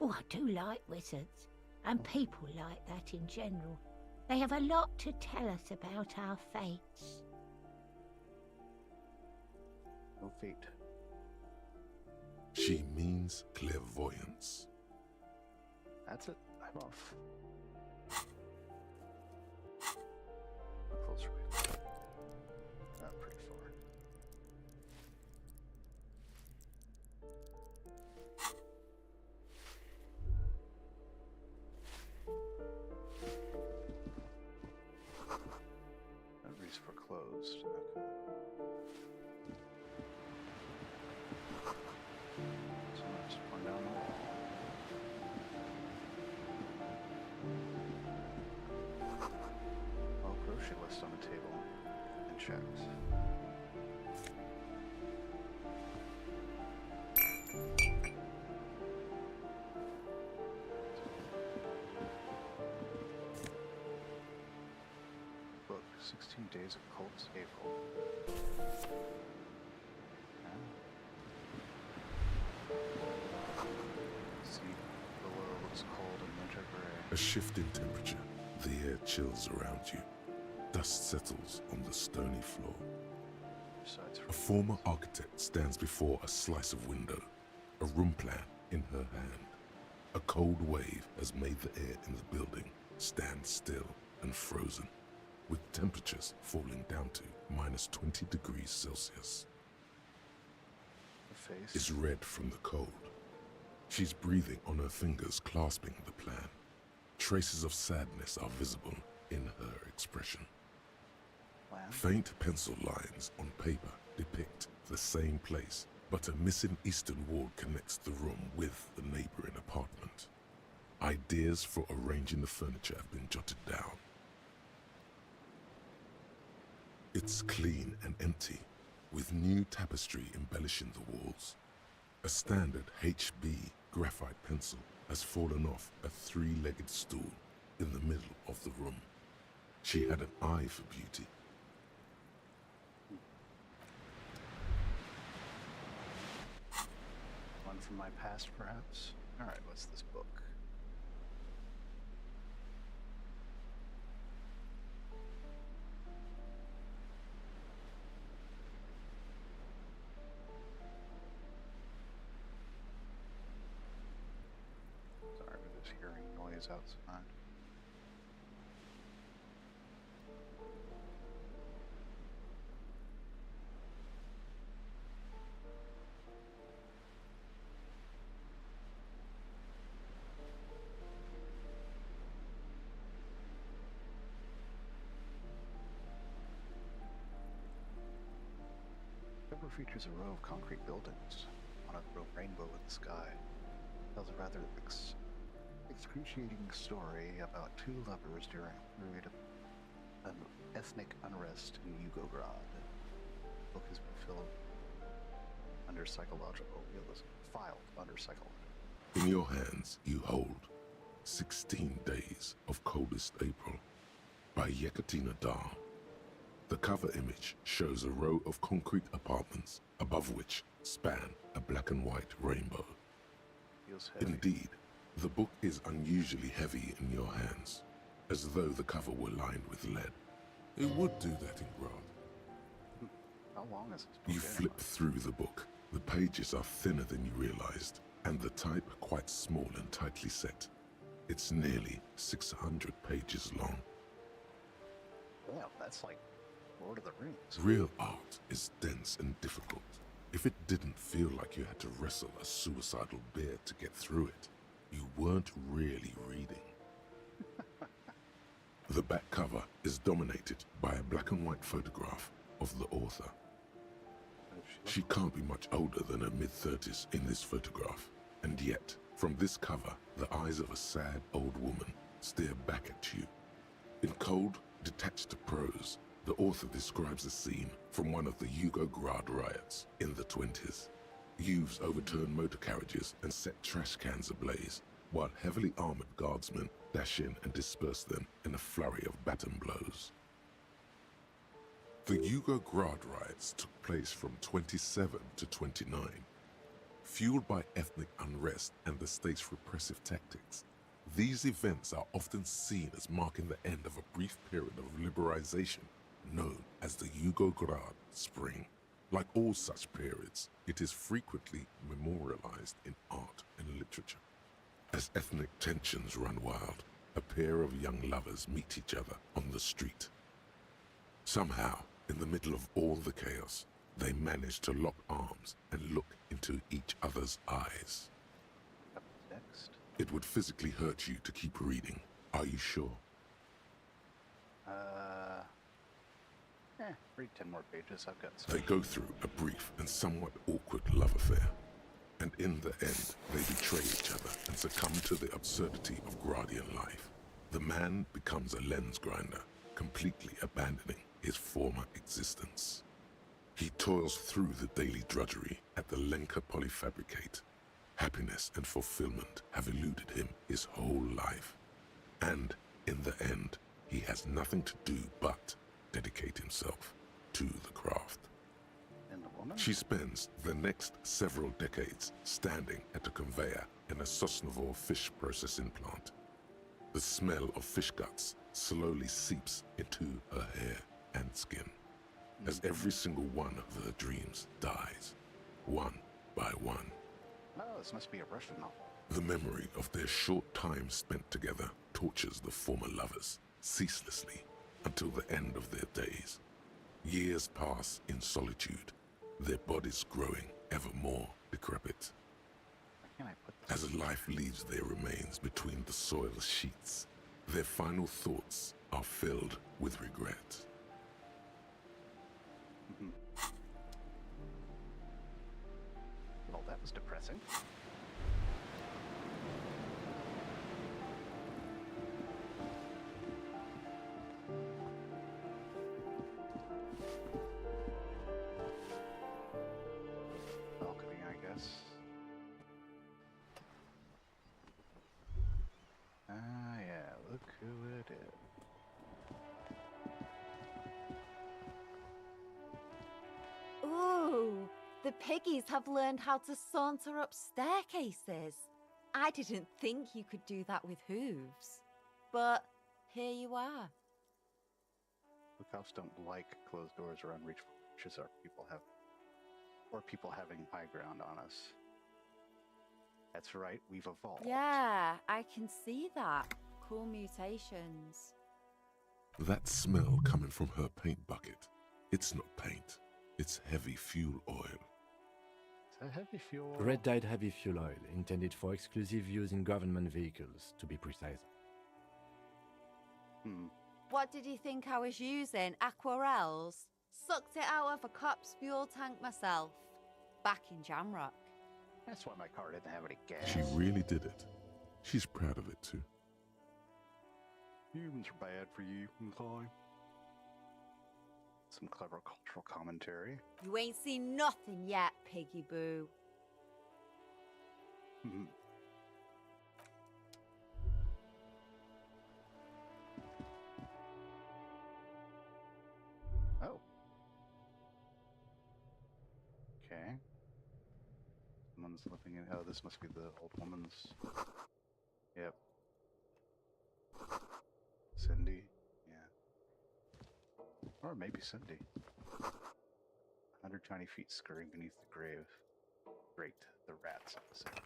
[SPEAKER 13] Oh, I do like wizards. And people like that in general. They have a lot to tell us about our fates.
[SPEAKER 1] No fate.
[SPEAKER 2] She means clairvoyance.
[SPEAKER 1] That's it. I'm off. How close are we? Not pretty far. Everybody's foreclosed. Okay. Someone just went down the wall. Oh, grocery list on the table. And checks. Book 16 Days of Cults, April. See, below looks cold and winter gray.
[SPEAKER 2] A shift in temperature. The air chills around you. Dust settles on the stony floor. A former architect stands before a slice of window, a room plan in her hand. A cold wave has made the air in the building stand still and frozen, with temperatures falling down to minus 20 degrees Celsius.
[SPEAKER 1] The face
[SPEAKER 2] Is red from the cold. She's breathing on her fingers, clasping the plan. Traces of sadness are visible in her expression.
[SPEAKER 1] plan.
[SPEAKER 2] Faint pencil lines on paper depict the same place, but a missing eastern wall connects the room with the neighboring apartment. Ideas for arranging the furniture have been jotted down. It's clean and empty, with new tapestry embellishing the walls. A standard HB graphite pencil has fallen off a three-legged stool in the middle of the room. She had an eye for beauty.
[SPEAKER 1] One from my past, perhaps? Alright, what's this book? Sorry for this hearing noise outside. The cover features a row of concrete buildings on a rainbow in the sky. Tells a rather excruciating story about two lovers during a period of ethnic unrest in Yugograd. The book has been filed under psychological realism.
[SPEAKER 2] In your hands, you hold 16 Days of Coldest April by Yekaterina Dahl. The cover image shows a row of concrete apartments above which span a black and white rainbow.
[SPEAKER 1] Feels heavy.
[SPEAKER 2] Indeed, the book is unusually heavy in your hands, as though the cover were lined with lead. It would do that in Grad.
[SPEAKER 1] How long is this book?
[SPEAKER 2] You flip through the book. The pages are thinner than you realized, and the type quite small and tightly set. It's nearly 600 pages long.
[SPEAKER 1] Well, that's like Lord of the Rings.
[SPEAKER 2] Real art is dense and difficult. If it didn't feel like you had to wrestle a suicidal bear to get through it, you weren't really reading. The back cover is dominated by a black and white photograph of the author. She can't be much older than her mid-30s in this photograph, and yet, from this cover, the eyes of a sad old woman stare back at you. In cold, detached prose, the author describes a scene from one of the Yugoslavia riots in the 20s. Youths overturned motor carriages and set trash cans ablaze, while heavily armored guardsmen dash in and disperse them in a flurry of baton blows. The Yugoslavia riots took place from 27 to 29. Fueled by ethnic unrest and the state's repressive tactics, these events are often seen as marking the end of a brief period of liberalization known as the Yugoslavia Spring. Like all such periods, it is frequently memorialized in art and literature. As ethnic tensions run wild, a pair of young lovers meet each other on the street. Somehow, in the middle of all the chaos, they manage to lock arms and look into each other's eyes.
[SPEAKER 1] Next.
[SPEAKER 2] It would physically hurt you to keep reading. Are you sure?
[SPEAKER 1] Read 10 more pages. I've got some.
[SPEAKER 2] They go through a brief and somewhat awkward love affair. And in the end, they betray each other and succumb to the absurdity of Gradian life. The man becomes a lens grinder, completely abandoning his former existence. He toils through the daily drudgery at the Lenka Polyfabricate. Happiness and fulfillment have eluded him his whole life. And in the end, he has nothing to do but dedicate himself to the craft.
[SPEAKER 1] And the woman?
[SPEAKER 2] She spends the next several decades standing at a conveyor in a Sosnovo fish processing plant. The smell of fish guts slowly seeps into her hair and skin, as every single one of her dreams dies, one by one.
[SPEAKER 1] Oh, this must be a Russian novel.
[SPEAKER 2] The memory of their short time spent together tortures the former lovers ceaselessly until the end of their days. Years pass in solitude, their bodies growing ever more decrepit.
[SPEAKER 1] Where can I put this?
[SPEAKER 2] As life leaves their remains between the soil sheets, their final thoughts are filled with regret.
[SPEAKER 1] Well, that was depressing. Balcony, I guess. Ah, yeah, look who it is.
[SPEAKER 5] Ooh, the piggies have learned how to saunter up staircases. I didn't think you could do that with hooves. But here you are.
[SPEAKER 1] Look, cops don't like closed doors or unreachable reaches or people having high ground on us. That's right, we've evolved.
[SPEAKER 5] Yeah, I can see that. Cool mutations.
[SPEAKER 2] That smell coming from her paint bucket, it's not paint, it's heavy fuel oil.
[SPEAKER 1] Is that heavy fuel?
[SPEAKER 3] Red dyed heavy fuel oil, intended for exclusive use in government vehicles, to be precise.
[SPEAKER 5] What did you think I was using? Aquarels? Sucked it out of a cop's fuel tank myself. Back in Jamrock.
[SPEAKER 1] That's why my car didn't have any gas.
[SPEAKER 2] She really did it. She's proud of it too.
[SPEAKER 1] Humans are bad for you, okay? Some clever cultural commentary.
[SPEAKER 5] You ain't seen nothing yet, Piggy Boo.
[SPEAKER 1] Oh. Okay. Someone's looking at. Oh, this must be the old woman's. Yep. Cindy. Yeah. Or maybe Cindy. 100 tiny feet scurrying beneath the grave. Great. The rats episode.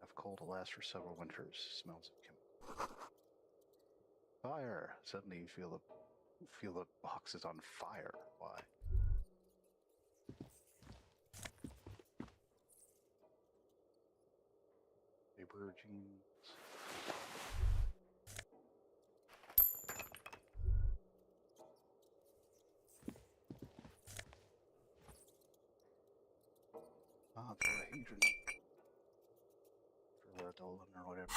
[SPEAKER 1] I've cold to last for several winters. Smells of chemical. Fire. Suddenly you feel the box is on fire. Why? jeans. Ah, the Hadron. For the Dolan or whatever.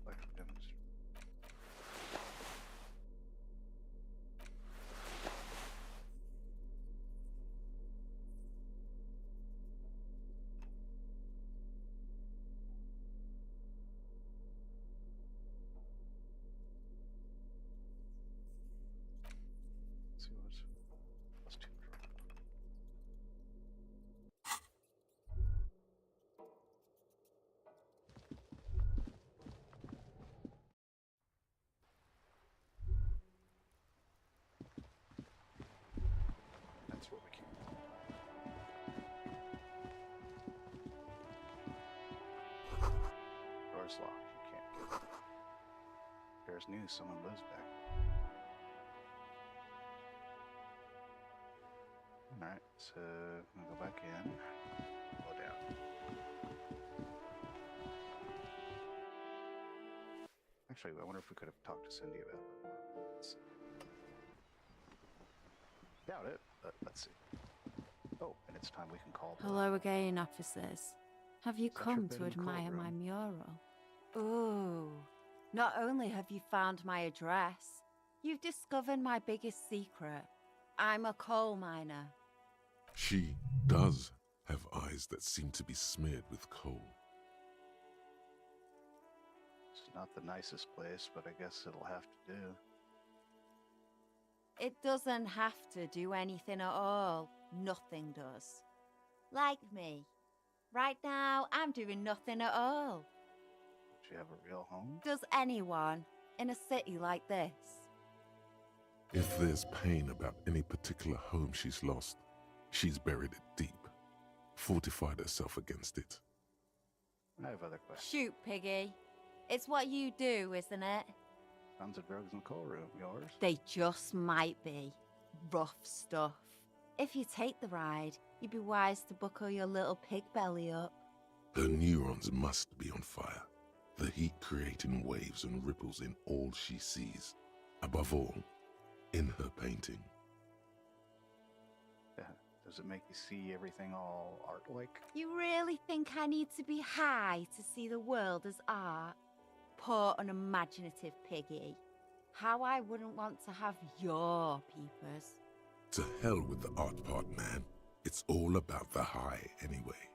[SPEAKER 1] Electric demonstrator. Let's see what's plus 2 draw. That's what we keep. Door's locked. You can't get it. There's news. Someone lives back. Alright, so I'm gonna go back in. Go down. Actually, I wonder if we could have talked to Cindy about it. Doubt it, but let's see. Oh, and it's time we can call.
[SPEAKER 5] Hello again, officers. Have you come to admire my mural? Ooh. Not only have you found my address, you've discovered my biggest secret. I'm a coal miner.
[SPEAKER 2] She does have eyes that seem to be smeared with coal.
[SPEAKER 1] It's not the nicest place, but I guess it'll have to do.
[SPEAKER 5] It doesn't have to do anything at all. Nothing does. Like me. Right now, I'm doing nothing at all.
[SPEAKER 1] Do you have a real home?
[SPEAKER 5] Does anyone in a city like this?
[SPEAKER 2] If there's pain about any particular home she's lost, she's buried it deep, fortified herself against it.
[SPEAKER 1] I have other questions.
[SPEAKER 5] Shoot, Piggy. It's what you do, isn't it?
[SPEAKER 1] Tons of drugs in the coal room. Yours?
[SPEAKER 5] They just might be. Rough stuff. If you take the ride, you'd be wise to buckle your little pig belly up.
[SPEAKER 2] Her neurons must be on fire, the heat creating waves and ripples in all she sees. Above all, in her painting.
[SPEAKER 1] Does it make you see everything all art-like?
[SPEAKER 5] You really think I need to be high to see the world as art? Poor unimaginative Piggy. How I wouldn't want to have your peepers.
[SPEAKER 2] To hell with the art part, man. It's all about the high anyway.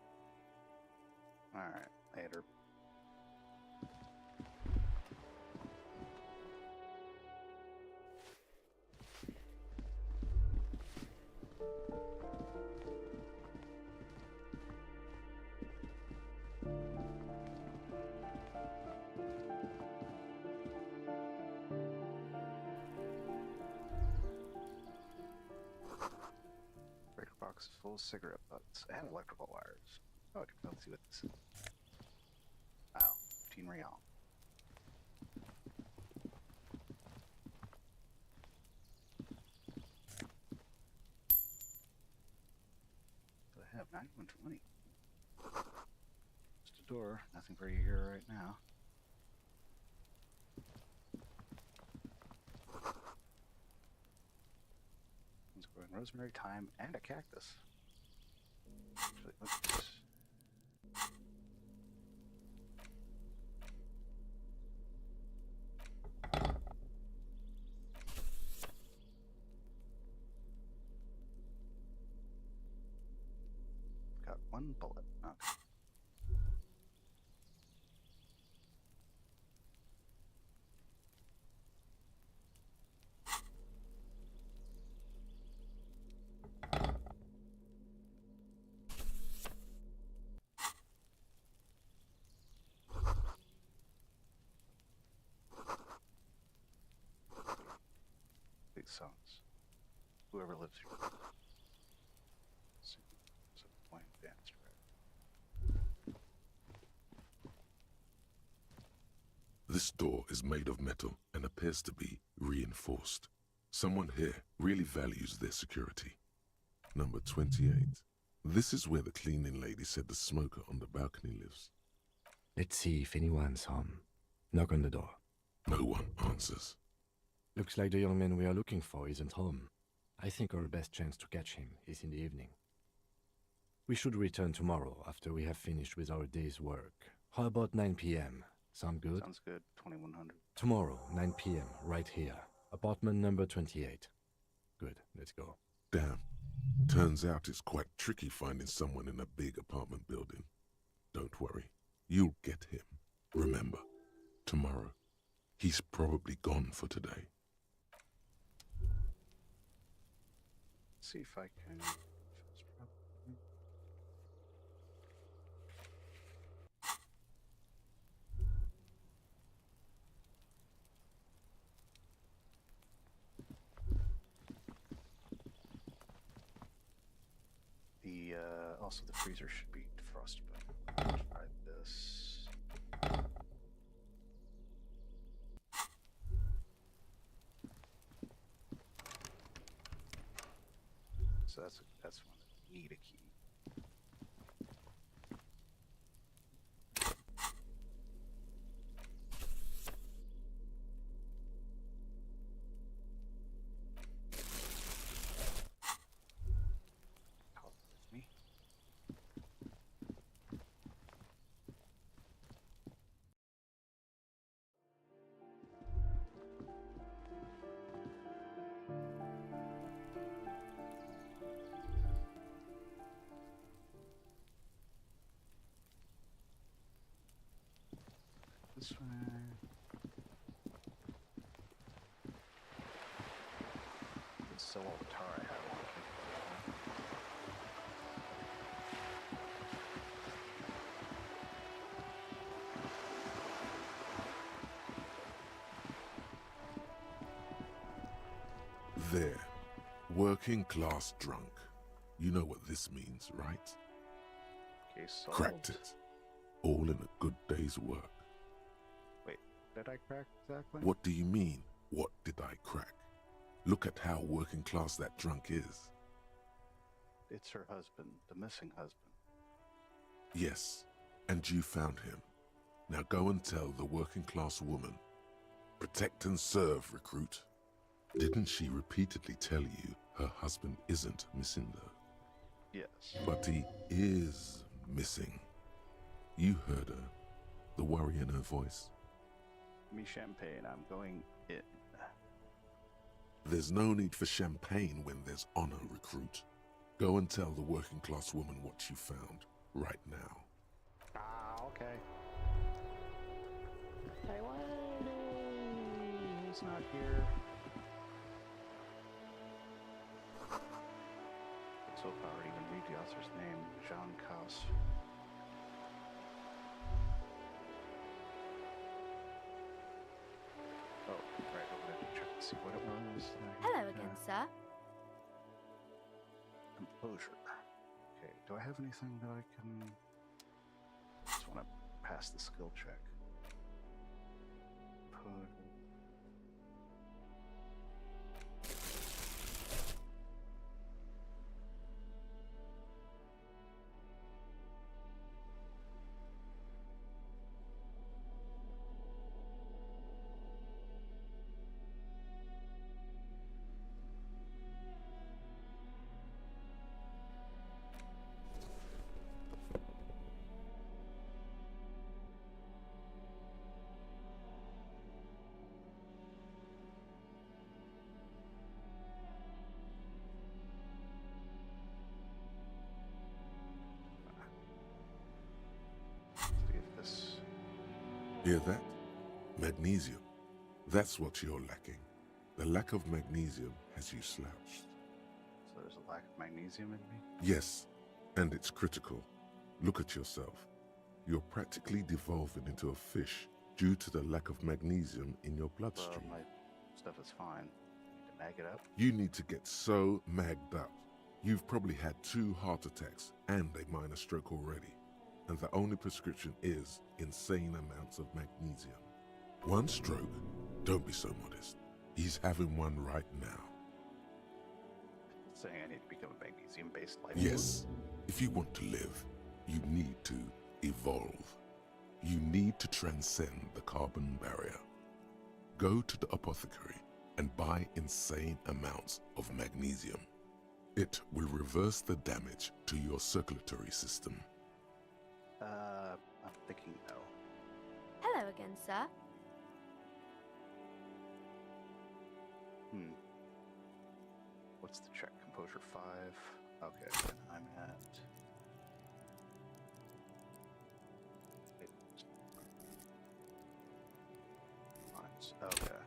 [SPEAKER 1] Alright, later. Breaker box is full of cigarette butts and electrical wires. Oh, let's see what this is. Wow, 15 real. What do I have? 9120. Just a door. Nothing for you here right now. It's growing rosemary, thyme, and a cactus. Actually, let's... Got one bullet. Okay. Big songs. Whoever lives here. So point advanced, right?
[SPEAKER 2] This door is made of metal and appears to be reinforced. Someone here really values their security. Number 28. This is where the cleaning lady said the smoker on the balcony lives.
[SPEAKER 3] Let's see if anyone's home. Knock on the door.
[SPEAKER 2] No one answers.
[SPEAKER 3] Looks like the young man we are looking for isn't home. I think our best chance to catch him is in the evening. We should return tomorrow after we have finished with our day's work. How about 9 p.m.? Sound good?
[SPEAKER 1] Sounds good. 2100.
[SPEAKER 3] Tomorrow, 9 p.m., right here. Apartment number 28. Good, let's go.
[SPEAKER 2] Damn. Turns out it's quite tricky finding someone in a big apartment building. Don't worry. You'll get him. Remember, tomorrow. He's probably gone for today.
[SPEAKER 1] See if I can. Also the freezer should be defrosted. But let's try this. So that's one that need a key. This way. Let's sell all the tar I have.
[SPEAKER 2] There. Working class drunk. You know what this means, right?
[SPEAKER 1] Case solved.
[SPEAKER 2] Cracked it. All in a good day's work.
[SPEAKER 1] Wait, did I crack exactly?
[SPEAKER 2] What do you mean, what did I crack? Look at how working class that drunk is.
[SPEAKER 1] It's her husband, the missing husband.
[SPEAKER 2] Yes, and you found him. Now go and tell the working class woman. Protect and serve, recruit. Didn't she repeatedly tell you her husband isn't missing though?
[SPEAKER 1] Yes.
[SPEAKER 2] But he is missing. You heard her. The worry in her voice.
[SPEAKER 1] Me champagne, I'm going in.
[SPEAKER 2] There's no need for champagne when there's honor, recruit. Go and tell the working class woman what you found, right now.
[SPEAKER 1] Ah, okay. Hey, lady! He's not here. Let's hope I already even read the author's name, Jean Caus. Oh, right, I wanted to check to see what it was.
[SPEAKER 14] Hello again, sir.
[SPEAKER 1] Composure. Okay, do I have anything that I can... Just want to pass the skill check. Put...
[SPEAKER 2] Hear that? Magnesium. That's what you're lacking. The lack of magnesium has you slouched.
[SPEAKER 1] So there's a lack of magnesium in me?
[SPEAKER 2] Yes, and it's critical. Look at yourself. You're practically devolving into a fish due to the lack of magnesium in your bloodstream.
[SPEAKER 1] Well, my stuff is fine. Need to mag it up?
[SPEAKER 2] You need to get so magged up. You've probably had 2 heart attacks and a minor stroke already. And the only prescription is insane amounts of magnesium. 1 stroke? Don't be so modest. He's having one right now.
[SPEAKER 1] saying I need to become a magnesium-based life?
[SPEAKER 2] Yes, if you want to live, you need to evolve. You need to transcend the carbon barrier. Go to the apothecary and buy insane amounts of magnesium. It will reverse the damage to your circulatory system.
[SPEAKER 1] I'm thinking no.
[SPEAKER 14] Hello again, sir.
[SPEAKER 1] What's the check? Composure 5. Okay, and I'm at... Okay.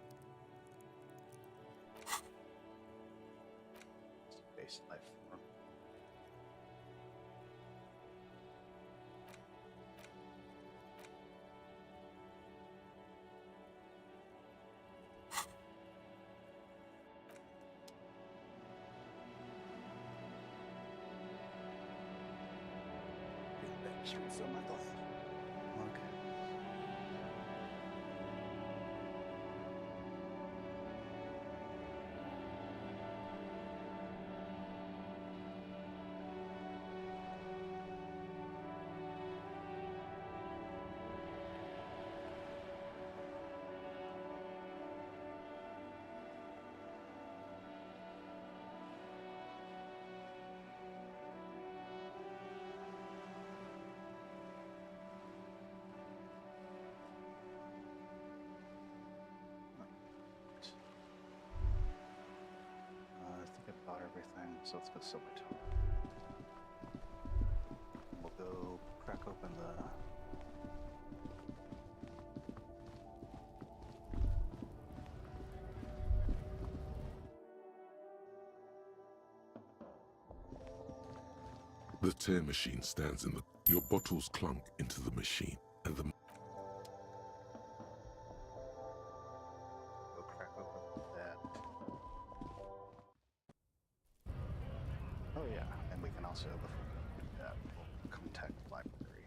[SPEAKER 1] Base life form. Streets on my glove. Okay. I think I bought everything, so let's go sell it. We'll go crack open the...
[SPEAKER 2] The tear machine stands in the... Your bottles clunk into the machine, and the...
[SPEAKER 1] Go crack open that. Oh yeah, and we can also, before we do that, we'll contact the library.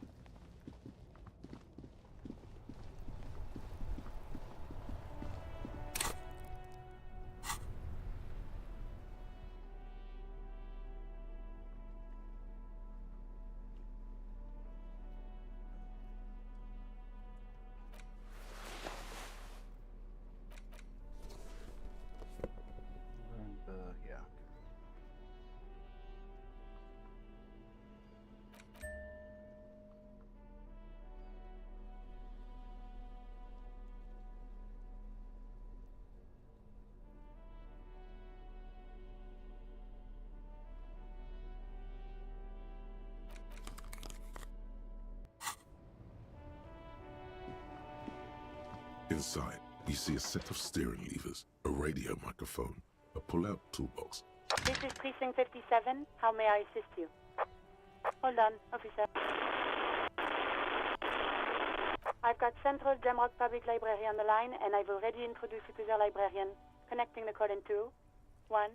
[SPEAKER 1] And, yeah.
[SPEAKER 2] Inside, you see a set of steering levers, a radio microphone, a pull-out toolbox.
[SPEAKER 8] This is Precinct 57. How may I assist you? Hold on, officer. I've got Central Jamrock Public Library on the line, and I've already introduced you to their librarian. Connecting the call in 2, 1.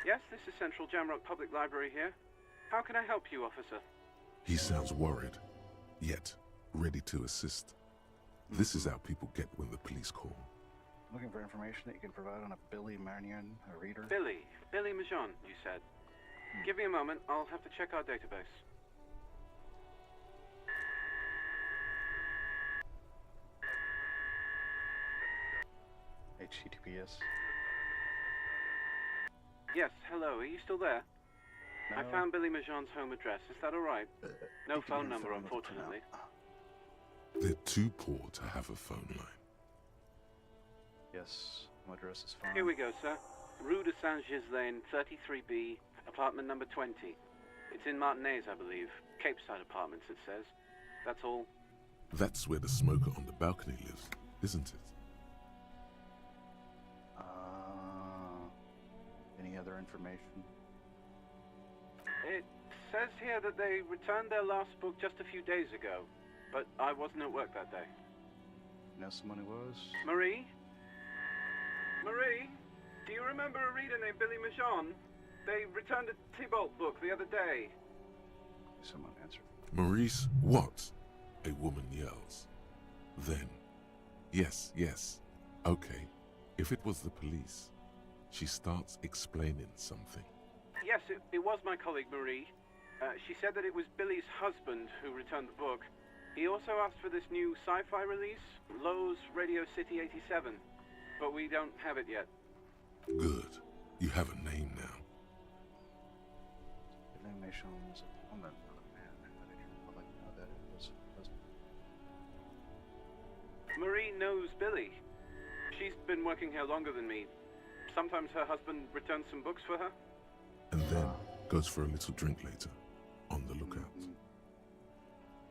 [SPEAKER 15] Yes, this is Central Jamrock Public Library here. How can I help you, officer?
[SPEAKER 2] He sounds worried, yet ready to assist. This is how people get when the police call.
[SPEAKER 1] Looking for information that you can provide on a Billy Marion, a reader?
[SPEAKER 15] Billy Majon, you said. Give me a moment, I'll have to check our database.
[SPEAKER 1] HTTPS.
[SPEAKER 15] Yes, hello, are you still there?
[SPEAKER 1] No.
[SPEAKER 15] I found Billy Majon's home address, is that alright? No phone number, unfortunately.
[SPEAKER 2] They're too poor to have a phone line.
[SPEAKER 1] Yes, my address is fine.
[SPEAKER 15] Here we go, sir. Rue de Saint-Ghislain, 33B, apartment number 20. It's in Martinez, I believe. Capeside Apartments, it says. That's all.
[SPEAKER 2] That's where the smoker on the balcony lives, isn't it?
[SPEAKER 1] Any other information?
[SPEAKER 15] It says here that they returned their last book just a few days ago, but I wasn't at work that day.
[SPEAKER 1] Know someone who was?
[SPEAKER 15] Marie? Marie? Do you remember a reader named Billy Majon? They returned a Tybalt book the other day.
[SPEAKER 1] Someone answer.
[SPEAKER 2] Maurice, what? A woman yells. Then, yes, okay. If it was the police, she starts explaining something.
[SPEAKER 15] Yes, it was my colleague Marie. She said that it was Billy's husband who returned the book. He also asked for this new sci-fi release, Lowe's Radio City 87, but we don't have it yet.
[SPEAKER 2] Good. You have a name now.
[SPEAKER 1] The name may show him as a woman or a man. How did you like know that it was her husband?
[SPEAKER 15] Marie knows Billy. She's been working here longer than me. Sometimes her husband returns some books for her.
[SPEAKER 2] And then goes for a little drink later. On the lookout.
[SPEAKER 1] You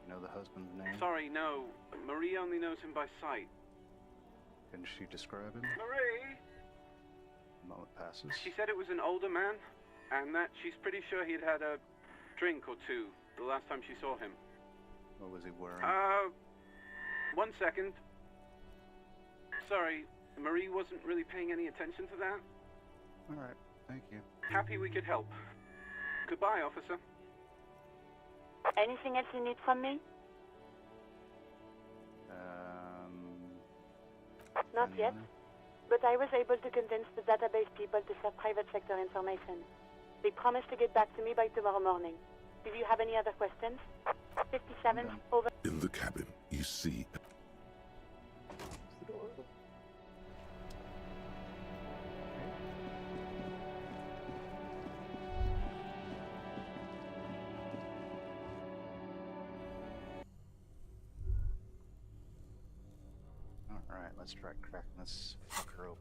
[SPEAKER 1] know the husband's name?
[SPEAKER 15] Sorry, no. Marie only knows him by sight.
[SPEAKER 1] Can she describe him?
[SPEAKER 15] Marie!
[SPEAKER 1] A moment passes.
[SPEAKER 15] She said it was an older man, and that she's pretty sure he'd had a drink or two the last time she saw him.
[SPEAKER 1] What was he wearing?
[SPEAKER 15] 1 second. Sorry, Marie wasn't really paying any attention to that.
[SPEAKER 1] All right, thank you.
[SPEAKER 15] Happy we could help. Goodbye, officer.
[SPEAKER 8] Anything else you need from me? Not yet, but I was able to convince the database people to share private sector information. They promised to get back to me by tomorrow morning. Do you have any other questions? 57, over.
[SPEAKER 2] In the cabin, you see...
[SPEAKER 1] Alright, let's try cracking this fucker open.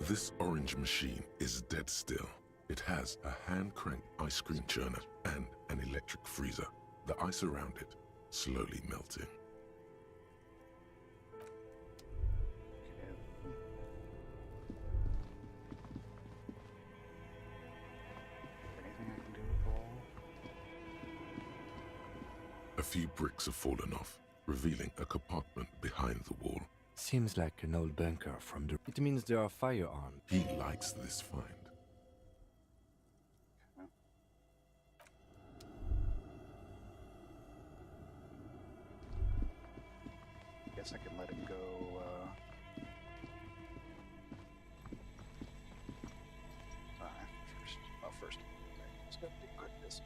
[SPEAKER 2] This orange machine is dead still. It has a hand-cranked ice cream churner and an electric freezer. The ice around it slowly melting.
[SPEAKER 1] Anything I can do with the wall?
[SPEAKER 2] A few bricks have fallen off, revealing a compartment behind the wall.
[SPEAKER 3] Seems like an old bunker from the... It means there are firearms.
[SPEAKER 2] He likes this find.
[SPEAKER 1] Guess I can let him go, first. Let's go decrypt this.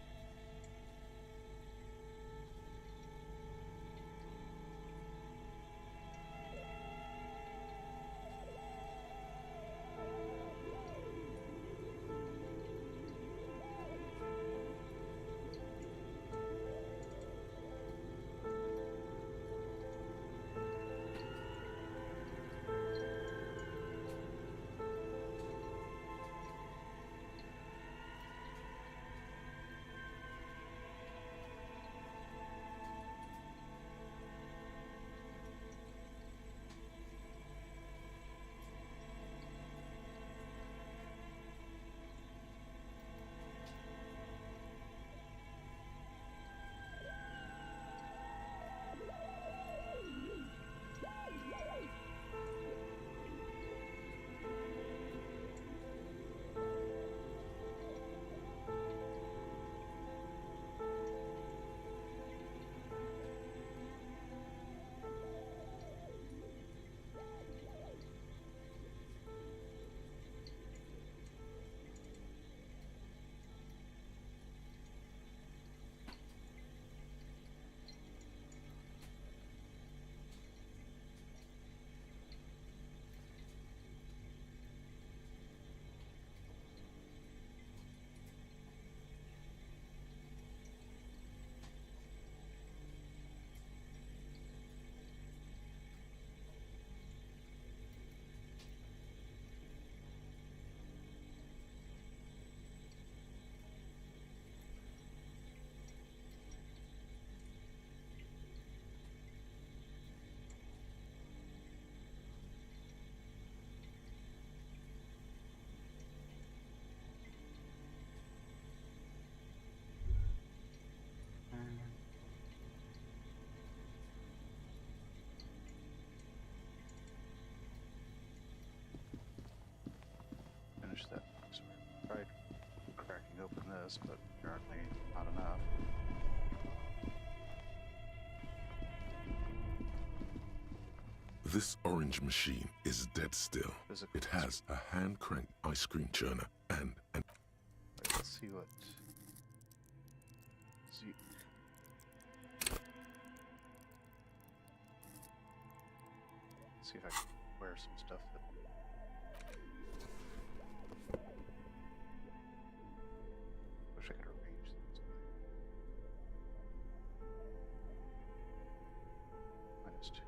[SPEAKER 1] open this, but apparently not enough.
[SPEAKER 2] This orange machine is dead still. It has a hand-cranked ice cream churner and an...
[SPEAKER 1] Wait, let's see what... See... See if I can wear some stuff that... Wish I could arrange things. -2.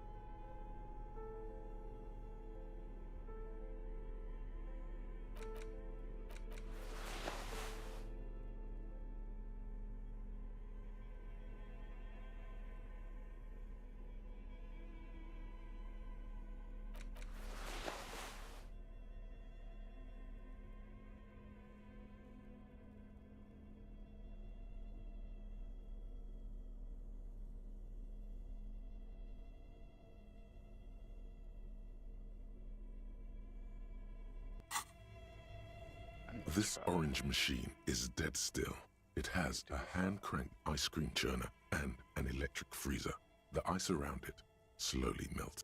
[SPEAKER 2] This orange machine is dead still. It has a hand-cranked ice cream churner and an electric freezer. The ice around it slowly melts.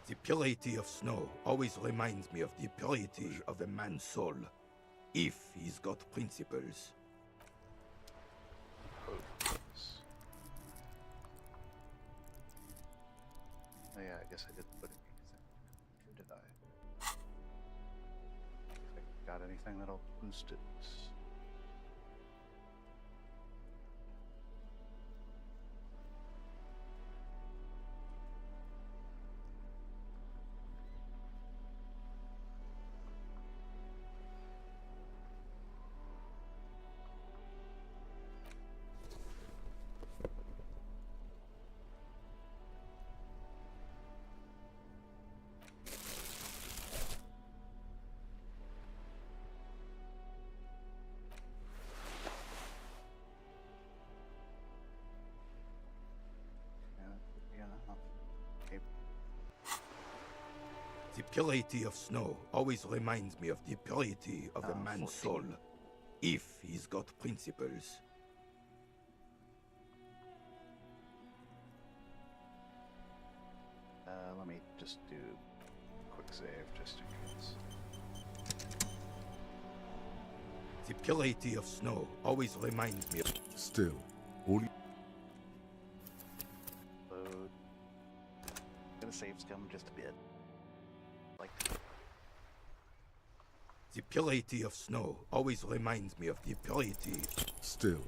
[SPEAKER 16] The purity of snow always reminds me of the purity of a man's soul, if he's got principles.
[SPEAKER 1] Oh yeah, I guess I didn't put anything. Did I? If I got anything that'll boost it.
[SPEAKER 16] The purity of snow always reminds me of the purity of a man's
[SPEAKER 1] 14.
[SPEAKER 16] soul, if he's got principles.
[SPEAKER 1] Let me just do a quick save just in case.
[SPEAKER 16] The purity of snow always reminds me of...
[SPEAKER 2] Still, all you...
[SPEAKER 1] Load. Gonna save scum just a bit. Like...
[SPEAKER 16] The purity of snow always reminds me of the purity...
[SPEAKER 2] Still.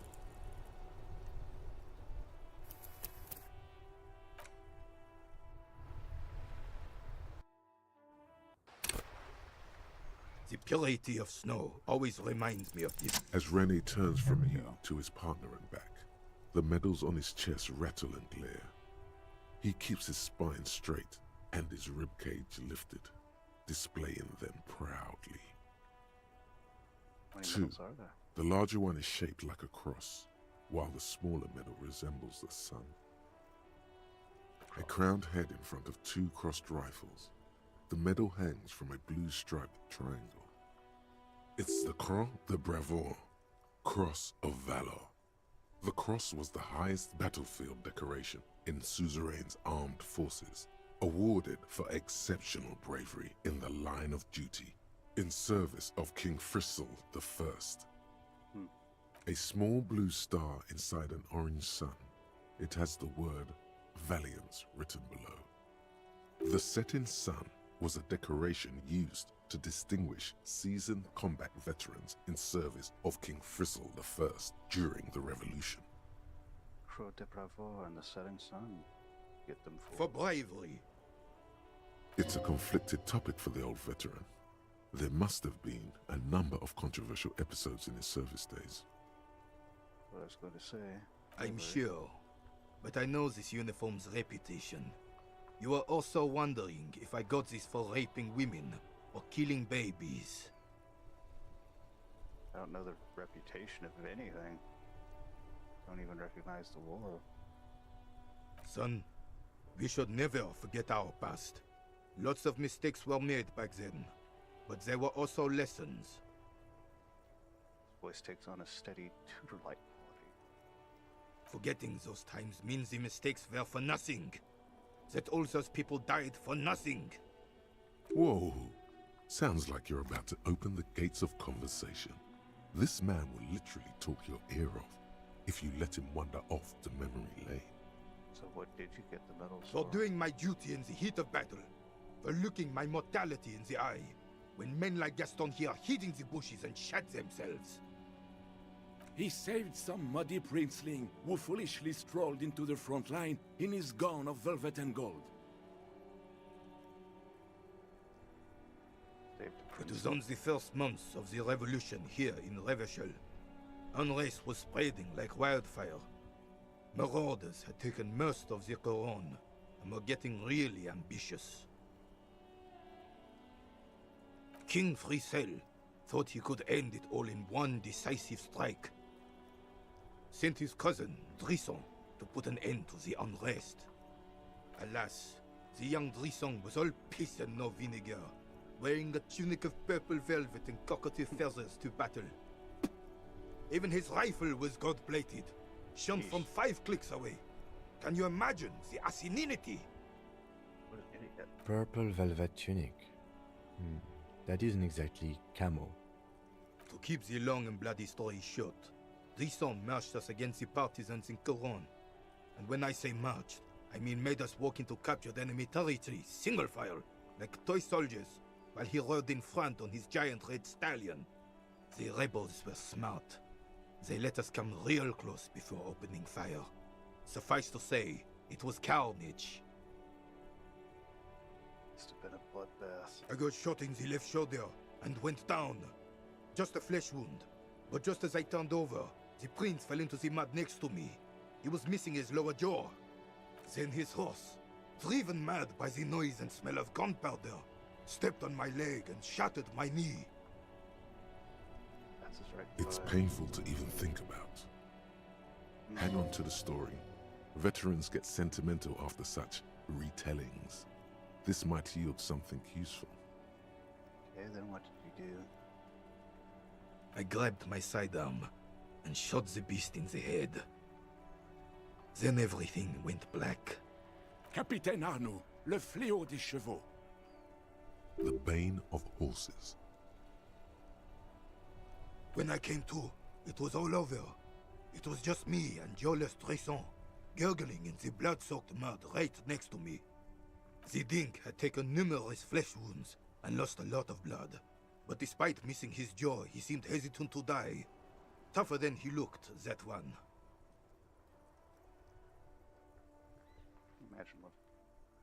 [SPEAKER 16] The purity of snow always reminds me of this.
[SPEAKER 2] As Rene turns from you to his partner and back, the medals on his chest rattle and glare. He keeps his spine straight and his ribcage lifted, displaying them proudly.
[SPEAKER 1] How many
[SPEAKER 2] 2.
[SPEAKER 1] medals are there?
[SPEAKER 2] The larger one is shaped like a cross, while the smaller medal resembles the sun. A crowned head in front of 2 crossed rifles. The medal hangs from a blue striped triangle. It's the Croix de Bravoure, Cross of Valor. The cross was the highest battlefield decoration in suzerain's armed forces, awarded for exceptional bravery in the line of duty, in service of King Frizzle the First. A small blue star inside an orange sun. It has the word Valiance written below. The setting sun was a decoration used to distinguish seasoned combat veterans in service of King Frizzle the First during the Revolution.
[SPEAKER 1] Croix de Bravoure and the setting sun. Get them
[SPEAKER 16] for bravery.
[SPEAKER 2] It's a conflicted topic for the old veteran. There must have been a number of controversial episodes in his service days.
[SPEAKER 1] What I was going to say.
[SPEAKER 16] I'm sure, but I know this uniform's reputation. You are also wondering if I got this for raping women or killing babies.
[SPEAKER 1] I don't know the reputation of anything. Don't even recognize the war.
[SPEAKER 16] Son, we should never forget our past. Lots of mistakes were made back then, but there were also lessons.
[SPEAKER 1] This voice takes on a steady tutor-like quality.
[SPEAKER 16] Forgetting those times means the mistakes were for nothing. That all those people died for nothing.
[SPEAKER 2] Whoa. Sounds like you're about to open the gates of conversation. This man will literally talk your ear off if you let him wander off to memory lane.
[SPEAKER 1] So what did you get the medals
[SPEAKER 16] for? For doing my duty in the heat of battle. For looking my mortality in the eye. When men like Gaston here hid in the bushes and shot themselves.
[SPEAKER 17] He saved some muddy princeling who foolishly strolled into the front line in his gown of velvet and gold.
[SPEAKER 16] It was on the first months of the revolution here in Revachol. Unrest was spreading like wildfire. Marauders had taken most of the Couronne and were getting really ambitious. King Frizzle thought he could end it all in one decisive strike. Sent his cousin, Drisson, to put an end to the unrest. Alas, the young Drisson was all piss and no vinegar, wearing a tunic of purple velvet and cockatoo feathers to battle. Even his rifle was gold-plated, shone from 5 clicks away. Can you imagine the asininity?
[SPEAKER 1] What an idiot.
[SPEAKER 3] Purple velvet tunic. That isn't exactly camo.
[SPEAKER 16] To keep the long and bloody story short, Drisson marched us against the partisans in Couronne. And when I say marched, I mean made us walk into captured enemy territory, single file, like toy soldiers, while he rode in front on his giant red stallion. The rebels were smart. They let us come real close before opening fire. Suffice to say, it was carnage.
[SPEAKER 1] Must have been a bloodbath.
[SPEAKER 16] I got shot in the left shoulder and went down. Just a flesh wound. But just as I turned over, the prince fell into the mud next to me. He was missing his lower jaw. Then his horse, driven mad by the noise and smell of gunpowder, stepped on my leg and shattered my knee.
[SPEAKER 1] That's his right.
[SPEAKER 2] It's painful to even think about. Hang on to the story. Veterans get sentimental after such retellings. This might yield something useful.
[SPEAKER 1] Okay, then what did you do?
[SPEAKER 16] I grabbed my sidearm and shot the beast in the head. Then everything went black.
[SPEAKER 17] Capitaine Arnaud, le fléau des chevaux.
[SPEAKER 2] The bane of horses.
[SPEAKER 16] When I came to, it was all over. It was just me and Jolas Tresson, gurgling in the blood-soaked mud right next to me. The dink had taken numerous flesh wounds and lost a lot of blood. But despite missing his jaw, he seemed hesitant to die. Tougher than he looked, that one.
[SPEAKER 1] Imagine what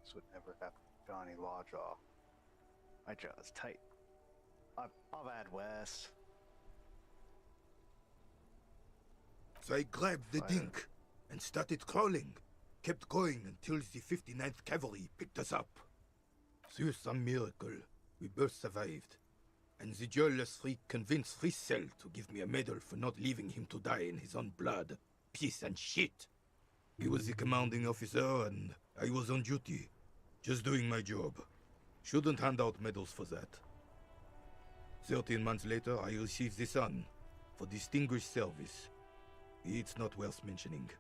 [SPEAKER 1] this would never happen to Johnny Lawjaw. My jaw is tight. I've had worse.
[SPEAKER 16] So I grabbed the dink and started crawling. Kept going until the 59th Cavalry picked us up. Through some miracle, we both survived. And the jealous freak convinced Frizzle to give me a medal for not leaving him to die in his own blood. Piece and shit. He was the commanding officer and I was on duty. Just doing my job. Shouldn't hand out medals for that. 13 months later, I received the son for distinguished service. It's not worth mentioning.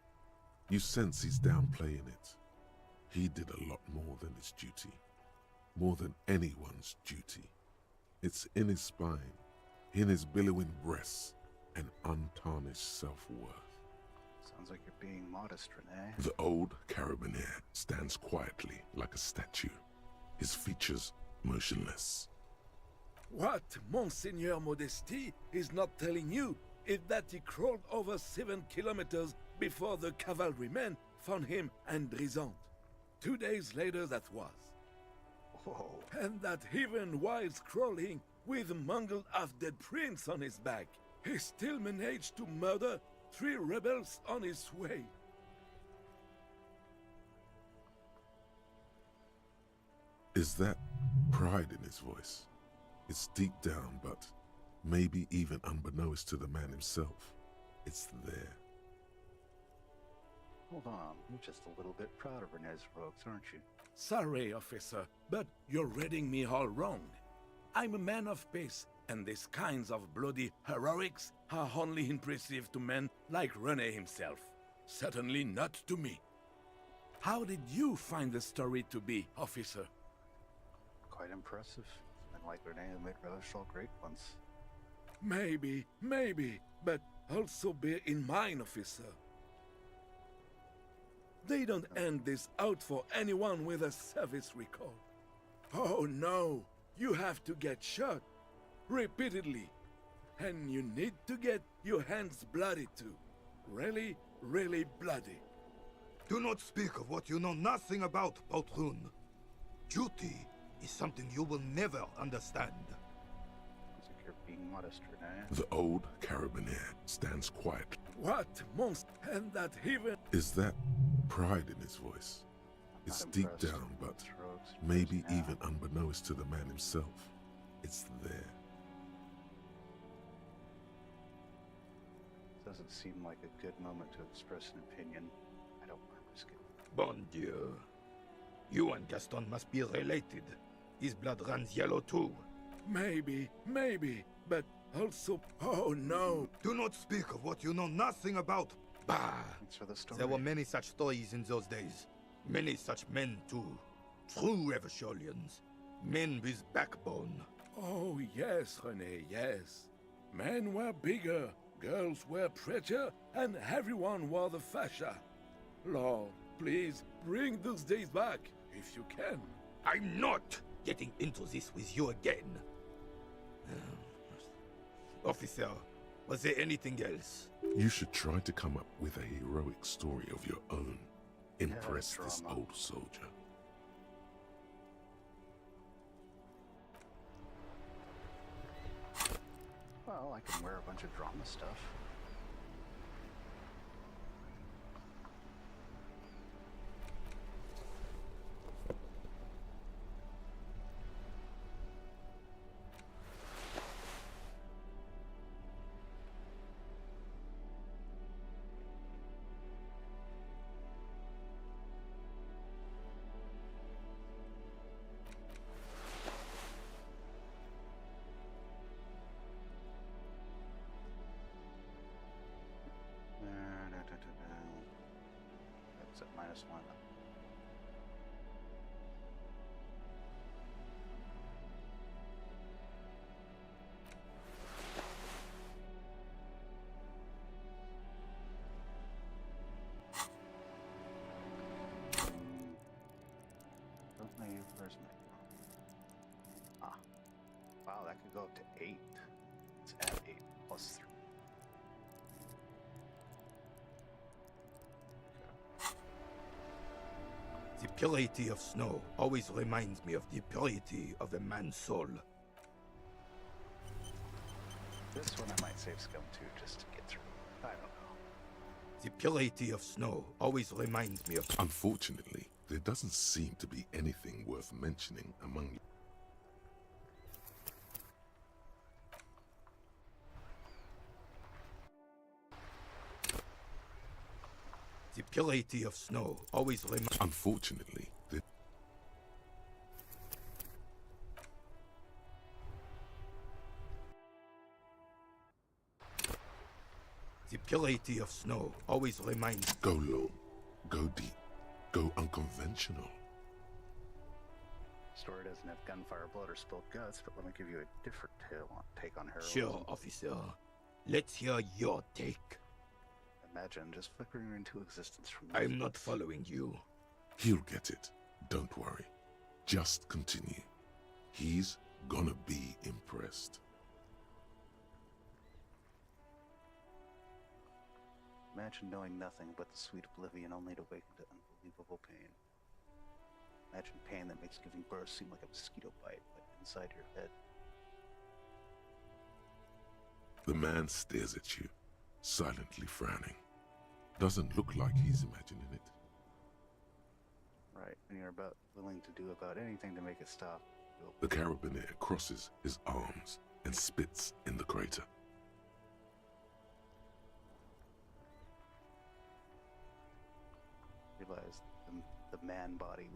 [SPEAKER 2] You sense he's downplaying it. He did a lot more than his duty. More than anyone's duty. It's in his spine, in his billowing breasts, and untarnished self-worth.
[SPEAKER 1] Sounds like you're being modest, Renee.
[SPEAKER 2] The old carabinier stands quietly like a statue, his features motionless.
[SPEAKER 17] What Monseigneur Modesty is not telling you is that he crawled over 7 kilometers before the cavalrymen found him and Drizant. 2 days later that was.
[SPEAKER 1] Whoa.
[SPEAKER 17] And that even while crawling with a mangled half-dead prince on his back, he still managed to murder 3 rebels on his way.
[SPEAKER 2] Is that pride in his voice? It's deep down, but maybe even unbeknownst to the man himself, it's there.
[SPEAKER 1] Hold on, you're just a little bit proud of Renee's rogues, aren't you?
[SPEAKER 17] Sorry, officer, but you're reading me all wrong. I'm a man of peace, and these kinds of bloody heroics are only impressive to men like René himself. Certainly not to me. How did you find the story to be, officer?
[SPEAKER 1] Quite impressive. Men like Renee who made relish all great ones.
[SPEAKER 17] Maybe, but also bear in mind, officer. They don't end this out for anyone with a service record. Oh no, you have to get shot. Repeatedly. And you need to get your hands bloody too. Really, really bloody.
[SPEAKER 16] Do not speak of what you know nothing about, Poltroon. Duty is something you will never understand.
[SPEAKER 1] Sounds like you're being modest, Renee.
[SPEAKER 2] The old carabinier stands quiet.
[SPEAKER 17] What monster? And that even...
[SPEAKER 2] Is that pride in his voice? It's deep down, but maybe even unbeknownst to the man himself, it's there.
[SPEAKER 1] Doesn't seem like a good moment to express an opinion. I don't want to risk it.
[SPEAKER 16] Bon Dieu. You and Gaston must be related. His blood runs yellow too.
[SPEAKER 17] Maybe, but also... Oh no!
[SPEAKER 16] Do not speak of what you know nothing about. Bah!
[SPEAKER 1] Thanks for the story.
[SPEAKER 16] There were many such stories in those days. Many such men too. True Eversholians. Men with backbone.
[SPEAKER 17] Oh yes, René, yes. Men were bigger, girls were prettier, and everyone wore the fascia. Lord, please bring those days back, if you can.
[SPEAKER 16] I'm not getting into this with you again. Officer, was there anything else?
[SPEAKER 2] You should try to come up with a heroic story of your own. Impress this old soldier.
[SPEAKER 1] Well, I can wear a bunch of drama stuff. That's at -1. Where's my... Ah. Wow, that could go up to 8. Let's add 8 plus 3.
[SPEAKER 16] The purity of snow always reminds me of the purity of a man's soul.
[SPEAKER 1] This one I might save scum too, just to get through. I don't know.
[SPEAKER 16] The purity of snow always reminds me of...
[SPEAKER 2] Unfortunately, there doesn't seem to be anything worth mentioning among you.
[SPEAKER 16] The purity of snow always reminds...
[SPEAKER 2] Unfortunately, there...
[SPEAKER 16] purity of snow always reminds...
[SPEAKER 2] Go long, go deep, go unconventional.
[SPEAKER 1] Story doesn't have gunfire, blood, or spilled guts, but let me give you a different take on heroism.
[SPEAKER 16] Sure, officer. Let's hear your take.
[SPEAKER 1] Imagine just flickering into existence from...
[SPEAKER 16] I'm not following you.
[SPEAKER 2] He'll get it. Don't worry. Just continue. He's gonna be impressed.
[SPEAKER 1] Imagine knowing nothing but the sweet oblivion only to wake into unbelievable pain. Imagine pain that makes giving birth seem like a mosquito bite, but inside your head.
[SPEAKER 2] The man stares at you, silently frowning. Doesn't look like he's imagining it.
[SPEAKER 1] Right, and you're about willing to do about anything to make it stop.
[SPEAKER 2] The carabiner crosses his arms and spits in the crater.
[SPEAKER 1] Realize the man body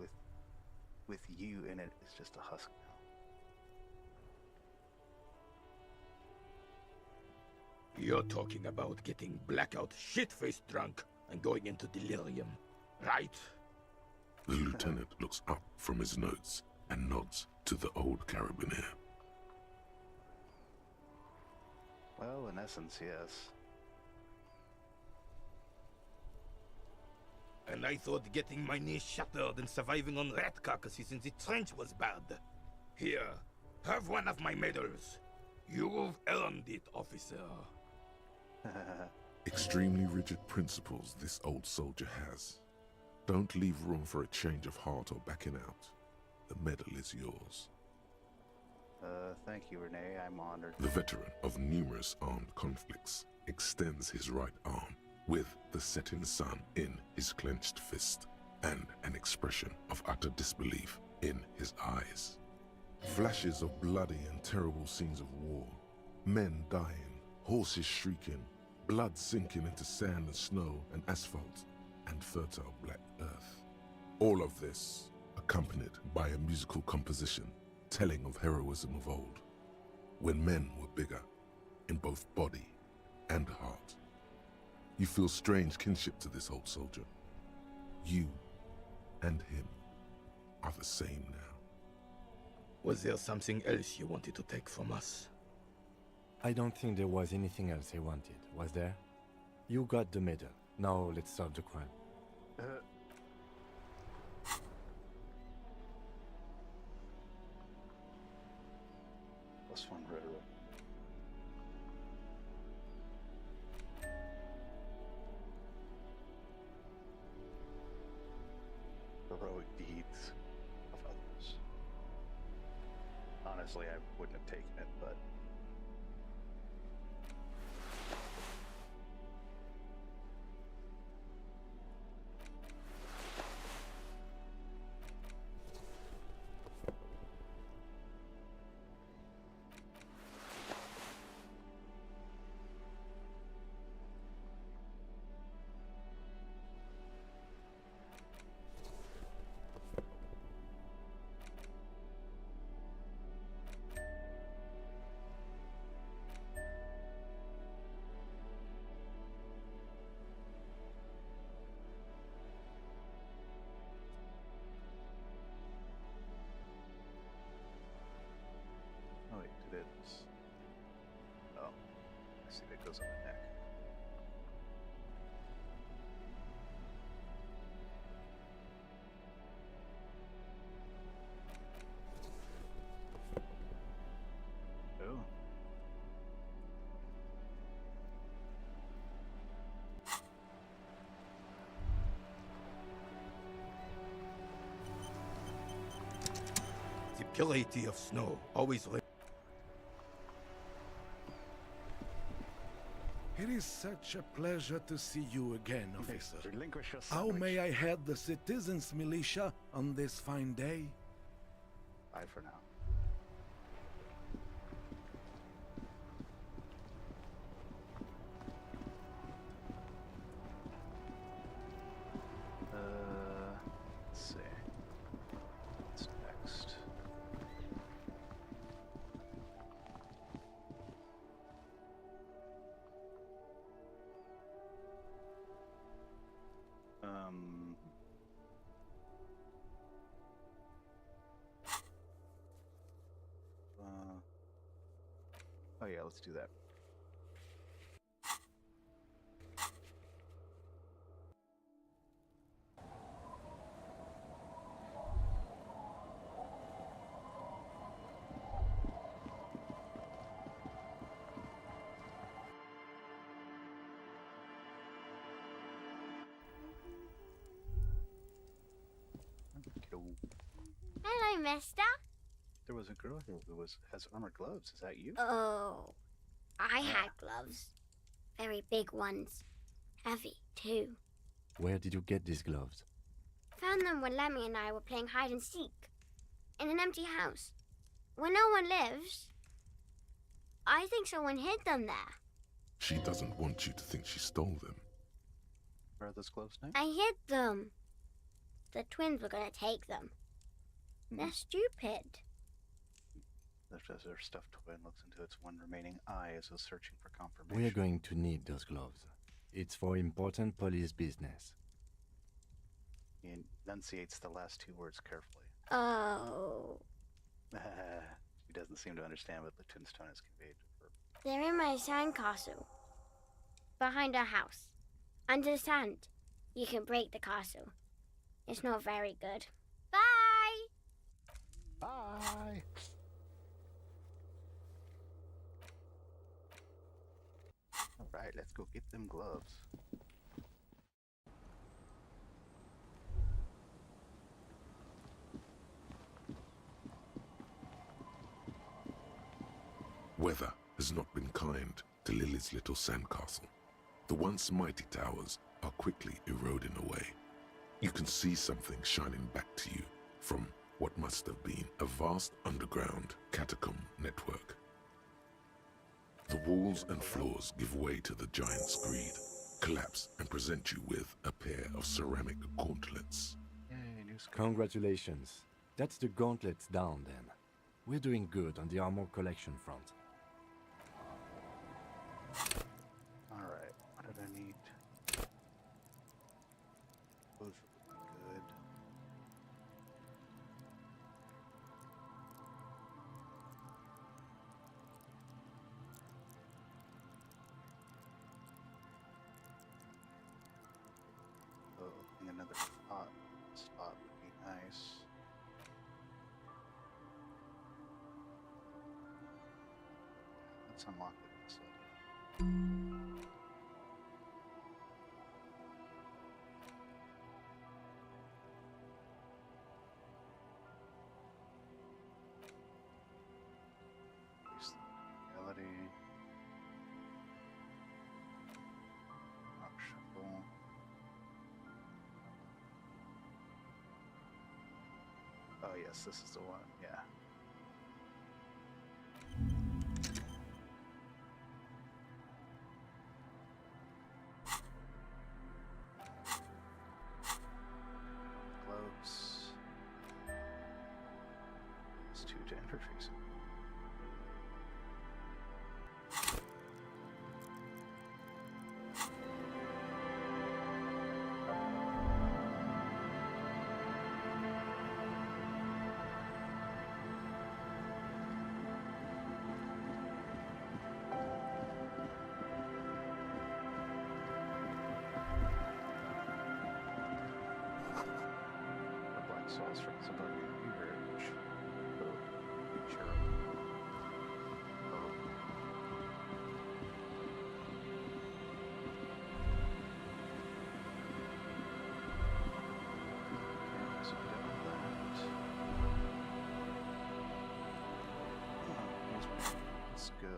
[SPEAKER 1] with you in it is just a husk now.
[SPEAKER 16] You're talking about getting blackout shit-faced drunk and going into delirium, right?
[SPEAKER 2] The lieutenant looks up from his notes and nods to the old carabiner.
[SPEAKER 1] Well, in essence, yes.
[SPEAKER 16] And I thought getting my knee shattered and surviving on rat carcasses in the trench was bad. Here, have one of my medals. You've earned it, officer.
[SPEAKER 2] Extremely rigid principles this old soldier has. Don't leave room for a change of heart or backing out. The medal is yours.
[SPEAKER 1] Thank you, Renee. I'm honored.
[SPEAKER 2] The veteran of numerous armed conflicts extends his right arm with the setting sun in his clenched fist and an expression of utter disbelief in his eyes. Flashes of bloody and terrible scenes of war, men dying, horses shrieking, blood sinking into sand and snow and asphalt and fertile black earth. All of this accompanied by a musical composition telling of heroism of old, when men were bigger in both body and heart. You feel strange kinship to this old soldier. You and him are the same now.
[SPEAKER 16] Was there something else you wanted to take from us?
[SPEAKER 3] I don't think there was anything else I wanted, was there? You got the medal. Now let's solve the crime.
[SPEAKER 1] Plus one rhetoric. Heroic deeds of others. Honestly, I wouldn't have taken it, but... Oh wait, it is. Oh, I see that goes on the neck. Oh.
[SPEAKER 16] The purity of snow always...
[SPEAKER 17] It is such a pleasure to see you again, officer.
[SPEAKER 1] Relinquish your
[SPEAKER 17] How
[SPEAKER 1] sandwich.
[SPEAKER 17] may I head the citizens' militia on this fine day?
[SPEAKER 1] Bye for now. Let's see. What's next? Oh yeah, let's do that.
[SPEAKER 4] Hello, mister.
[SPEAKER 1] There was a girl here who has armored gloves. Is that you?
[SPEAKER 4] Oh, I had gloves. Very big ones. Heavy, too.
[SPEAKER 3] Where did you get these gloves?
[SPEAKER 4] Found them when Lemmy and I were playing hide and seek. In an empty house. Where no one lives. I think someone hid them there.
[SPEAKER 2] She doesn't want you to think she stole them.
[SPEAKER 1] Where are those gloves now?
[SPEAKER 4] I hid them. The twins were gonna take them. They're stupid.
[SPEAKER 1] As her stuffed twin looks into its one remaining eye as though searching for confirmation.
[SPEAKER 3] We're going to need those gloves. It's for important police business.
[SPEAKER 1] He enunciates the last two words carefully.
[SPEAKER 4] Oh.
[SPEAKER 1] She doesn't seem to understand what the twin's tone has conveyed to her.
[SPEAKER 4] They're in my sandcastle. Behind our house. Under the sand. You can break the castle. It's not very good. Bye!
[SPEAKER 1] Bye! Alright, let's go get them gloves.
[SPEAKER 2] Weather has not been kind to Lily's little sandcastle. The once mighty towers are quickly eroding away. You can see something shining back to you from what must have been a vast underground catacomb network. The walls and floors give way to the giant's greed, collapse and present you with a pair of ceramic gauntlets.
[SPEAKER 3] Congratulations. That's the gauntlets down then. We're doing good on the armor collection front.
[SPEAKER 1] Alright, what did I need? Both would be good. Oh, I think another spot would be nice. Let's unlock the facility. Increase the reality. Rock shuffle. Oh yes, this is the one, yeah. Gloves. It's 2 to interface. The black sauce from suburban beverage. Oh, sure. Oh. So we did all that. Let's go.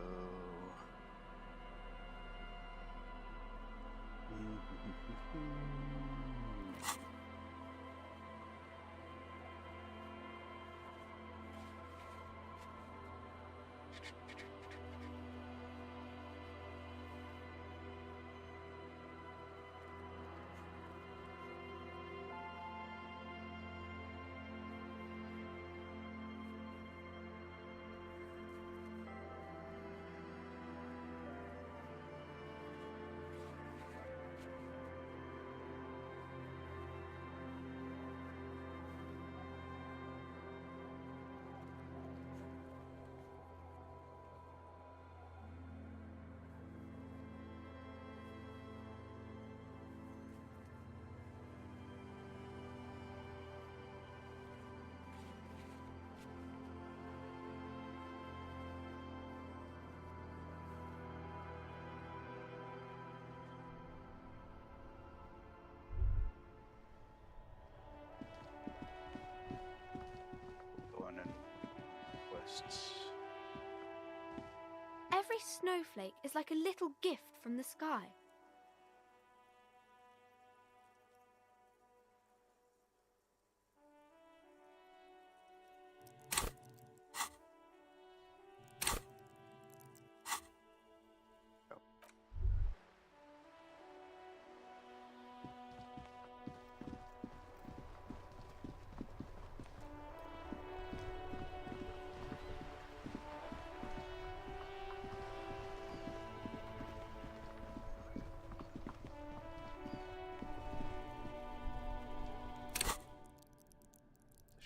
[SPEAKER 1] ghosts.
[SPEAKER 14] Every snowflake is like a little gift from the sky.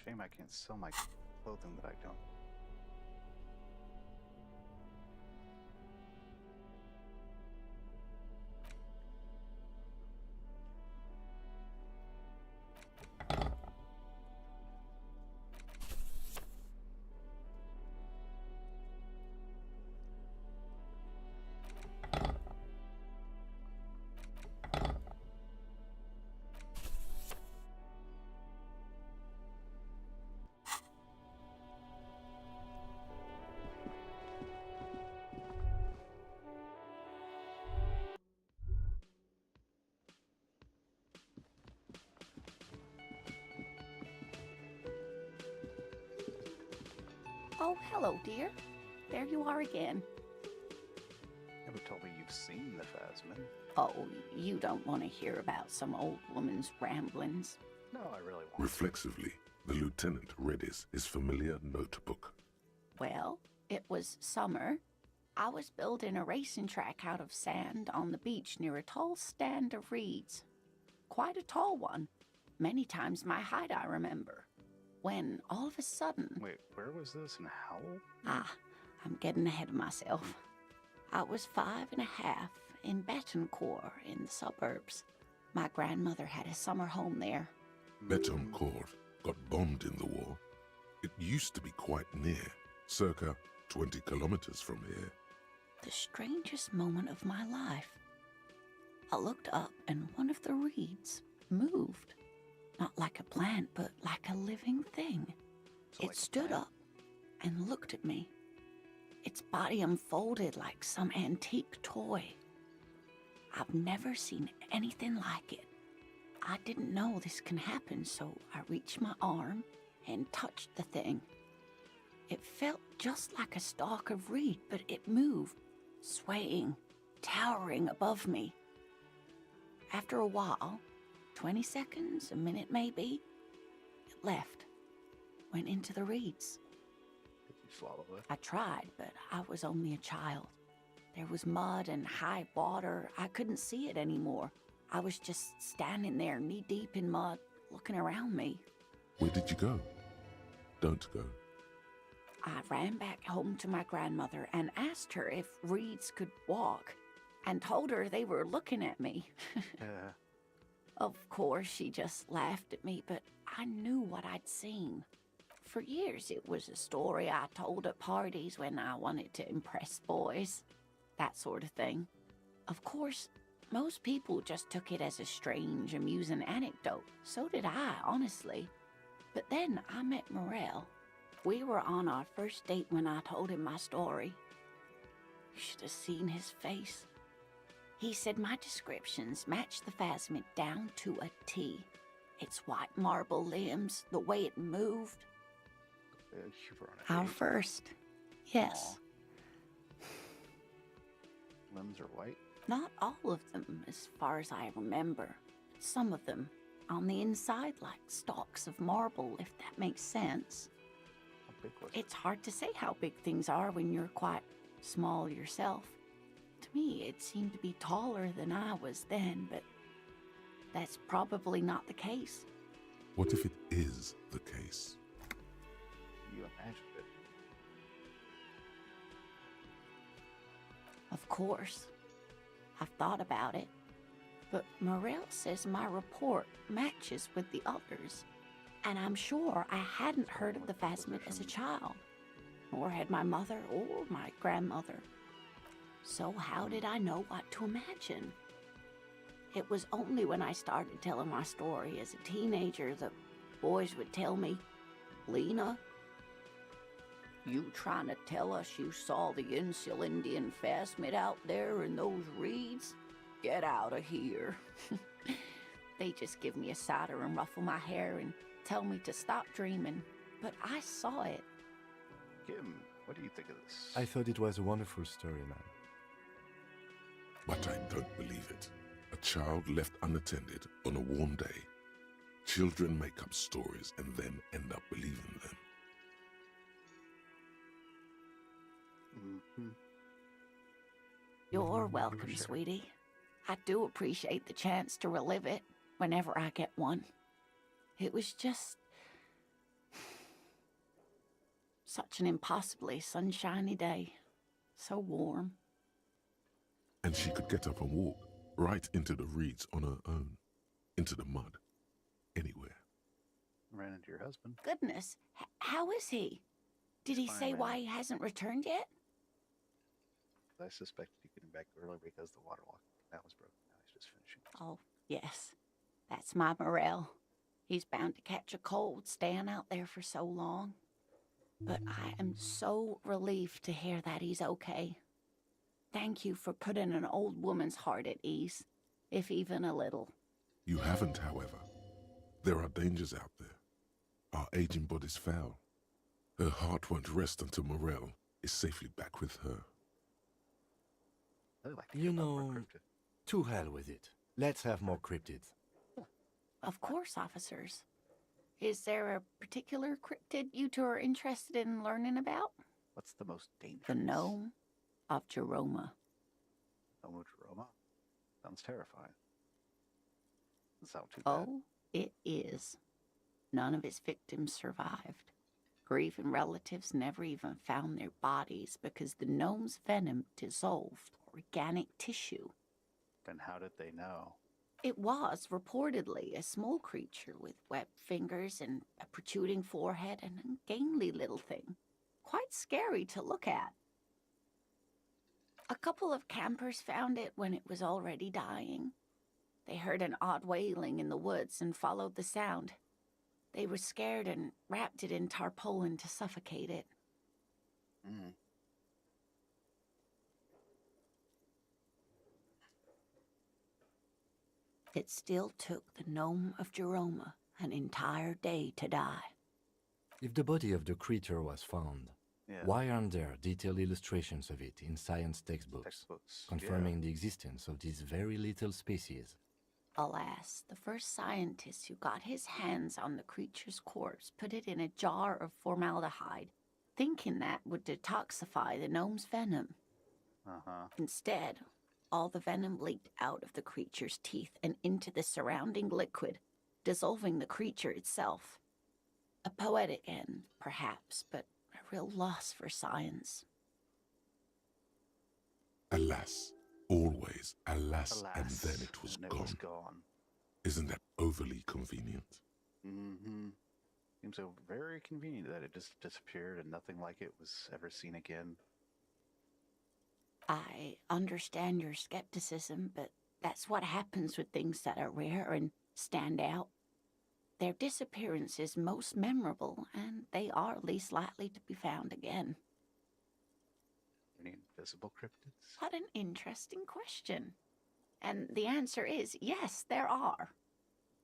[SPEAKER 1] Shame I can't sell my clothing that I don't.
[SPEAKER 18] Oh, hello, dear. There you are again.
[SPEAKER 1] Never told me you've seen the Phasmin.
[SPEAKER 18] Oh, you don't want to hear about some old woman's ramblings.
[SPEAKER 1] No, I really won't.
[SPEAKER 2] Reflexively, the lieutenant readies his familiar notebook.
[SPEAKER 18] Well, it was summer. I was building a racing track out of sand on the beach near a tall stand of reeds. Quite a tall one. Many times my height, I remember. When all of a sudden...
[SPEAKER 1] Wait, where was this and how old?
[SPEAKER 18] I'm getting ahead of myself. I was 5 and a half in Betancourt in the suburbs. My grandmother had a summer home there.
[SPEAKER 2] Betancourt got bombed in the war. It used to be quite near, circa 20 kilometers from here.
[SPEAKER 18] The strangest moment of my life. I looked up and one of the reeds moved. Not like a plant, but like a living thing.
[SPEAKER 1] So
[SPEAKER 18] it stood up and looked at me. Its body unfolded like some antique toy. I've never seen anything like it. I didn't know this can happen, so I reached my arm and touched the thing. It felt just like a stalk of reed, but it moved, swaying, towering above me. After a while, 20 seconds, a minute maybe, it left, went into the reeds.
[SPEAKER 1] Did you swallow it?
[SPEAKER 18] I tried, but I was only a child. There was mud and high water. I couldn't see it anymore. I was just standing there knee-deep in mud, looking around me.
[SPEAKER 2] Where did you go? Don't go.
[SPEAKER 18] I ran back home to my grandmother and asked her if reeds could walk, and told her they were looking at me. Of course, she just laughed at me, but I knew what I'd seen. For years, it was a story I told at parties when I wanted to impress boys. That sort of thing. Of course, most people just took it as a strange, amusing anecdote. So did I, honestly. But then I met Morel. We were on our first date when I told him my story. You should have seen his face. He said my descriptions matched the Phasmid down to a T. Its white marble limbs, the way it moved. Our first, yes.
[SPEAKER 1] Limbs are white?
[SPEAKER 18] Not all of them, as far as I remember. Some of them, on the inside, like stalks of marble, if that makes sense.
[SPEAKER 1] How big was it?
[SPEAKER 18] It's hard to say how big things are when you're quite small yourself. To me, it seemed to be taller than I was then, but that's probably not the case.
[SPEAKER 2] What if it is the case?
[SPEAKER 1] You imagined it.
[SPEAKER 18] Of course. I've thought about it. But Morel says my report matches with the others. And I'm sure I hadn't heard of the Phasmid as a child. Nor had my mother or my grandmother. So how did I know what to imagine? It was only when I started telling my story as a teenager that boys would tell me, Lena, You trying to tell us you saw the Insul Indian phasmid out there in those reeds? Get out of here. They just give me a cider and ruffle my hair and tell me to stop dreaming. But I saw it.
[SPEAKER 1] Kim, what do you think of this?
[SPEAKER 3] I thought it was a wonderful story, man.
[SPEAKER 2] But I don't believe it. A child left unattended on a warm day. Children make up stories and then end up believing them.
[SPEAKER 1] Mm-hmm.
[SPEAKER 18] You're welcome, sweetie. I do appreciate the chance to relive it whenever I get one. It was just such an impossibly sunshiny day. So warm.
[SPEAKER 2] And she could get up and walk right into the reeds on her own, into the mud, anywhere.
[SPEAKER 1] Ran into your husband.
[SPEAKER 18] Goodness, how is he? Did he
[SPEAKER 1] Fine,
[SPEAKER 18] say
[SPEAKER 1] man.
[SPEAKER 18] why he hasn't returned yet?
[SPEAKER 1] I suspect he came back early because the water lock that was broken. Now he's just finishing.
[SPEAKER 18] Oh, yes. That's my Morel. He's bound to catch a cold staying out there for so long. But I am so relieved to hear that he's okay. Thank you for putting an old woman's heart at ease, if even a little.
[SPEAKER 2] You haven't, however. There are dangers out there. Our aging body's foul. Her heart won't rest until Morel is safely back with her.
[SPEAKER 3] You know, to hell with it. Let's have more cryptids.
[SPEAKER 18] Of course, officers. Is there a particular cryptid you two are interested in learning about?
[SPEAKER 1] What's the most dangerous?
[SPEAKER 18] The gnome of Jeroma.
[SPEAKER 1] Gnome of Jeroma? Sounds terrifying. Doesn't sound too bad.
[SPEAKER 18] Oh, it is. None of his victims survived. Grieving relatives never even found their bodies because the gnome's venom dissolved organic tissue.
[SPEAKER 1] Then how did they know?
[SPEAKER 18] It was reportedly a small creature with webbed fingers and a protruding forehead and an ungainly little thing. Quite scary to look at. A couple of campers found it when it was already dying. They heard an odd wailing in the woods and followed the sound. They were scared and wrapped it in tarpaulin to suffocate it.
[SPEAKER 1] Mm.
[SPEAKER 18] It still took the gnome of Jeroma an entire day to die.
[SPEAKER 3] If the body of the creature was found, why aren't there detailed illustrations of it in science textbooks, confirming the existence of this very little species?
[SPEAKER 18] Alas, the first scientist who got his hands on the creature's corpse put it in a jar of formaldehyde, thinking that would detoxify the gnome's venom. Instead, all the venom leaked out of the creature's teeth and into the surrounding liquid, dissolving the creature itself. A poetic end, perhaps, but a real loss for science.
[SPEAKER 2] Alas, always alas, and then it was gone. Isn't that overly convenient?
[SPEAKER 1] Mm-hmm. Seems so very convenient that it just disappeared and nothing like it was ever seen again.
[SPEAKER 18] I understand your skepticism, but that's what happens with things that are rare and stand out. Their disappearance is most memorable, and they are least likely to be found again.
[SPEAKER 1] Any invisible cryptids?
[SPEAKER 18] What an interesting question. And the answer is yes, there are.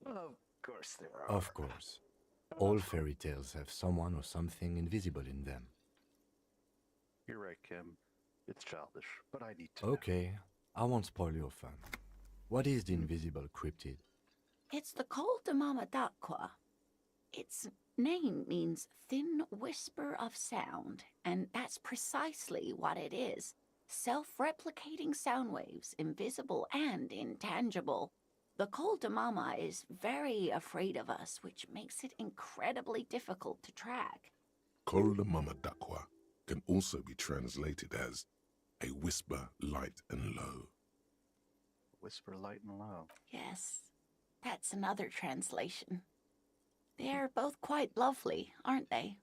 [SPEAKER 1] Of course there are.
[SPEAKER 3] Of course. All fairy tales have someone or something invisible in them.
[SPEAKER 1] You're right, Kim. It's childish, but I need to know.
[SPEAKER 3] Okay, I won't spoil your fun. What is the invisible cryptid?
[SPEAKER 18] It's the Col de Mama d'Aqua. Its name means thin whisper of sound, and that's precisely what it is. Self-replicating sound waves, invisible and intangible. The Col de Mama is very afraid of us, which makes it incredibly difficult to track.
[SPEAKER 2] Col de Mama d'Aqua can also be translated as a whisper light and low.
[SPEAKER 1] Whisper light and low.
[SPEAKER 18] Yes, that's another translation. They're both quite lovely, aren't they?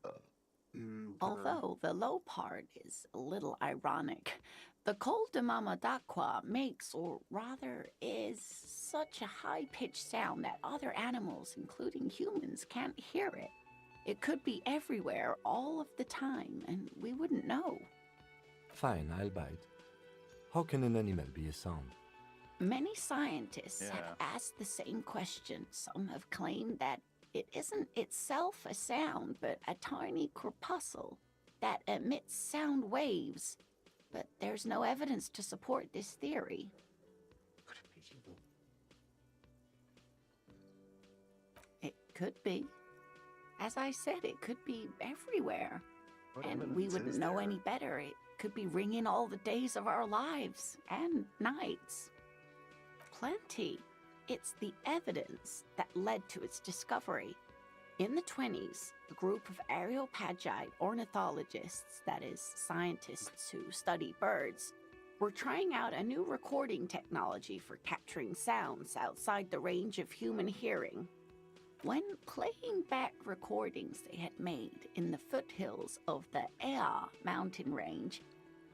[SPEAKER 18] Although the low part is a little ironic. The Col de Mama d'Aqua makes, or rather is, such a high-pitched sound that other animals, including humans, can't hear it. It could be everywhere all of the time, and we wouldn't know.
[SPEAKER 3] Fine, I'll bite. How can an animal be a sound?
[SPEAKER 18] Many scientists have asked the same question. Some have claimed that it isn't itself a sound, but a tiny corpuscle that emits sound waves. But there's no evidence to support this theory. It could be. As I said, it could be everywhere. And we wouldn't know any better. It could be ringing all the days of our lives and nights. Plenty. It's the evidence that led to its discovery. In the 20s, a group of areopagite ornithologists, that is, scientists who study birds, were trying out a new recording technology for capturing sounds outside the range of human hearing. When playing back recordings they had made in the foothills of the Ea mountain range,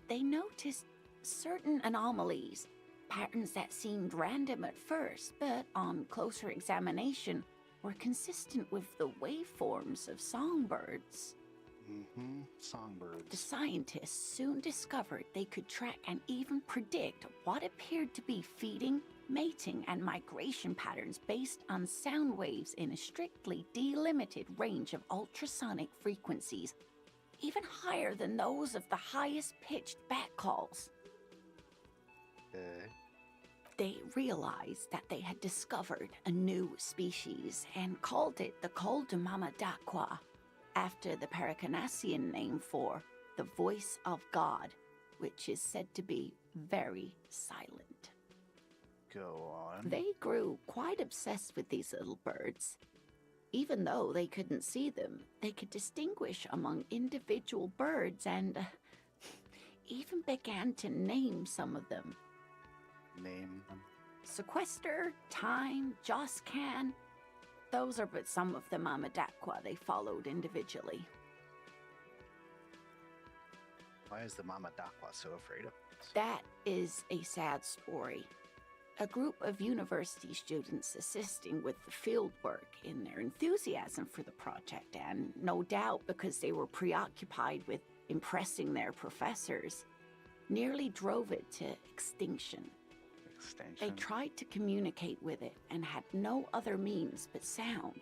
[SPEAKER 18] they noticed certain anomalies, patterns that seemed random at first, but on closer examination were consistent with the waveforms of songbirds.
[SPEAKER 1] Songbirds.
[SPEAKER 18] The scientists soon discovered they could track and even predict what appeared to be feeding, mating, and migration patterns based on sound waves in a strictly delimited range of ultrasonic frequencies, even higher than those of the highest pitched bat calls. They realized that they had discovered a new species and called it the Coldemamadaqua, after the Paracanassian name for the voice of God, which is said to be very silent.
[SPEAKER 1] Go on.
[SPEAKER 18] They grew quite obsessed with these little birds. Even though they couldn't see them, they could distinguish among individual birds and even began to name some of them.
[SPEAKER 1] Name them?
[SPEAKER 18] Sequester, Time, Joscan. Those are but some of the Mamadaqua they followed individually.
[SPEAKER 1] Why is the Mamadaqua so afraid of us?
[SPEAKER 18] That is a sad story. A group of university students assisting with the field work in their enthusiasm for the project, and no doubt because they were preoccupied with impressing their professors, nearly drove it to extinction. They tried to communicate with it and had no other means but sound.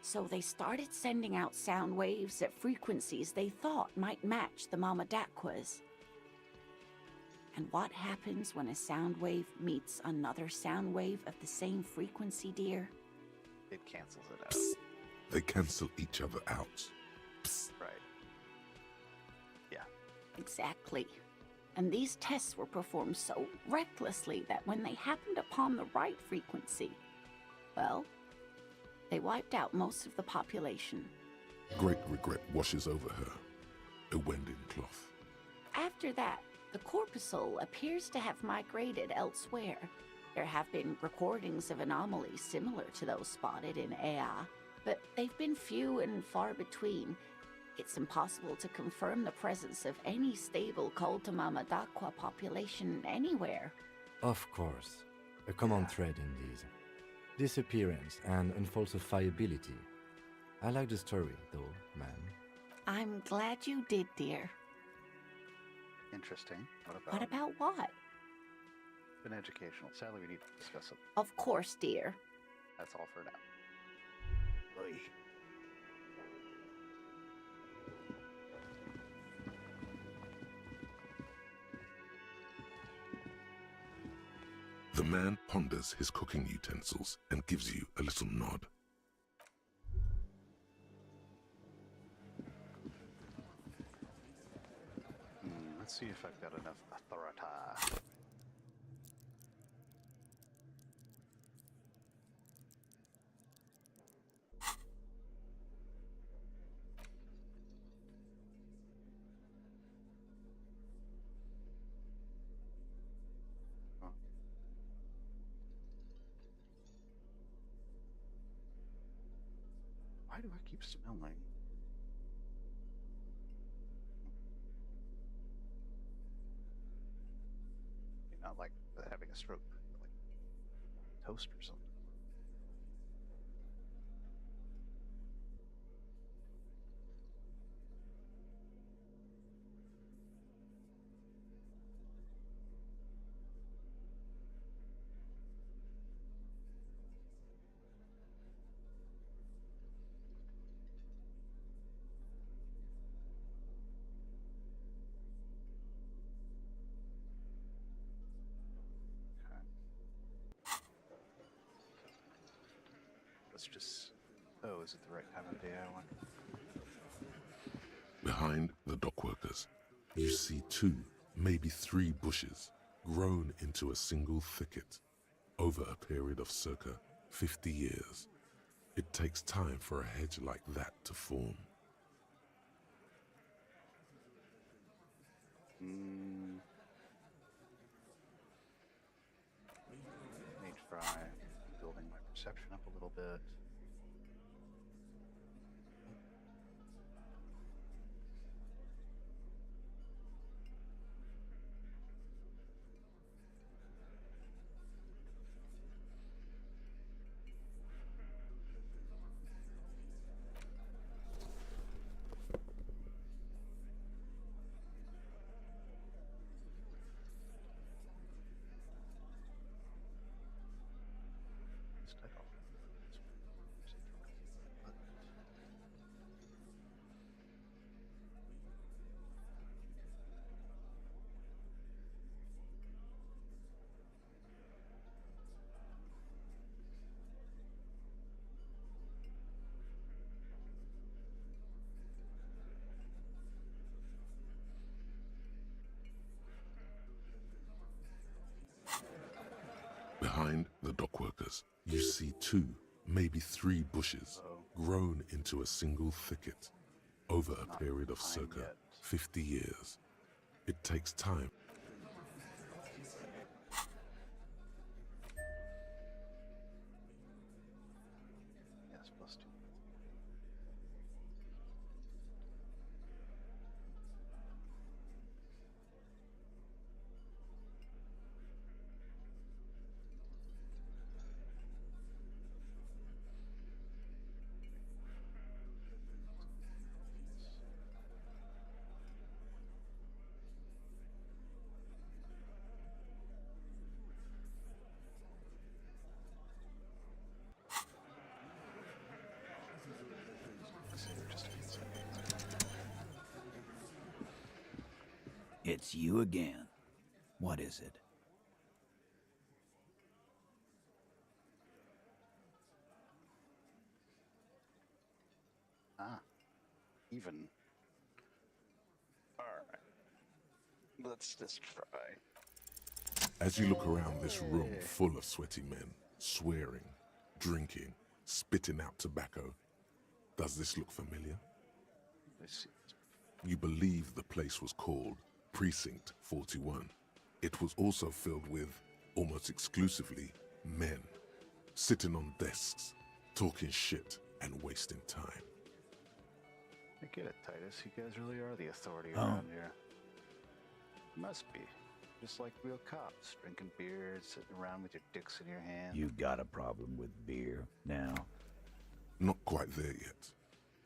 [SPEAKER 18] So they started sending out sound waves at frequencies they thought might match the Mamadaquas. And what happens when a sound wave meets another sound wave of the same frequency, dear?
[SPEAKER 1] It cancels it out.
[SPEAKER 2] Psst. They cancel each other out. Psst.
[SPEAKER 1] Right. Yeah.
[SPEAKER 18] Exactly. And these tests were performed so recklessly that when they happened upon the right frequency, well, they wiped out most of the population.
[SPEAKER 2] Great regret washes over her. A wending cloth.
[SPEAKER 18] After that, the corpuscle appears to have migrated elsewhere. There have been recordings of anomalies similar to those spotted in Ea, but they've been few and far between. It's impossible to confirm the presence of any stable Coldemamadaqua population anywhere.
[SPEAKER 3] Of course. A common thread in these. Disappearance and unfalsifiability. I like the story, though, ma'am.
[SPEAKER 18] I'm glad you did, dear.
[SPEAKER 1] Interesting.
[SPEAKER 18] What about what?
[SPEAKER 1] An educational. Sadly, we need to discuss it.
[SPEAKER 18] Of course, dear.
[SPEAKER 1] That's all for now. Oy.
[SPEAKER 2] The man ponders his cooking utensils and gives you a little nod.
[SPEAKER 1] Let's see if I've got enough authority. Why do I keep smelling? Not like having a stroke, like toast or something. it's just... Oh, is it the right time of day, I wonder?
[SPEAKER 2] Behind the dockworkers, you see 2, maybe 3 bushes grown into a single thicket over a period of circa 50 years. It takes time for a hedge like that to form.
[SPEAKER 1] Need to try building my perception up a little bit.
[SPEAKER 2] Behind the dockworkers, you see 2, maybe 3 bushes grown into a single thicket over a period of circa 50 years. It takes time.
[SPEAKER 1] Yes, +2.
[SPEAKER 19] It's you again. What is it?
[SPEAKER 1] Ah, even. All right. Let's just try.
[SPEAKER 2] As you look around this room full of sweaty men, swearing, drinking, spitting out tobacco, does this look familiar?
[SPEAKER 1] Let's see.
[SPEAKER 2] You believe the place was called Precinct 41. It was also filled with, almost exclusively, men, sitting on desks, talking shit and wasting time.
[SPEAKER 1] I get it, Titus. You guys really are the authority around here. Must be. Just like real cops, drinking beer, sitting around with your dicks in your hand.
[SPEAKER 19] You've got a problem with beer now?
[SPEAKER 2] Not quite there yet.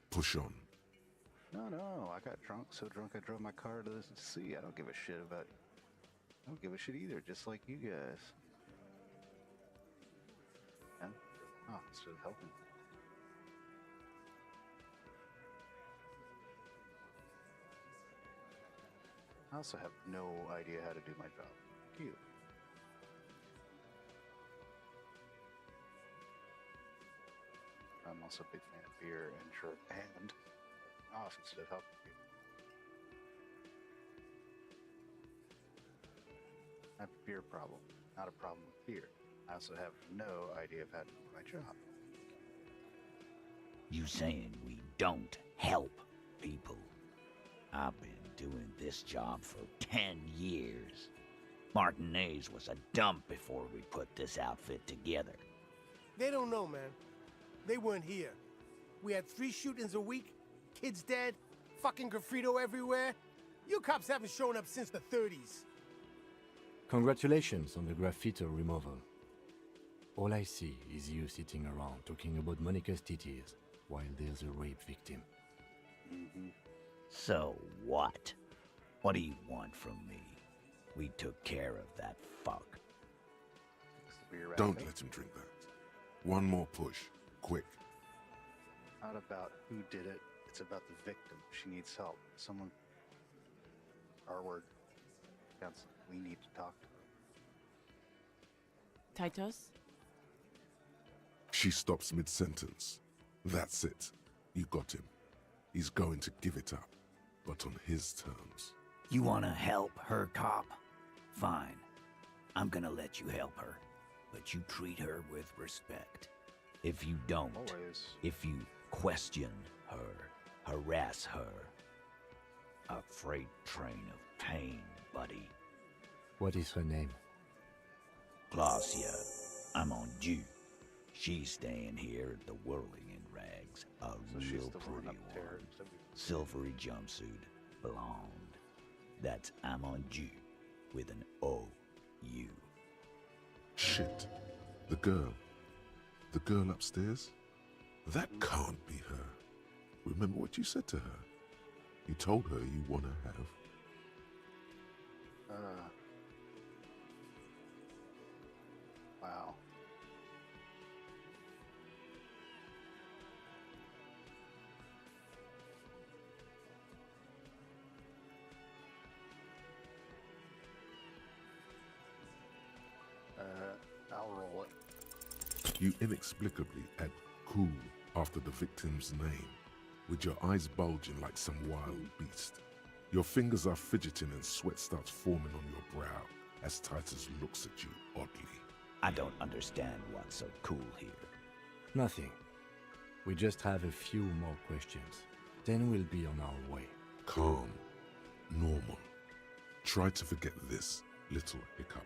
[SPEAKER 2] Push on.
[SPEAKER 1] No, I got drunk, so drunk I drove my car to the sea. I don't give a shit about... I don't give a shit either, just like you guys. And, instead of helping. I also have no idea how to do my job. You. I'm also a big fan of beer and shirt and off instead of helping you. I have a beer problem, not a problem with beer. I also have no idea of how to do my job.
[SPEAKER 19] You saying we don't help people? I've been doing this job for 10 years. Martinez was a dump before we put this outfit together.
[SPEAKER 20] They don't know, man. They weren't here. We had 3 shootings a week, kids dead, fucking graffito everywhere. You cops haven't shown up since the 30s.
[SPEAKER 3] Congratulations on the graffito removal. All I see is you sitting around talking about Monica's titties while there's a rape victim.
[SPEAKER 19] So what? What do you want from me? We took care of that fuck.
[SPEAKER 2] Don't let him drink that. One more push. Quick.
[SPEAKER 1] Not about who did it. It's about the victim. She needs help. Someone... Our word. Counselor. We need to talk to her.
[SPEAKER 21] Titus?
[SPEAKER 2] She stops mid-sentence. That's it. You got him. He's going to give it up, but on his terms.
[SPEAKER 19] You wanna help her, cop? Fine. I'm gonna let you help her, but you treat her with respect. If you don't, if you question her, harass her, a freight train of pain, buddy.
[SPEAKER 3] What is her name?
[SPEAKER 19] Glacia. I'm on due. She's staying here at the Whirling in Rags, a real pretty one. Silvery jumpsuit, blonde. That's I'm on due, with an O-U.
[SPEAKER 2] Shit. The girl. The girl upstairs? That can't be her. Remember what you said to her? You told her you want to have.
[SPEAKER 1] Wow. I'll roll it.
[SPEAKER 2] You inexplicably add cool after the victim's name, with your eyes bulging like some wild beast. Your fingers are fidgeting and sweat starts forming on your brow as Titus looks at you oddly.
[SPEAKER 19] I don't understand what's so cool here.
[SPEAKER 3] Nothing. We just have a few more questions. Then we'll be on our way.
[SPEAKER 2] Calm. Normal. Try to forget this little hiccup.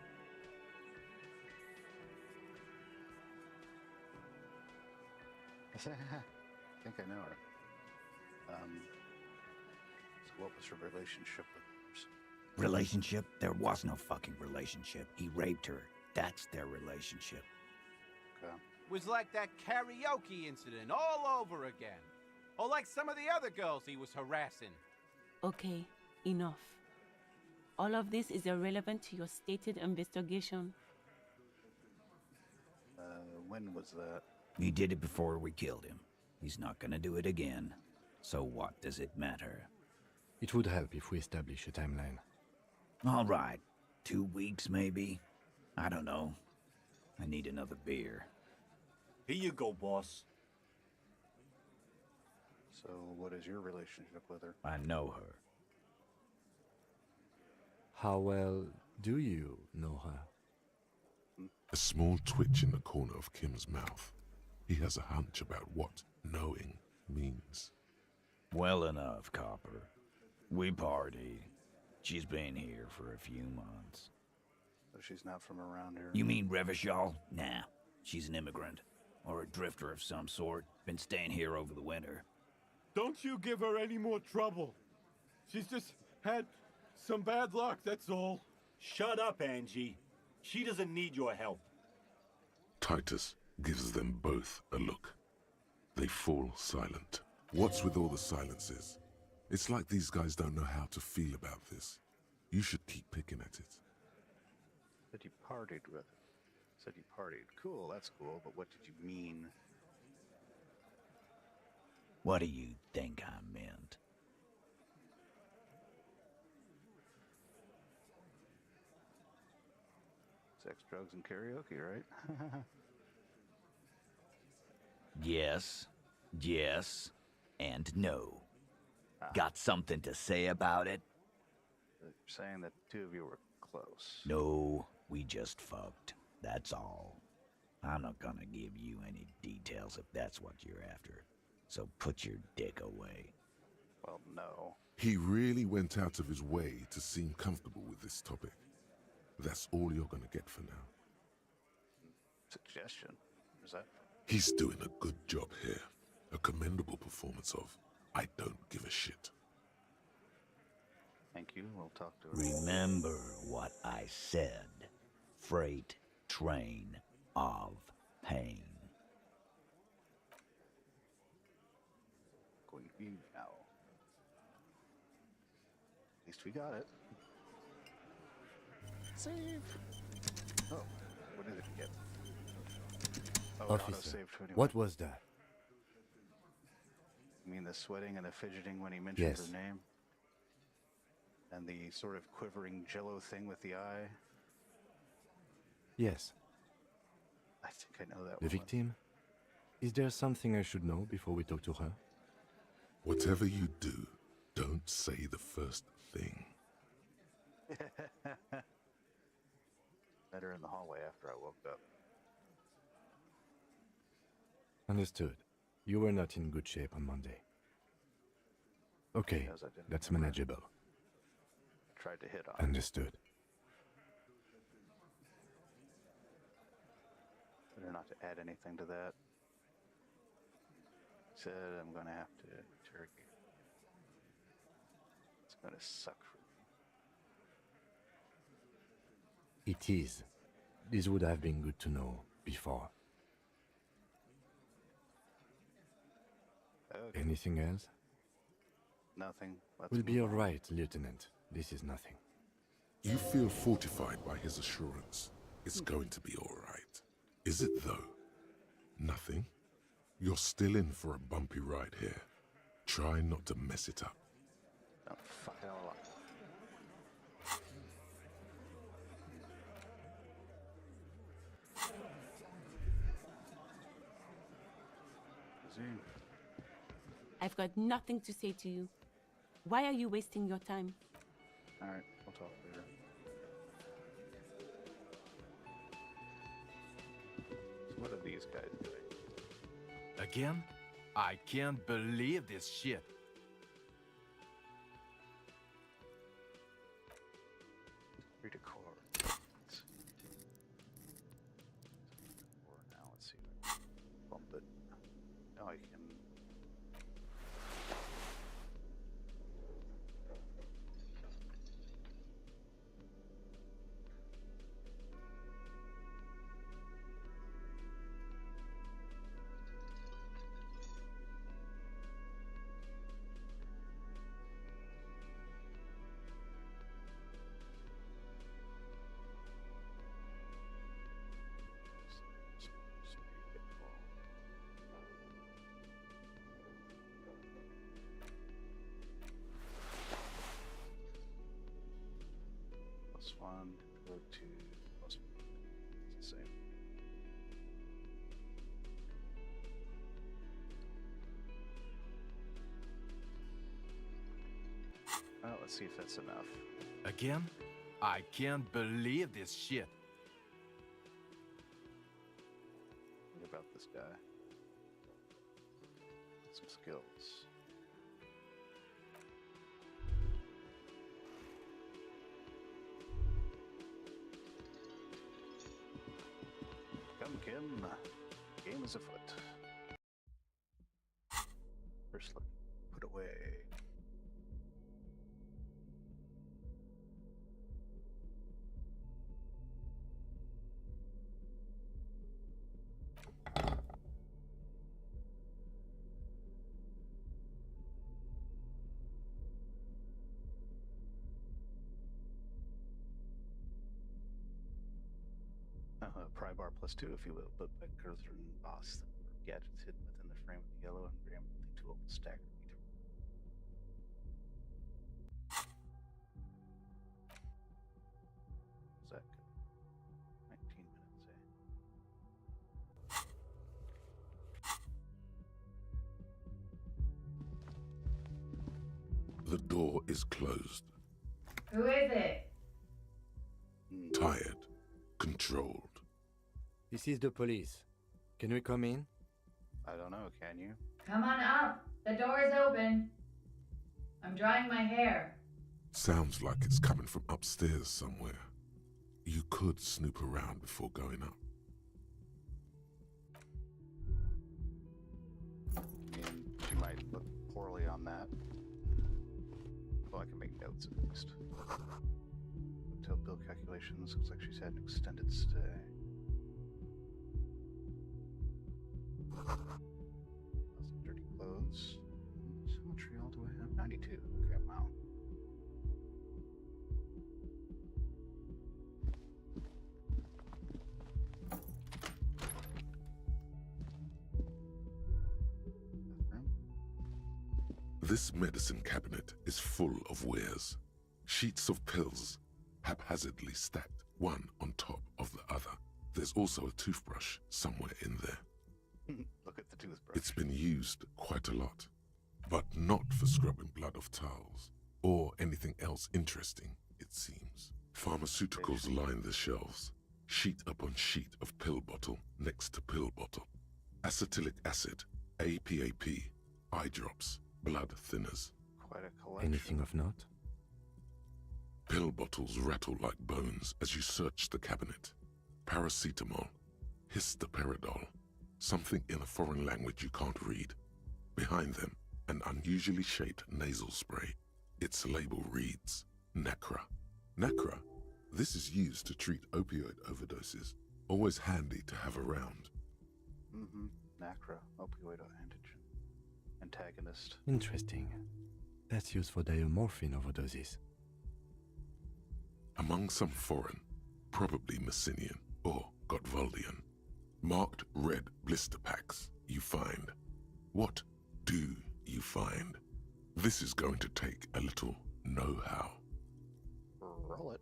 [SPEAKER 1] I think I know her. So what was her relationship with hers?
[SPEAKER 19] Relationship? There was no fucking relationship. He raped her. That's their relationship.
[SPEAKER 1] Okay.
[SPEAKER 21] Was like that karaoke incident all over again. Or like some of the other girls he was harassing.
[SPEAKER 22] Okay, enough. All of this is irrelevant to your stated investigation.
[SPEAKER 1] When was that?
[SPEAKER 19] He did it before we killed him. He's not gonna do it again. So what does it matter?
[SPEAKER 3] It would help if we establish a timeline.
[SPEAKER 19] All right. 2 weeks, maybe? I don't know. I need another beer.
[SPEAKER 23] Here you go, boss.
[SPEAKER 1] So what is your relationship with her?
[SPEAKER 19] I know her.
[SPEAKER 3] How well do you know her?
[SPEAKER 2] A small twitch in the corner of Kim's mouth. He has a hunch about what knowing means.
[SPEAKER 19] Well enough, Copper. We party. She's been here for a few months.
[SPEAKER 1] So she's not from around here?
[SPEAKER 19] You mean Revachol? Nah, she's an immigrant. Or a drifter of some sort. Been staying here over the winter.
[SPEAKER 24] Don't you give her any more trouble. She's just had some bad luck, that's all.
[SPEAKER 23] Shut up, Angie. She doesn't need your help.
[SPEAKER 2] Titus gives them both a look. They fall silent. What's with all the silences? It's like these guys don't know how to feel about this. You should keep picking at it.
[SPEAKER 1] Said you partied with her. Said you partied. Cool, that's cool, but what did you mean?
[SPEAKER 19] What do you think I meant?
[SPEAKER 1] Sex, drugs, and karaoke, right?
[SPEAKER 19] Yes, and no. Got something to say about it?
[SPEAKER 1] You're saying that the two of you were close.
[SPEAKER 19] No, we just fucked. That's all. I'm not gonna give you any details if that's what you're after. So put your dick away.
[SPEAKER 1] Well, no.
[SPEAKER 2] He really went out of his way to seem comfortable with this topic. That's all you're gonna get for now.
[SPEAKER 1] Suggestion? Is that?
[SPEAKER 2] He's doing a good job here. A commendable performance of I don't give a shit.
[SPEAKER 1] Thank you. We'll talk to her.
[SPEAKER 19] Remember what I said. Freight train of pain.
[SPEAKER 1] Going to be now. At least we got it. Save. Oh, what did it get? Oh,
[SPEAKER 3] Officer,
[SPEAKER 1] anyway.
[SPEAKER 3] what was that?
[SPEAKER 1] You mean the sweating and the fidgeting when he mentioned
[SPEAKER 3] Yes.
[SPEAKER 1] her name? And the sort of quivering jello thing with the eye?
[SPEAKER 3] Yes.
[SPEAKER 1] I think I know that
[SPEAKER 3] The
[SPEAKER 1] one.
[SPEAKER 3] victim? Is there something I should know before we talk to her?
[SPEAKER 2] Whatever you do, don't say the first thing.
[SPEAKER 1] Met her in the hallway after I woke up.
[SPEAKER 3] Understood. You were not in good shape on Monday. Okay,
[SPEAKER 1] Because I didn't
[SPEAKER 3] that's
[SPEAKER 1] remember.
[SPEAKER 3] manageable.
[SPEAKER 1] I tried to hit on it.
[SPEAKER 3] Understood.
[SPEAKER 1] Better not to add anything to that. Said I'm gonna have to interrogate. It's gonna suck for me.
[SPEAKER 3] It is. This would have been good to know before.
[SPEAKER 1] Okay.
[SPEAKER 3] Anything else?
[SPEAKER 1] Nothing. Let's
[SPEAKER 3] We'll be
[SPEAKER 1] move
[SPEAKER 3] all
[SPEAKER 1] on.
[SPEAKER 3] right, Lieutenant. This is nothing.
[SPEAKER 2] You feel fortified by his assurance. It's going to be all right. Is it though? Nothing? You're still in for a bumpy ride here. Try not to mess it up.
[SPEAKER 1] Don't fuck it all up. Zoom.
[SPEAKER 22] I've got nothing to say to you. Why are you wasting your time?
[SPEAKER 1] All right, we'll talk later. So what are these guys doing?
[SPEAKER 6] Again? I can't believe this shit.
[SPEAKER 1] Redecore. Or now, let's see. Bump it. Now I can. +1, go to +1. It's the same. Well, let's see if that's enough.
[SPEAKER 6] Again? I can't believe this shit.
[SPEAKER 1] What about this guy? Some skills. Come, Kim. Game is afoot. First look. Put away. Pry bar +2, if you will, but by cursor and boss that were gadgets hidden within the frame of the yellow and gray tool will stack. Is that good? 19 minutes,
[SPEAKER 2] The door is closed.
[SPEAKER 7] Who is it?
[SPEAKER 2] Tired. Controlled.
[SPEAKER 3] This is the police. Can we come in?
[SPEAKER 1] I don't know, can you?
[SPEAKER 7] Come on up. The door is open. I'm drying my hair.
[SPEAKER 2] Sounds like it's coming from upstairs somewhere. You could snoop around before going up.
[SPEAKER 1] I mean, she might look poorly on that. Well, I can make notes at least. Hotel bill calculations. Looks like she's had an extended stay. Some dirty clothes. Symmetry all the way up. 92. Okay, wow.
[SPEAKER 2] This medicine cabinet is full of wares. Sheets of pills, haphazardly stacked, one on top of the other. There's also a toothbrush somewhere in there.
[SPEAKER 1] Look at the toothbrush.
[SPEAKER 2] It's been used quite a lot, but not for scrubbing blood off towels or anything else interesting, it seems. Pharmaceuticals line the shelves, sheet upon sheet of pill bottle next to pill bottle. Acetylic acid, APAP, eye drops, blood thinners.
[SPEAKER 1] Quite a collection.
[SPEAKER 3] Anything of note?
[SPEAKER 2] Pill bottles rattle like bones as you search the cabinet. Paracetamol, histoperidol, something in a foreign language you can't read. Behind them, an unusually shaped nasal spray. Its label reads, Nacra. Nacra? This is used to treat opioid overdoses. Always handy to have around.
[SPEAKER 1] Mm-hmm. Nacra, opioid antagonist.
[SPEAKER 3] Interesting. That's used for diamorphine overdoses.
[SPEAKER 2] Among some foreign, probably Messinian or Gotwaldian, marked red blister packs you find. What do you find? This is going to take a little know-how.
[SPEAKER 1] Roll it.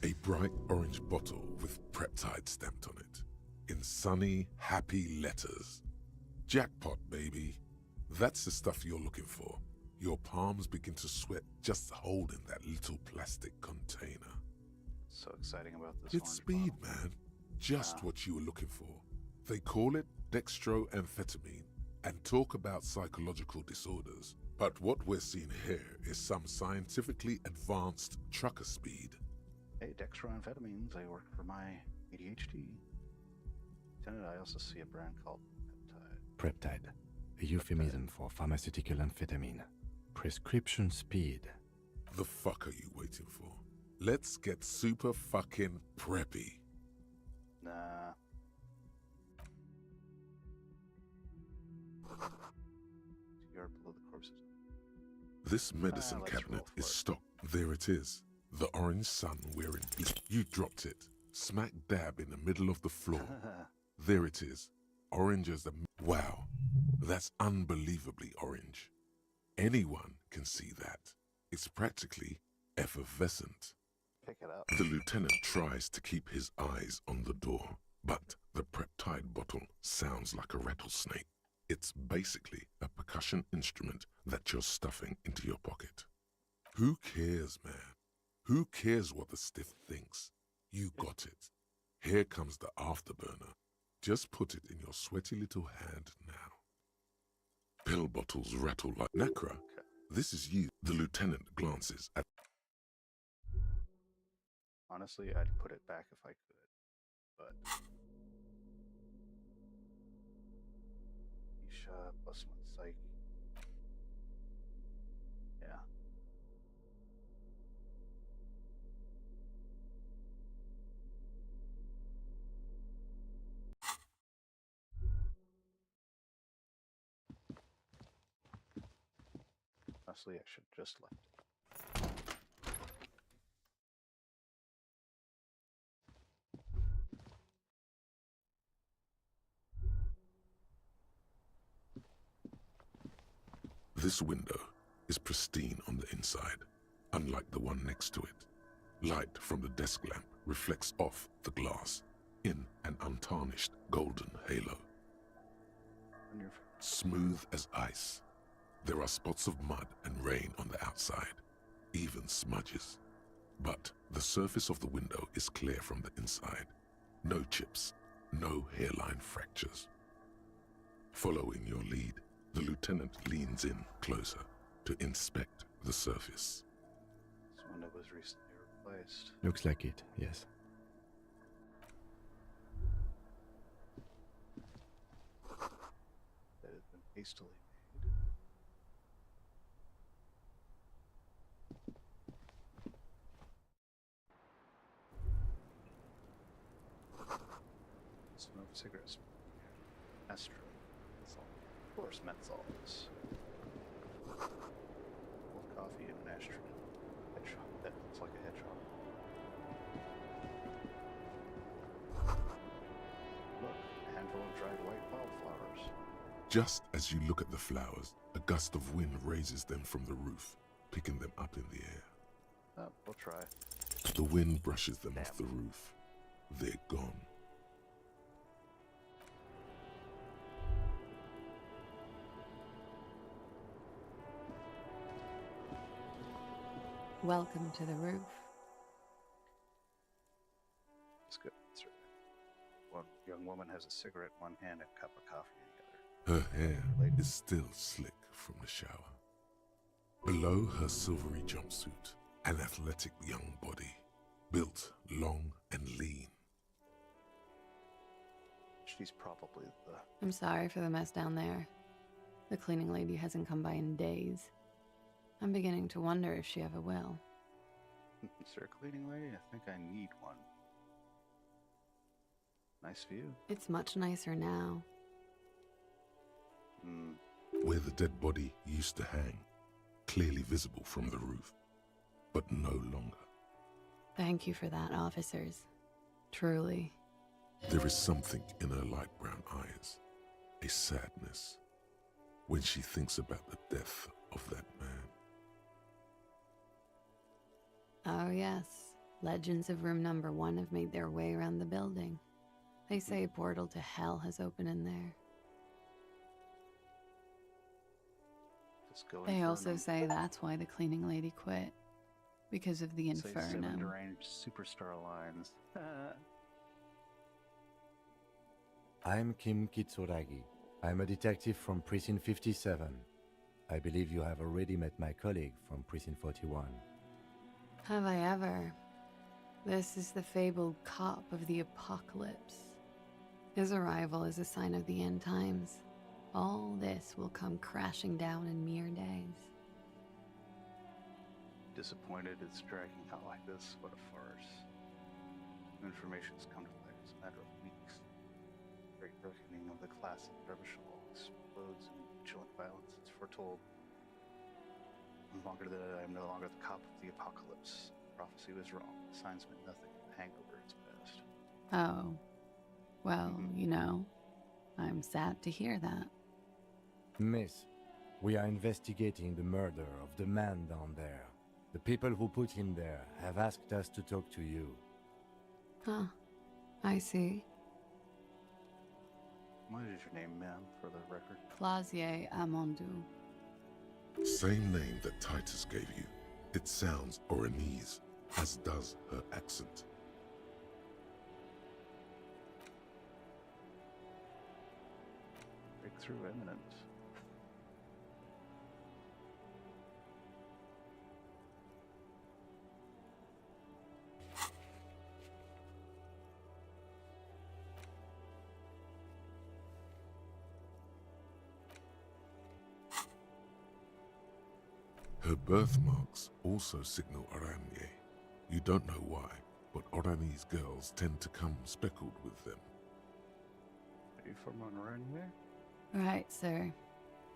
[SPEAKER 2] A bright orange bottle with Preptide stamped on it, in sunny, happy letters. Jackpot, baby. That's the stuff you're looking for. Your palms begin to sweat just holding that little plastic container.
[SPEAKER 1] So exciting about this.
[SPEAKER 2] It's speed, man. Just what you were looking for. They call it dextroamphetamine and talk about psychological disorders. But what we're seeing here is some scientifically advanced trucker speed.
[SPEAKER 1] Hey, dextroamphetamines, they work for my ADHD. Lieutenant, I also see a brand called
[SPEAKER 3] Preptide, a euphemism for pharmaceutical amphetamine. Prescription speed.
[SPEAKER 2] The fuck are you waiting for? Let's get super fucking preppy.
[SPEAKER 1] Nah. You're below the corpses.
[SPEAKER 2] This medicine cabinet is stocked. There it is. The orange sun wearing. You dropped it. Smack dab in the middle of the floor. There it is. Orange as the... Wow. That's unbelievably orange. Anyone can see that. It's practically effervescent.
[SPEAKER 1] Pick it up.
[SPEAKER 2] The lieutenant tries to keep his eyes on the door, but the Preptide bottle sounds like a rattlesnake. It's basically a percussion instrument that you're stuffing into your pocket. Who cares, man? Who cares what the stiff thinks? You got it. Here comes the afterburner. Just put it in your sweaty little hand now. Pill bottles rattle like Nacra.
[SPEAKER 1] Okay.
[SPEAKER 2] This is you. The lieutenant glances at...
[SPEAKER 1] Honestly, I'd put it back if I could, but... Isha plus one psyche. Yeah. Honestly, I should have just left it.
[SPEAKER 2] This window is pristine on the inside, unlike the one next to it. Light from the desk lamp reflects off the glass in an untarnished golden halo. Smooth as ice. There are spots of mud and rain on the outside, even smudges. But the surface of the window is clear from the inside. No chips, no hairline fractures. Following your lead, the lieutenant leans in closer to inspect the surface.
[SPEAKER 1] This window was recently replaced.
[SPEAKER 3] Looks like it, yes.
[SPEAKER 1] That has been hastily made. Smoke cigarettes. Astro. Of course, menthols. Cold coffee and an ashtray. Hedgehog. That looks like a hedgehog. Look, a handful of dried white wildflowers.
[SPEAKER 2] Just as you look at the flowers, a gust of wind raises them from the roof, picking them up in the air.
[SPEAKER 1] Oh, we'll try.
[SPEAKER 2] The wind brushes them off the roof. They're gone.
[SPEAKER 9] Welcome to the roof.
[SPEAKER 1] It's good. That's right. One young woman has a cigarette in one hand and a cup of coffee in the other.
[SPEAKER 2] Her hair is still slick from the shower. Below her silvery jumpsuit, an athletic young body, built long and lean.
[SPEAKER 1] She's probably the...
[SPEAKER 9] I'm sorry for the mess down there. The cleaning lady hasn't come by in days. I'm beginning to wonder if she ever will.
[SPEAKER 1] Is there a cleaning lady? I think I need one. Nice view.
[SPEAKER 9] It's much nicer now.
[SPEAKER 2] Where the dead body used to hang, clearly visible from the roof, but no longer.
[SPEAKER 9] Thank you for that, officers. Truly.
[SPEAKER 2] There is something in her light brown eyes, a sadness, when she thinks about the death of that man.
[SPEAKER 9] Oh yes, legends of room number 1 have made their way around the building. They say a portal to hell has opened in there. They also say that's why the cleaning lady quit. Because of the
[SPEAKER 1] Say 7
[SPEAKER 9] inferno.
[SPEAKER 1] deranged superstar lines.
[SPEAKER 3] I'm Kim Kitsuragi. I'm a detective from Precinct 57. I believe you have already met my colleague from Precinct 41.
[SPEAKER 9] Have I ever? This is the fabled cop of the apocalypse. His arrival is a sign of the end times. All this will come crashing down in mere days.
[SPEAKER 1] Disappointed it's dragging out like this. What a farce. New information's come to light in a matter of weeks. Great reckoning of the class of Revachol explodes in vigilant violence. It's foretold. I'm no longer the cop of the apocalypse. Prophecy was wrong. The signs meant nothing. The hangover is best.
[SPEAKER 9] Oh. Well, you know, I'm sad to hear that.
[SPEAKER 3] Miss, we are investigating the murder of the man down there. The people who put him there have asked us to talk to you.
[SPEAKER 9] Huh. I see.
[SPEAKER 1] What is your name, ma'am, for the record?
[SPEAKER 9] Clausier Amandou.
[SPEAKER 2] Same name that Titus gave you. It sounds Oranese, as does her accent.
[SPEAKER 1] Breakthrough imminent.
[SPEAKER 2] Her birthmarks also signal Oranje. You don't know why, but Oranese girls tend to come speckled with them.
[SPEAKER 1] Are you from Oranje?
[SPEAKER 9] Right, sir.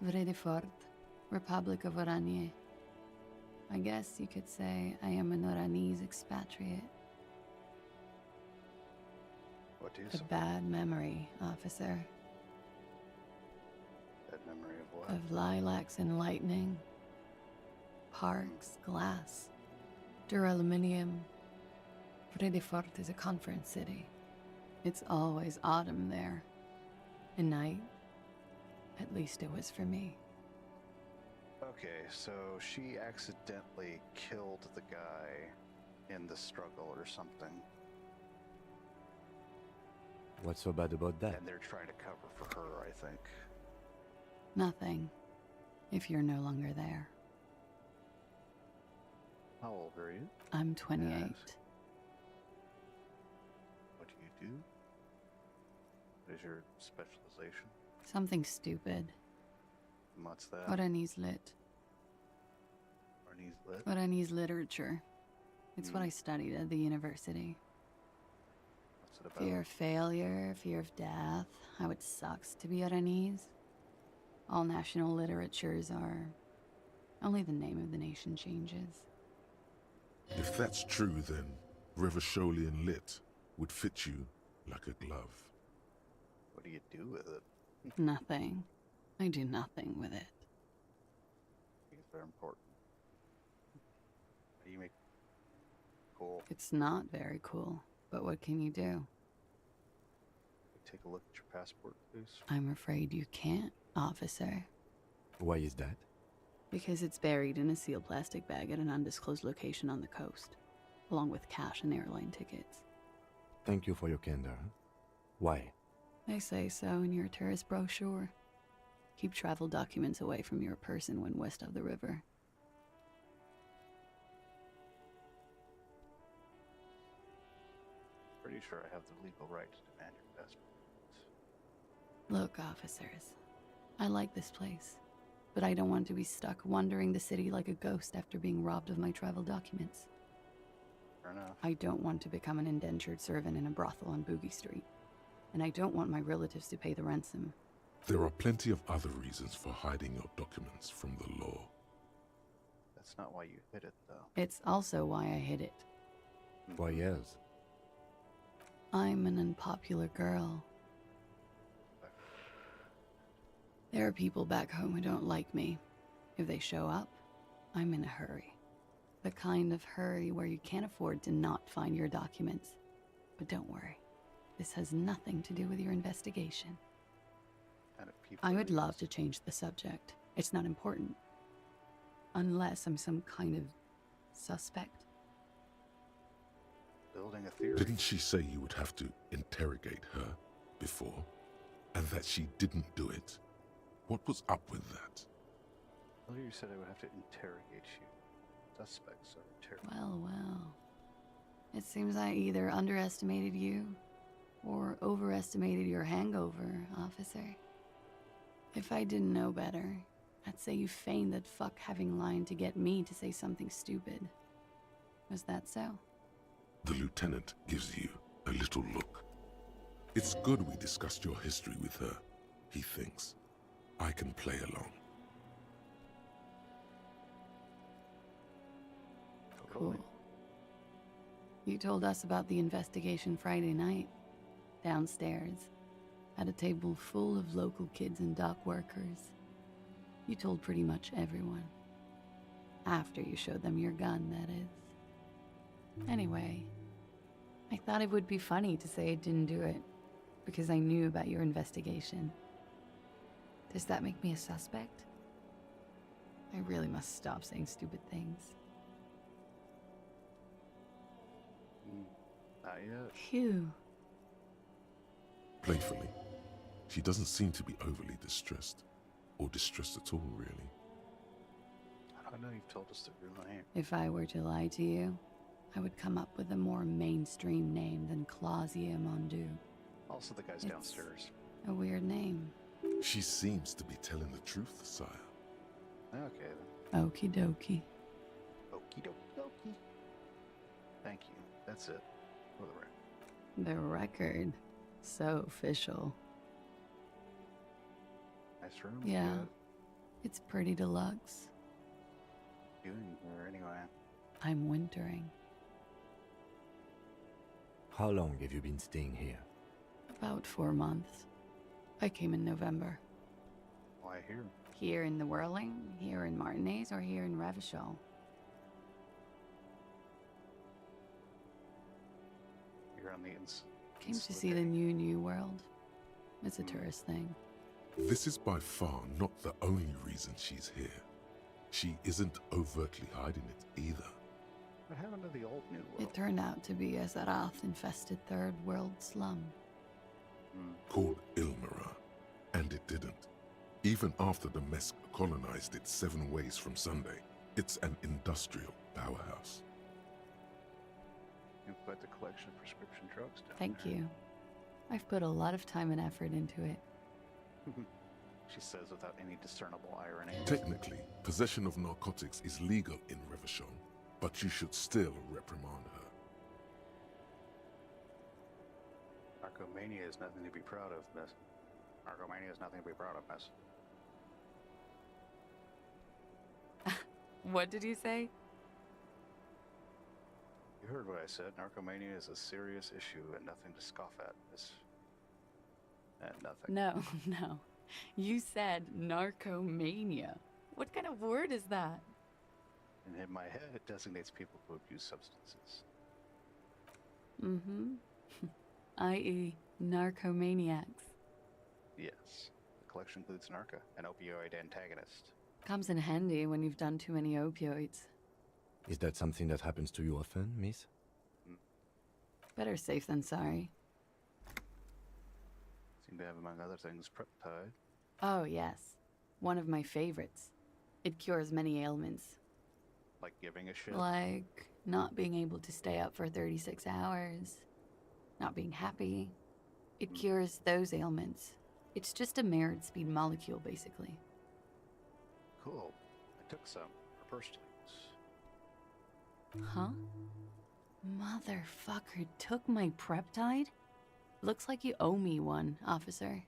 [SPEAKER 9] Vredefort, Republic of Oranje. I guess you could say I am an Oranese expatriate.
[SPEAKER 1] What do you
[SPEAKER 9] A
[SPEAKER 1] say?
[SPEAKER 9] bad memory, officer.
[SPEAKER 1] Bad memory of what?
[SPEAKER 9] Of lilacs and lightning. Parks, glass, duraluminum. Vredefort is a conference city. It's always autumn there. And night. At least it was for me.
[SPEAKER 1] Okay, so she accidentally killed the guy in the struggle or something.
[SPEAKER 3] What's so bad about that?
[SPEAKER 1] And they're trying to cover for her, I think.
[SPEAKER 9] Nothing. If you're no longer there.
[SPEAKER 1] How old are you?
[SPEAKER 9] I'm 28.
[SPEAKER 1] What do you do? What is your specialization?
[SPEAKER 9] Something stupid.
[SPEAKER 1] And what's that?
[SPEAKER 9] Oranese lit.
[SPEAKER 1] Oranese lit?
[SPEAKER 9] Oranese literature. It's what I studied at the university.
[SPEAKER 1] What's it about?
[SPEAKER 9] Fear of failure, fear of death, how it sucks to be Oranese. All national literatures are... Only the name of the nation changes.
[SPEAKER 2] If that's true, then Revacholian lit would fit you like a glove.
[SPEAKER 1] What do you do with it?
[SPEAKER 9] Nothing. I do nothing with it.
[SPEAKER 1] I think it's very important. How do you make cool?
[SPEAKER 9] It's not very cool, but what can you do?
[SPEAKER 1] Take a look at your passport, please.
[SPEAKER 9] I'm afraid you can't, officer.
[SPEAKER 3] Why is that?
[SPEAKER 10] Because it's buried in a sealed plastic bag at an undisclosed location on the coast, along with cash and airline tickets.
[SPEAKER 3] Thank you for your candor. Why?
[SPEAKER 10] They say so in your tourist brochure. Keep travel documents away from your person when west of the river.
[SPEAKER 1] Pretty sure I have the legal right to demand your investment.
[SPEAKER 10] Look, officers, I like this place, but I don't want to be stuck wandering the city like a ghost after being robbed of my travel documents.
[SPEAKER 1] Fair enough.
[SPEAKER 10] I don't want to become an indentured servant in a brothel on Boogie Street, and I don't want my relatives to pay the ransom.
[SPEAKER 2] There are plenty of other reasons for hiding your documents from the law.
[SPEAKER 1] That's not why you hid it, though.
[SPEAKER 10] It's also why I hid it.
[SPEAKER 3] Why, yes.
[SPEAKER 10] I'm an unpopular girl. There are people back home who don't like me. If they show up, I'm in a hurry. The kind of hurry where you can't afford to not find your documents. But don't worry, this has nothing to do with your investigation. I would love to change the subject. It's not important. Unless I'm some kind of suspect.
[SPEAKER 1] Building a theory.
[SPEAKER 2] Didn't she say you would have to interrogate her before? And that she didn't do it? What was up with that?
[SPEAKER 1] Earlier you said I would have to interrogate you. Suspects are interrogated.
[SPEAKER 10] Well. It seems I either underestimated you or overestimated your hangover, officer. If I didn't know better, I'd say you feigned that fuck having lied to get me to say something stupid. Was that so?
[SPEAKER 2] The lieutenant gives you a little look. It's good we discussed your history with her, he thinks. I can play along.
[SPEAKER 10] Cool. You told us about the investigation Friday night, downstairs, at a table full of local kids and dock workers. You told pretty much everyone. After you showed them your gun, that is. Anyway, I thought it would be funny to say I didn't do it, because I knew about your investigation. Does that make me a suspect? I really must stop saying stupid things.
[SPEAKER 1] Not yet.
[SPEAKER 10] Phew.
[SPEAKER 2] Playfully, she doesn't seem to be overly distressed, or distressed at all, really.
[SPEAKER 1] I know you've told us the real name.
[SPEAKER 10] If I were to lie to you, I would come up with a more mainstream name than Clausia Mondu.
[SPEAKER 1] Also the guys downstairs.
[SPEAKER 10] A weird name.
[SPEAKER 2] She seems to be telling the truth, sire.
[SPEAKER 1] Okay then.
[SPEAKER 10] Okie dokie.
[SPEAKER 1] Okie dokie. Thank you. That's it. For the record.
[SPEAKER 10] The record. So official.
[SPEAKER 1] Nice room.
[SPEAKER 10] Yeah.
[SPEAKER 1] Good.
[SPEAKER 10] It's pretty deluxe.
[SPEAKER 1] Doing here anyway.
[SPEAKER 10] I'm wintering.
[SPEAKER 3] How long have you been staying here?
[SPEAKER 10] About 4 months. I came in November.
[SPEAKER 1] Why here?
[SPEAKER 10] Here in the Whirling, here in Martinez, or here in Revachol?
[SPEAKER 1] You're on the
[SPEAKER 10] Came to see the new world. It's a tourist thing.
[SPEAKER 2] This is by far not the only reason she's here. She isn't overtly hiding it either.
[SPEAKER 1] What happened to the old New World?
[SPEAKER 10] It turned out to be a Zarath-infested third world slum.
[SPEAKER 2] Called Ilmara, and it didn't. Even after the Mesk colonized it 7 ways from Sunday, it's an industrial powerhouse.
[SPEAKER 1] You've quite the collection of prescription drugs down
[SPEAKER 10] Thank
[SPEAKER 1] there.
[SPEAKER 10] you. I've put a lot of time and effort into it.
[SPEAKER 1] She says without any discernible irony.
[SPEAKER 2] Technically, possession of narcotics is legal in Revachon, but you should still reprimand her.
[SPEAKER 1] Narcomania is nothing to be proud of, miss. Narcomania is nothing to be proud of, miss.
[SPEAKER 10] What did you say?
[SPEAKER 1] You heard what I said. Narcomania is a serious issue and nothing to scoff at, miss. And nothing.
[SPEAKER 10] No, no. You said narcomania. What kind of word is that?
[SPEAKER 1] And in my head, it designates people who abuse substances.
[SPEAKER 10] Mm-hmm. I.e. narcomaniacs.
[SPEAKER 1] Yes. The collection includes Narca, an opioid antagonist.
[SPEAKER 10] Comes in handy when you've done too many opioids.
[SPEAKER 3] Is that something that happens to you often, miss?
[SPEAKER 10] Better safe than sorry.
[SPEAKER 1] Seem to have, among other things, Preptide.
[SPEAKER 10] Oh, yes. One of my favorites. It cures many ailments.
[SPEAKER 1] Like giving a shit?
[SPEAKER 10] Like not being able to stay up for 36 hours. Not being happy. It cures those ailments. It's just a mirrored speed molecule, basically.
[SPEAKER 1] Cool. I took some for purse strings.
[SPEAKER 10] Huh? Motherfucker took my Preptide? Looks like you owe me one, officer.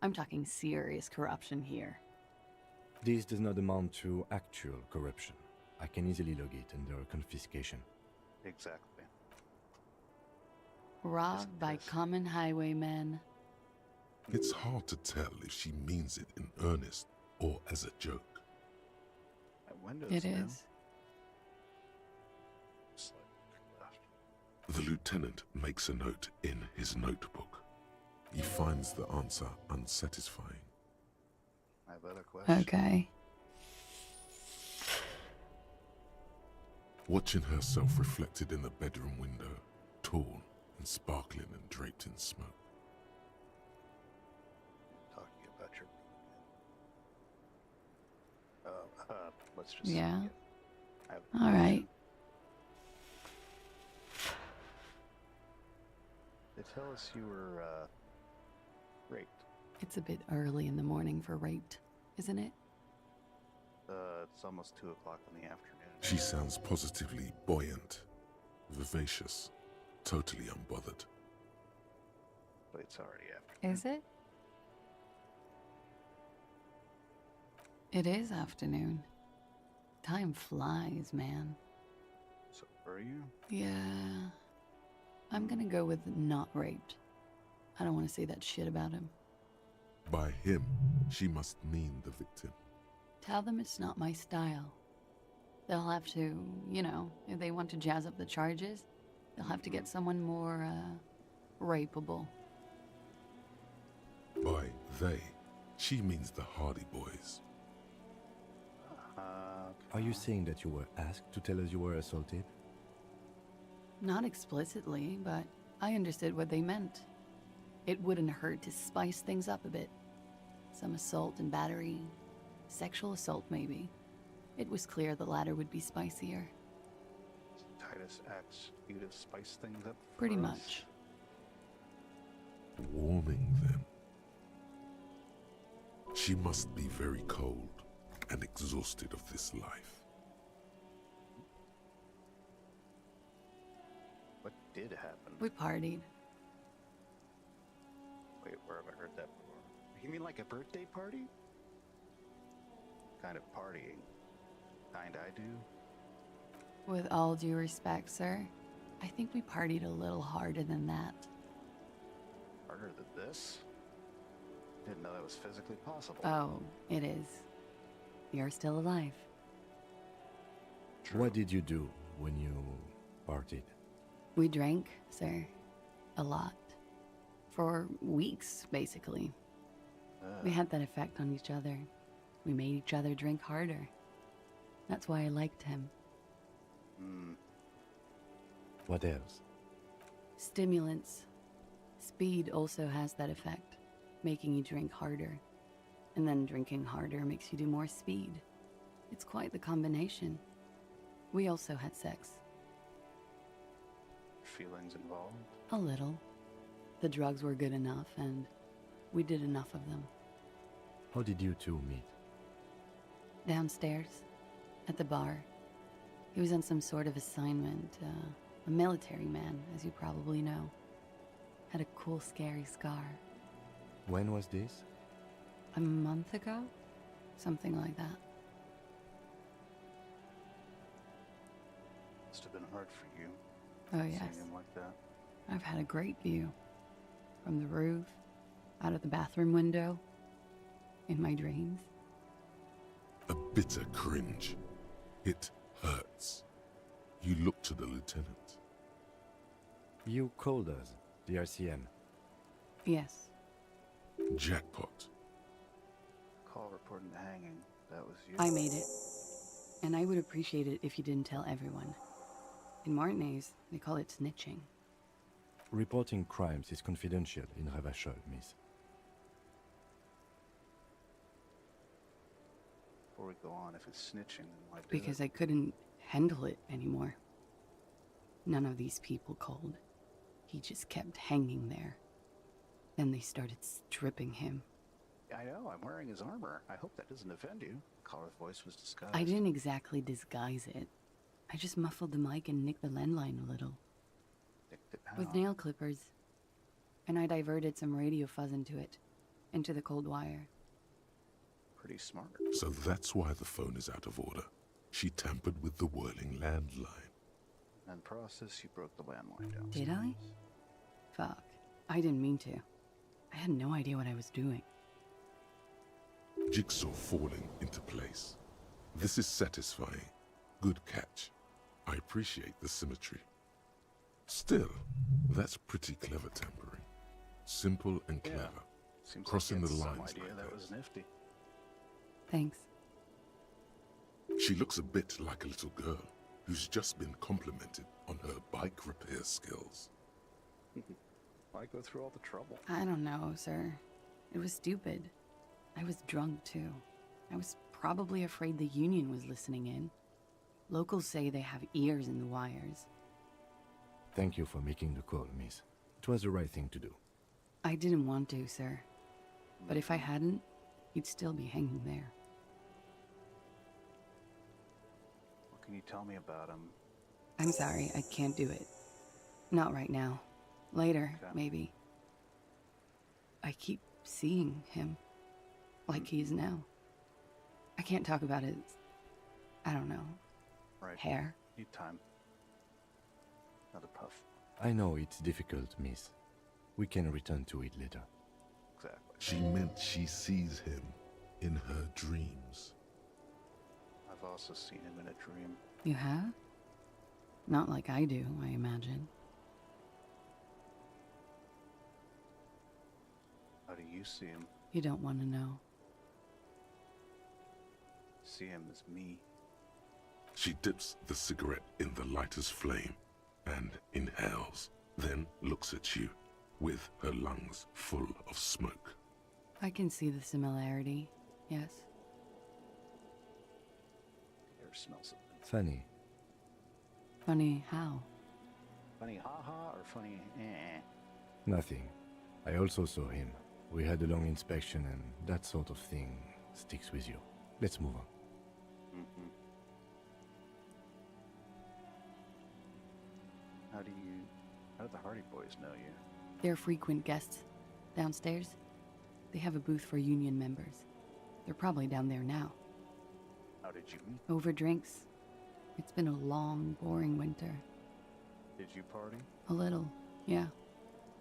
[SPEAKER 10] I'm talking serious corruption here.
[SPEAKER 3] This does not amount to actual corruption. I can easily log it under confiscation.
[SPEAKER 1] Exactly.
[SPEAKER 10] Robbed by common highwaymen.
[SPEAKER 2] It's hard to tell if she means it in earnest or as a joke.
[SPEAKER 10] It is.
[SPEAKER 2] The lieutenant makes a note in his notebook. He finds the answer unsatisfying.
[SPEAKER 1] I have other questions.
[SPEAKER 10] Okay.
[SPEAKER 2] Watching herself reflected in the bedroom window, tall and sparkling and draped in smoke.
[SPEAKER 1] Talking about your... let's just...
[SPEAKER 10] Yeah.
[SPEAKER 1] I-
[SPEAKER 10] All right.
[SPEAKER 1] They tell us you were, raped.
[SPEAKER 10] It's a bit early in the morning for raped, isn't it?
[SPEAKER 1] It's almost 2 o'clock in the afternoon.
[SPEAKER 2] She sounds positively buoyant, vivacious, totally unbothered.
[SPEAKER 1] But it's already afternoon.
[SPEAKER 10] Is it? It is afternoon. Time flies, man.
[SPEAKER 1] So, are you?
[SPEAKER 10] Yeah. I'm gonna go with not raped. I don't want to say that shit about him.
[SPEAKER 2] By him, she must mean the victim.
[SPEAKER 10] Tell them it's not my style. They'll have to, you know, if they want to jazz up the charges, they'll have to get someone more, rapeable.
[SPEAKER 2] By they, she means the Hardy Boys.
[SPEAKER 3] Are you saying that you were asked to tell us you were assaulted?
[SPEAKER 10] Not explicitly, but I understood what they meant. It wouldn't hurt to spice things up a bit. Some assault and battery. Sexual assault, maybe. It was clear the latter would be spicier.
[SPEAKER 1] Titus asks you to spice things up for
[SPEAKER 10] Pretty
[SPEAKER 1] us?
[SPEAKER 10] much.
[SPEAKER 2] Warming them. She must be very cold and exhausted of this life.
[SPEAKER 1] What did happen?
[SPEAKER 10] We partied.
[SPEAKER 1] Wait, where have I heard that before? You mean like a birthday party? Kind of partying. Kind I do.
[SPEAKER 10] With all due respect, sir, I think we partied a little harder than that.
[SPEAKER 1] Harder than this? Didn't know that was physically possible.
[SPEAKER 10] Oh, it is. You're still alive.
[SPEAKER 3] What did you do when you partied?
[SPEAKER 10] We drank, sir. A lot. For weeks, basically. We had that effect on each other. We made each other drink harder. That's why I liked him.
[SPEAKER 3] What else?
[SPEAKER 10] Stimulants. Speed also has that effect, making you drink harder. And then drinking harder makes you do more speed. It's quite the combination. We also had sex.
[SPEAKER 1] Feelings involved?
[SPEAKER 10] A little. The drugs were good enough, and we did enough of them.
[SPEAKER 3] How did you two meet?
[SPEAKER 10] Downstairs, at the bar. He was on some sort of assignment, a military man, as you probably know. Had a cool, scary scar.
[SPEAKER 3] When was this?
[SPEAKER 10] A month ago? Something like that.
[SPEAKER 1] Must have been hard for you.
[SPEAKER 10] Oh,
[SPEAKER 1] seeing
[SPEAKER 10] yes.
[SPEAKER 1] him like that.
[SPEAKER 10] I've had a great view. From the roof, out of the bathroom window, in my dreams.
[SPEAKER 2] A bitter cringe. It hurts. You look to the lieutenant.
[SPEAKER 3] You called us, the RCM.
[SPEAKER 10] Yes.
[SPEAKER 2] Jackpot.
[SPEAKER 1] Call reporting the hanging. That was you.
[SPEAKER 10] I made it. And I would appreciate it if you didn't tell everyone. In Martinez, they call it snitching.
[SPEAKER 3] Reporting crimes is confidential in Revachol, miss.
[SPEAKER 1] Before we go on, if it's snitching, then why do
[SPEAKER 10] Because
[SPEAKER 1] it?
[SPEAKER 10] I couldn't handle it anymore. None of these people called. He just kept hanging there. Then they started stripping him.
[SPEAKER 1] I know, I'm wearing his armor. I hope that doesn't offend you. Caller's voice was disguised.
[SPEAKER 10] I didn't exactly disguise it. I just muffled the mic and nicked the landline a little.
[SPEAKER 1] Nicked it
[SPEAKER 10] With
[SPEAKER 1] how?
[SPEAKER 10] nail clippers. And I diverted some radio fuzz into it. Into the cold wire.
[SPEAKER 1] Pretty smart.
[SPEAKER 2] So that's why the phone is out of order. She tampered with the whirling landline.
[SPEAKER 1] And process, you broke the landline down.
[SPEAKER 10] Did I? Fuck. I didn't mean to. I had no idea what I was doing.
[SPEAKER 2] Jigsaw falling into place. This is satisfying. Good catch. I appreciate the symmetry. Still, that's pretty clever tampering. Simple and clever.
[SPEAKER 1] Yeah. Seems
[SPEAKER 2] Crossing
[SPEAKER 1] like
[SPEAKER 2] the
[SPEAKER 1] he had
[SPEAKER 2] lines
[SPEAKER 1] some idea
[SPEAKER 2] like
[SPEAKER 1] that
[SPEAKER 2] this.
[SPEAKER 1] was nifty.
[SPEAKER 10] Thanks.
[SPEAKER 2] She looks a bit like a little girl who's just been complimented on her bike repair skills.
[SPEAKER 1] Why go through all the trouble?
[SPEAKER 10] I don't know, sir. It was stupid. I was drunk, too. I was probably afraid the union was listening in. Locals say they have ears in the wires.
[SPEAKER 3] Thank you for making the call, miss. It was the right thing to do.
[SPEAKER 10] I didn't want to, sir. But if I hadn't, he'd still be hanging there.
[SPEAKER 1] What can you tell me about him?
[SPEAKER 10] I'm sorry, I can't do it. Not right now. Later,
[SPEAKER 1] Okay.
[SPEAKER 10] maybe. I keep seeing him. Like he is now. I can't talk about his... I don't know.
[SPEAKER 1] Right.
[SPEAKER 10] Hair.
[SPEAKER 1] Need time. Another puff.
[SPEAKER 3] I know it's difficult, miss. We can return to it later.
[SPEAKER 1] Exactly.
[SPEAKER 2] She meant she sees him in her dreams.
[SPEAKER 1] I've also seen him in a dream.
[SPEAKER 10] You have? Not like I do, I imagine.
[SPEAKER 1] How do you see him?
[SPEAKER 10] You don't want to know.
[SPEAKER 1] See him as me.
[SPEAKER 2] She dips the cigarette in the lighter's flame and inhales, then looks at you with her lungs full of smoke.
[SPEAKER 10] I can see the similarity, yes.
[SPEAKER 1] The air smells of it.
[SPEAKER 3] Funny.
[SPEAKER 10] Funny how?
[SPEAKER 1] Funny ha-ha or funny eh?
[SPEAKER 3] Nothing. I also saw him. We had a long inspection and that sort of thing sticks with you. Let's move on.
[SPEAKER 1] Mm-hmm. How do the Hardy Boys know you?
[SPEAKER 10] They're frequent guests. Downstairs, they have a booth for union members. They're probably down there now.
[SPEAKER 1] How did you meet?
[SPEAKER 10] Over drinks. It's been a long, boring winter.
[SPEAKER 1] Did you party?
[SPEAKER 10] A little, yeah.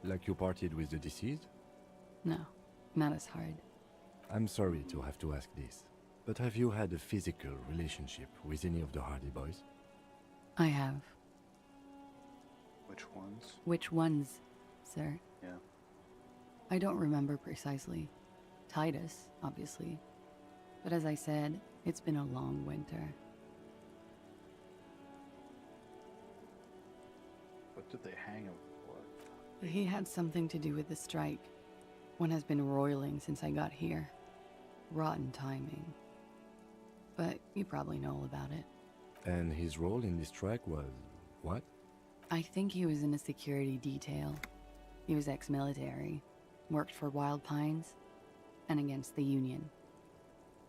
[SPEAKER 3] Like you partied with the deceased?
[SPEAKER 10] No, not as hard.
[SPEAKER 3] I'm sorry to have to ask this, but have you had a physical relationship with any of the Hardy Boys?
[SPEAKER 10] I have.
[SPEAKER 1] Which ones?
[SPEAKER 10] Which ones, sir?
[SPEAKER 1] Yeah.
[SPEAKER 10] I don't remember precisely. Titus, obviously. But as I said, it's been a long winter.
[SPEAKER 1] What did they hang him for?
[SPEAKER 10] He had something to do with the strike. One has been roiling since I got here. Rotten timing. But you probably know all about it.
[SPEAKER 3] And his role in this strike was what?
[SPEAKER 10] I think he was in a security detail. He was ex-military, worked for Wild Pines, and against the Union.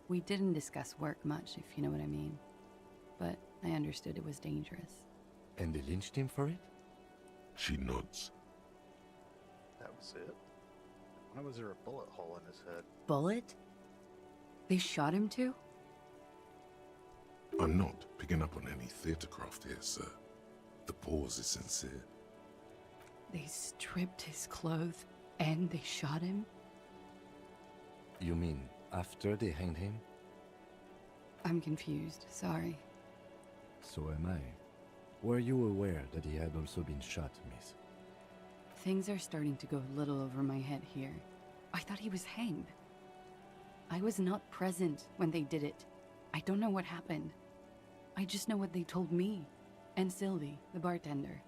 [SPEAKER 10] We didn't discuss work much, if you know what I mean. But I understood it was dangerous.
[SPEAKER 3] And they lynched him for it?
[SPEAKER 2] She nods.
[SPEAKER 1] That was it? Why was there a bullet hole in his head?
[SPEAKER 10] Bullet? They shot him too?
[SPEAKER 2] I'm not picking up on any theater craft here, sir. The pause is sincere.
[SPEAKER 10] They stripped his clothes and they shot him?
[SPEAKER 3] You mean after they hanged him?
[SPEAKER 10] I'm confused, sorry.
[SPEAKER 3] So am I. Were you aware that he had also been shot, miss?
[SPEAKER 10] Things are starting to go a little over my head here. I thought he was hanged. I was not present when they did it. I don't know what happened. I just know what they told me. And Sylvie, the bartender.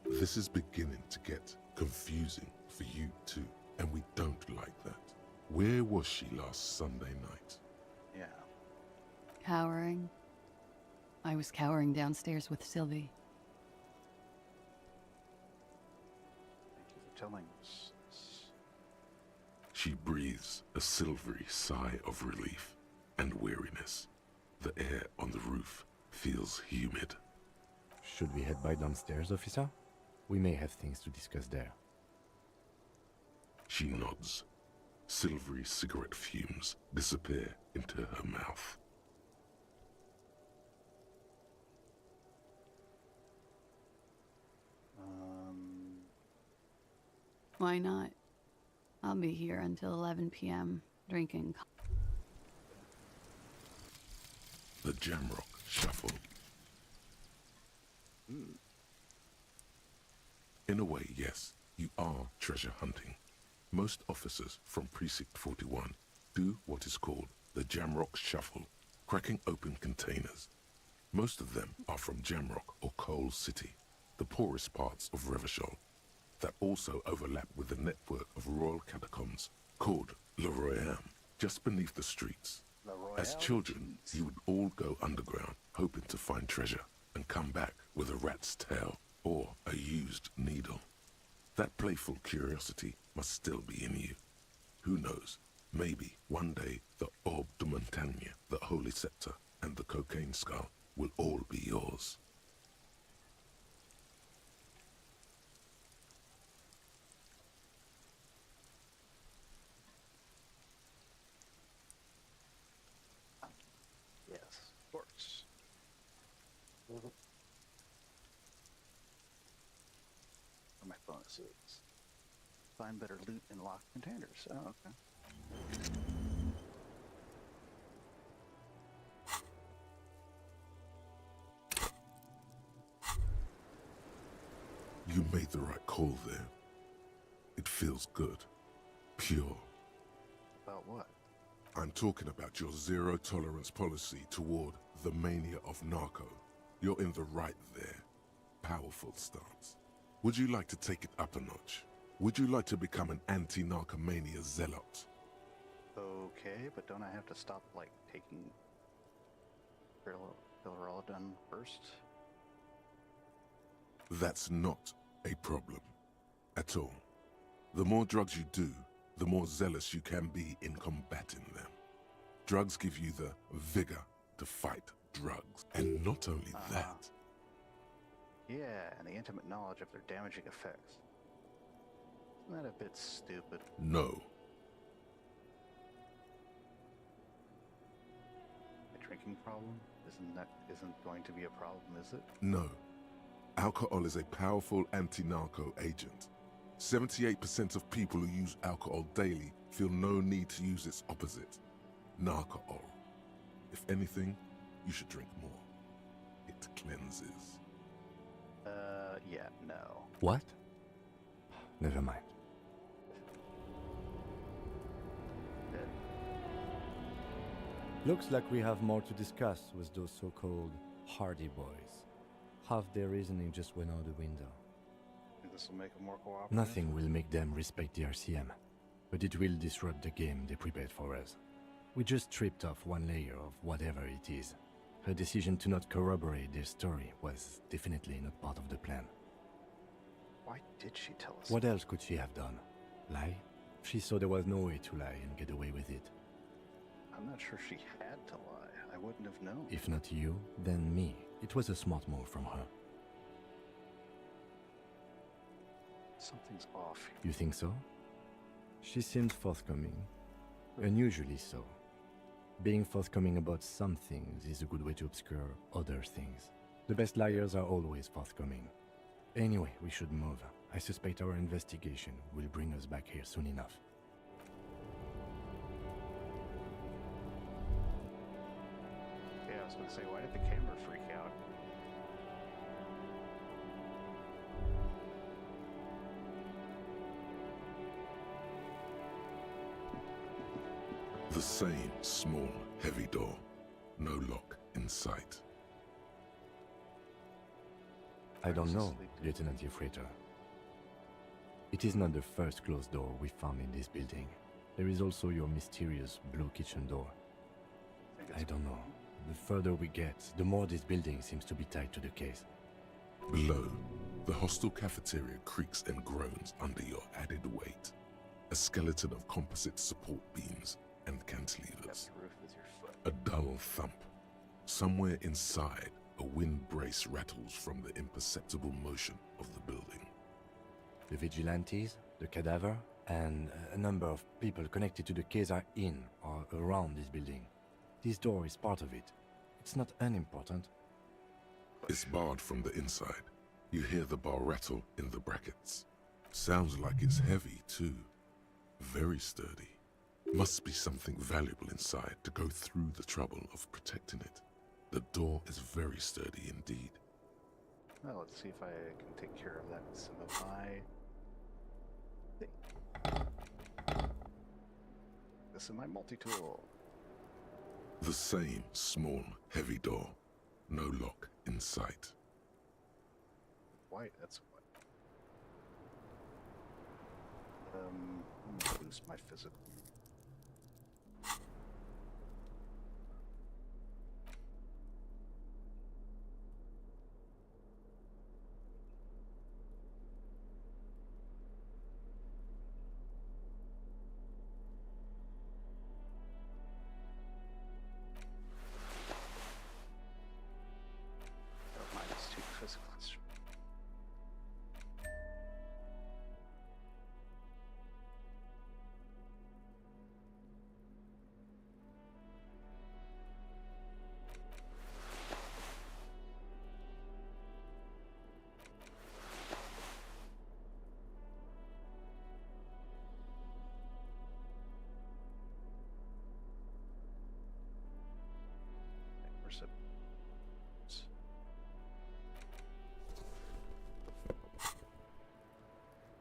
[SPEAKER 2] This is beginning to get confusing for you too, and we don't like that. Where was she last Sunday night?
[SPEAKER 1] Yeah.
[SPEAKER 10] Cowering. I was cowering downstairs with Sylvie.
[SPEAKER 1] Thank you for telling us.
[SPEAKER 2] She breathes a silvery sigh of relief and weariness. The air on the roof feels humid.
[SPEAKER 3] Should we head by downstairs, officer? We may have things to discuss there.
[SPEAKER 2] She nods. Silvery cigarette fumes disappear into her mouth.
[SPEAKER 10] Why not? I'll be here until 11 p.m. drinking.
[SPEAKER 2] The Jamrock Shuffle. In a way, yes, you are treasure hunting. Most officers from Precinct 41 do what is called the Jamrock Shuffle, cracking open containers. Most of them are from Jamrock or Coal City, the poorest parts of Revachol, that also overlap with the network of royal catacombs called Le Royaume, just beneath the streets. As children, you would all go underground, hoping to find treasure, and come back with a rat's tail or a used needle. That playful curiosity must still be in you. Who knows, maybe one day the Orbe de Montagne, the Holy Scepter, and the Cocaine Skull will all be yours.
[SPEAKER 1] Yes, of course. Or my bonuses. Find better loot in locked containers. Oh, okay.
[SPEAKER 2] You made the right call there. It feels good. Pure.
[SPEAKER 1] About what?
[SPEAKER 2] I'm talking about your zero-tolerance policy toward the mania of narco. You're in the right there. Powerful stance. Would you like to take it up a notch? Would you like to become an anti-narcomania zealot?
[SPEAKER 1] Okay, but don't I have to stop, like, taking Pillerolidon first?
[SPEAKER 2] That's not a problem. At all. The more drugs you do, the more zealous you can be in combating them. Drugs give you the vigor to fight drugs. And not only that.
[SPEAKER 1] Yeah, and the intimate knowledge of their damaging effects. Isn't that a bit stupid?
[SPEAKER 2] No.
[SPEAKER 1] A drinking problem? Isn't going to be a problem, is it?
[SPEAKER 2] No. Alcohol is a powerful anti-narco agent. 78% of people who use alcohol daily feel no need to use its opposite, narcohol. If anything, you should drink more. It cleanses.
[SPEAKER 1] Yeah, no.
[SPEAKER 3] What? Never mind. Looks like we have more to discuss with those so-called Hardy Boys. Half their reasoning just went out the window.
[SPEAKER 1] This will make them more cooperative?
[SPEAKER 3] Nothing will make them respect the RCM, but it will disrupt the game they prepared for us. We just stripped off one layer of whatever it is. Her decision to not corroborate their story was definitely not part of the plan.
[SPEAKER 1] Why did she tell us?
[SPEAKER 3] What else could she have done? Lie? She saw there was no way to lie and get away with it.
[SPEAKER 1] I'm not sure she had to lie. I wouldn't have known.
[SPEAKER 3] If not you, then me. It was a smart move from her.
[SPEAKER 1] Something's off.
[SPEAKER 3] You think so? She seemed forthcoming. Unusually so. Being forthcoming about some things is a good way to obscure other things. The best liars are always forthcoming. Anyway, we should move. I suspect our investigation will bring us back here soon enough.
[SPEAKER 1] Yeah, I was gonna say, why did the camera freak out?
[SPEAKER 2] The same small, heavy door. No lock in sight.
[SPEAKER 3] I don't know, Lieutenant Yefreiter. It is not the first closed door we found in this building. There is also your mysterious blue kitchen door. I don't know. The further we get, the more this building seems to be tied to the case.
[SPEAKER 2] Below, the hostel cafeteria creaks and groans under your added weight. A skeleton of composite support beams and cantilevers. A dull thump. Somewhere inside, a wind brace rattles from the imperceptible motion of the building.
[SPEAKER 3] The vigilantes, the cadaver, and a number of people connected to the case are in or around this building. This door is part of it. It's not unimportant.
[SPEAKER 2] It's barred from the inside. You hear the bar rattle in the brackets. Sounds like it's heavy, too. Very sturdy. Must be something valuable inside to go through the trouble of protecting it. The door is very sturdy indeed.
[SPEAKER 1] Well, let's see if I can take care of that with some of my... This is my multi-tool.
[SPEAKER 2] The same small, heavy door. No lock in sight.
[SPEAKER 1] White, that's what. Boost my physical.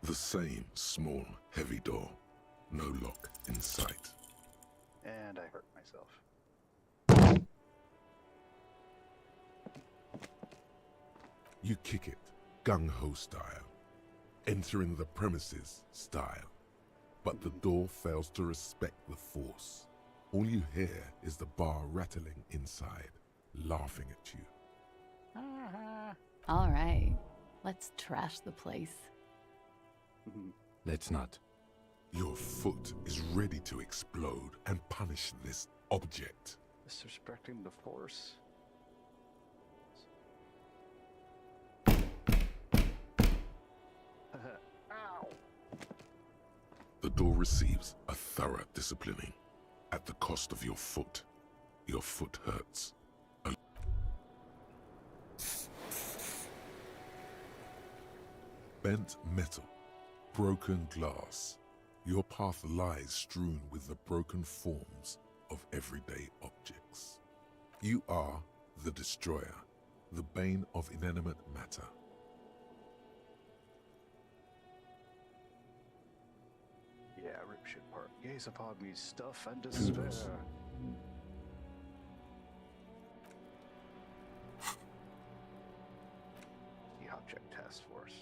[SPEAKER 2] The same small, heavy door. No lock in sight.
[SPEAKER 1] And I hurt myself.
[SPEAKER 2] You kick it, gung-ho style. Entering the premises style. But the door fails to respect the force. All you hear is the bar rattling inside, laughing at you.
[SPEAKER 10] All right, let's trash the place.
[SPEAKER 3] Let's not.
[SPEAKER 2] Your foot is ready to explode and punish this object.
[SPEAKER 1] Disrespecting the force. Ow!
[SPEAKER 2] The door receives a thorough disciplining. At the cost of your foot. Your foot hurts. Bent metal. Broken glass. Your path lies strewn with the broken forms of everyday objects. You are the destroyer, the bane of inanimate matter.
[SPEAKER 1] Yeah, rip shit part. Gaze upon me, stuff and despair.
[SPEAKER 2] Kudos.
[SPEAKER 1] The Object Task Force.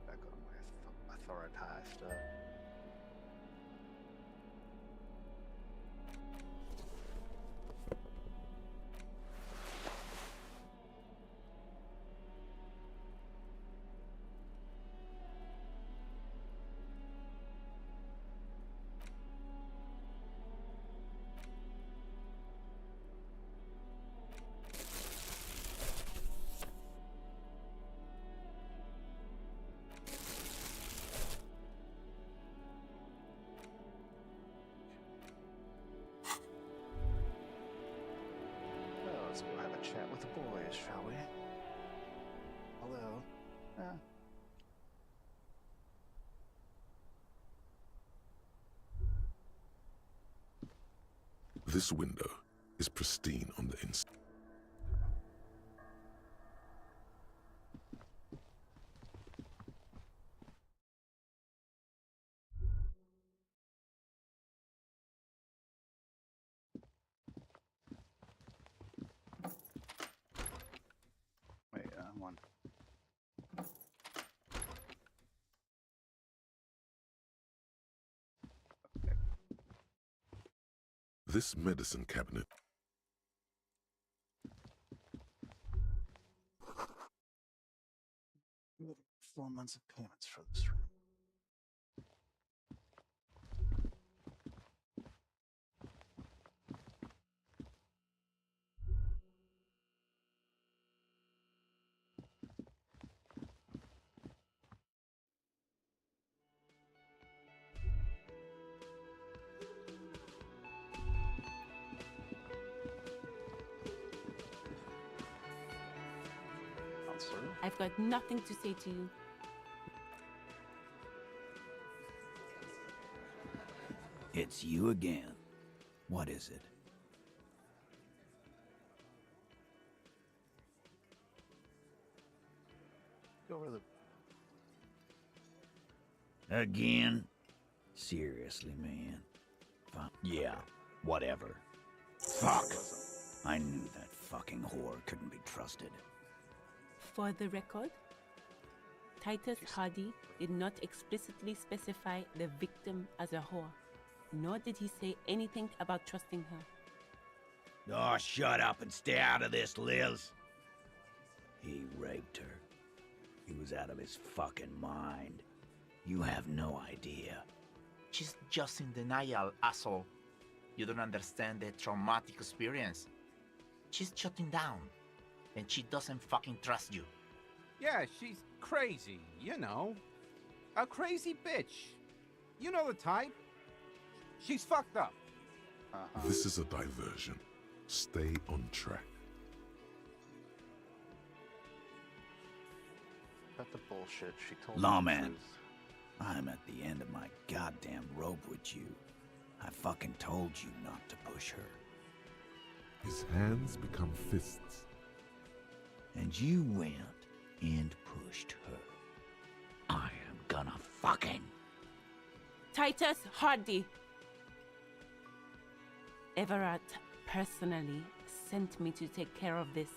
[SPEAKER 1] Back on my authority stuff. Let's go have a chat with the boys, shall we? Hello.
[SPEAKER 2] This window is pristine on the inside.
[SPEAKER 1] Wait, one.
[SPEAKER 2] This medicine cabinet.
[SPEAKER 1] We have 4 months of payments for this room.
[SPEAKER 22] I've got nothing to say to you.
[SPEAKER 19] It's you again. What is it?
[SPEAKER 1] Go over the...
[SPEAKER 19] Again? Seriously, man. Yeah, whatever. Fuck! I knew that fucking whore couldn't be trusted.
[SPEAKER 22] For the record, Titus Hardy did not explicitly specify the victim as a whore, nor did he say anything about trusting her.
[SPEAKER 19] Oh, shut up and stay out of this, Liz. He raped her. He was out of his fucking mind. You have no idea.
[SPEAKER 5] She's just in denial, asshole. You don't understand the traumatic experience. She's shutting down, and she doesn't fucking trust you.
[SPEAKER 21] Yeah, she's crazy, you know. A crazy bitch. You know the type. She's fucked up.
[SPEAKER 2] This is a diversion. Stay on track.
[SPEAKER 1] Cut the bullshit. She told me
[SPEAKER 19] Lawman,
[SPEAKER 1] the truth.
[SPEAKER 19] I'm at the end of my goddamn rope with you. I fucking told you not to push her.
[SPEAKER 2] His hands become fists.
[SPEAKER 19] And you went and pushed her. I am gonna fucking...
[SPEAKER 22] Titus Hardy! Everett personally sent me to take care of this.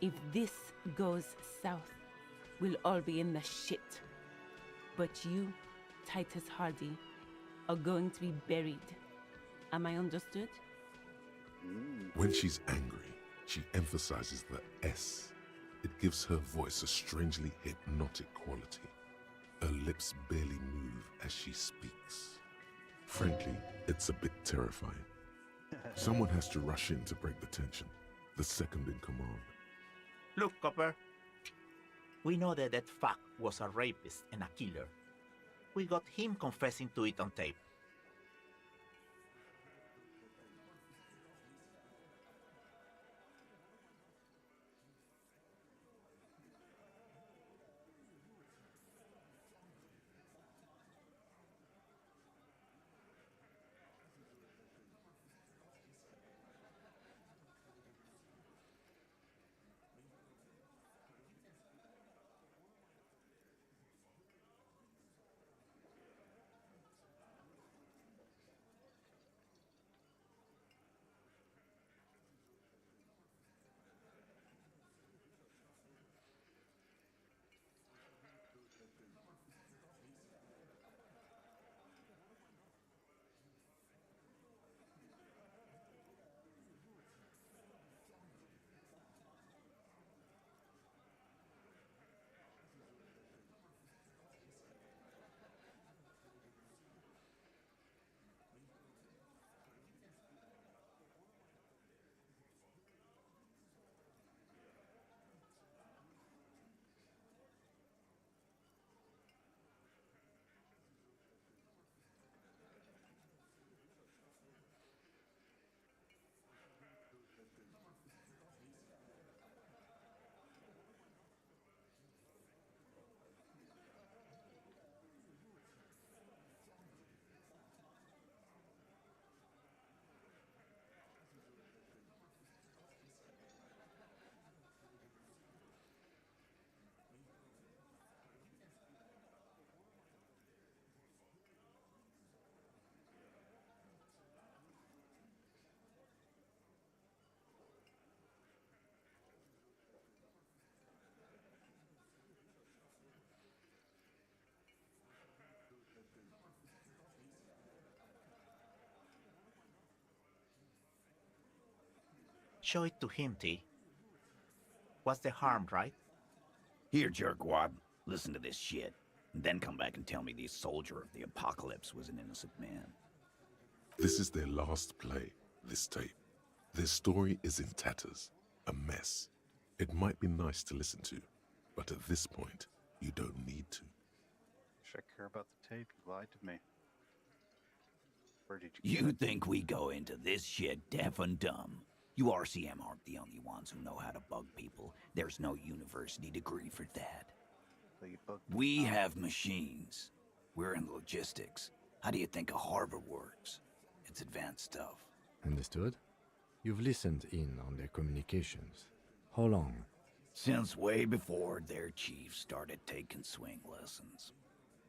[SPEAKER 22] If this goes south, we'll all be in the shit. But you, Titus Hardy, are going to be buried. Am I understood?
[SPEAKER 2] When she's angry, she emphasizes the S. It gives her voice a strangely hypnotic quality. Her lips barely move as she speaks. Frankly, it's a bit terrifying. Someone has to rush in to break the tension. The second in command.
[SPEAKER 5] Look, Copper. We know that fuck was a rapist and a killer. We got him confessing to it on tape. show it to him, T. What's the harm, right?
[SPEAKER 19] Here, jerkwad, listen to this shit, and then come back and tell me the soldier of the apocalypse was an innocent man.
[SPEAKER 2] This is their last play, this tape. Their story is in tatters, a mess. It might be nice to listen to, but at this point, you don't need to.
[SPEAKER 1] Should I care about the tape? You lied to me. Where did you
[SPEAKER 19] You think we go into this shit deaf and dumb? You RCM aren't the only ones who know how to bug people. There's no university degree for that. We have machines. We're in logistics. How do you think a harbor works? It's advanced stuff.
[SPEAKER 3] Understood? You've listened in on their communications. How long?
[SPEAKER 19] Since way before their chief started taking swing lessons.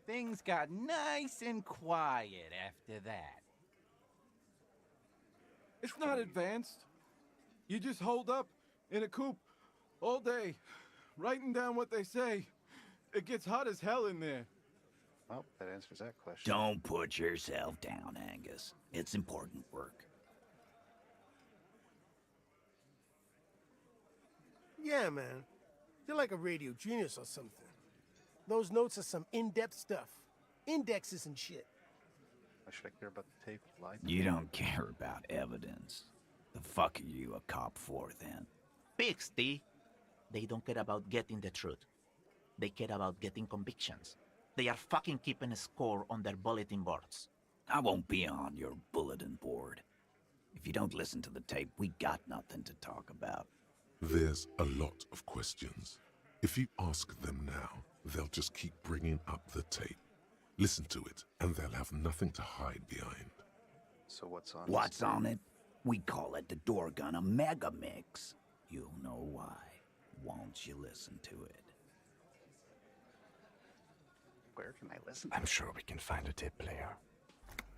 [SPEAKER 21] Things got nice and quiet after that.
[SPEAKER 24] It's not advanced. You just hold up in a coop all day, writing down what they say. It gets hot as hell in there.
[SPEAKER 1] Well, that answers that question.
[SPEAKER 19] Don't put yourself down, Angus. It's important work.
[SPEAKER 20] Yeah, man. You're like a radio genius or something. Those notes are some in-depth stuff. Indexes and shit.
[SPEAKER 1] Why should I care about the tape? You lied to me.
[SPEAKER 19] You don't care about evidence. The fuck are you a cop for, then?
[SPEAKER 5] Pigs, T. They don't care about getting the truth. They care about getting convictions. They are fucking keeping a score on their bulletin boards.
[SPEAKER 19] I won't be on your bulletin board. If you don't listen to the tape, we got nothing to talk about.
[SPEAKER 2] There's a lot of questions. If you ask them now, they'll just keep bringing up the tape. Listen to it, and they'll have nothing to hide behind.
[SPEAKER 1] So what's on
[SPEAKER 19] What's on it? We call it the Dorgun Mega Mix. You'll know why. Won't you listen to it?
[SPEAKER 1] Where can I listen?
[SPEAKER 3] I'm sure we can find a tape player.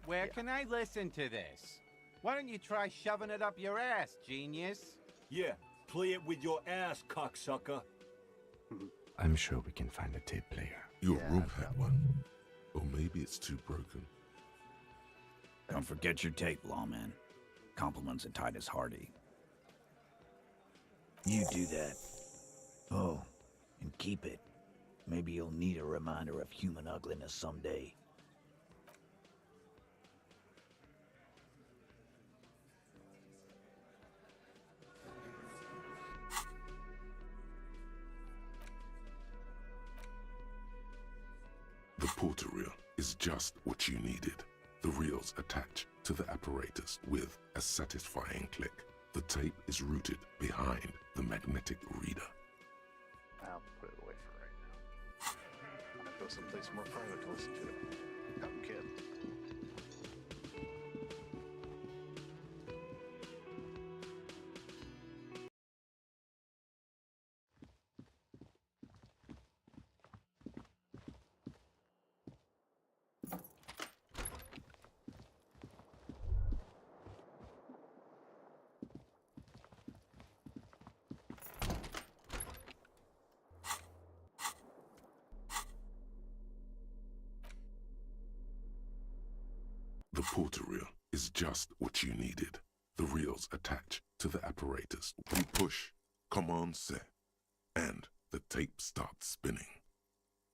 [SPEAKER 21] Where can I listen to this? Why don't you try shoving it up your ass, genius?
[SPEAKER 23] Yeah, play it with your ass, cocksucker.
[SPEAKER 3] I'm sure we can find a tape player.
[SPEAKER 2] Your room had one. Or maybe it's too broken.
[SPEAKER 19] Don't forget your tape, lawman. Compliments of Titus Hardy. You do that. Oh, and keep it. Maybe you'll need a reminder of human ugliness someday.
[SPEAKER 2] The porter reel is just what you needed. The reels attach to the apparatus with a satisfying click. The tape is rooted behind the magnetic reader.
[SPEAKER 1] I'll put it away for right now. I'm gonna go someplace more private to listen to it. Come, kid.
[SPEAKER 2] The porter reel is just what you needed. The reels attach to the apparatus. You push, command set, and the tape starts spinning.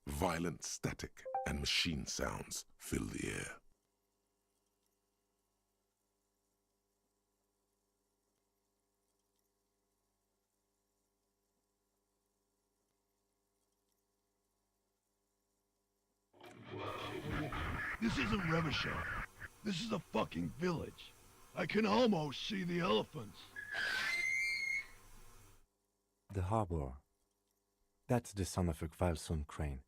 [SPEAKER 2] Violent static and machine sounds fill the air.
[SPEAKER 11] This isn't Revachol. This is a fucking village. I can almost see the elephants.
[SPEAKER 3] The harbor. That's the son of a Kvalson crane.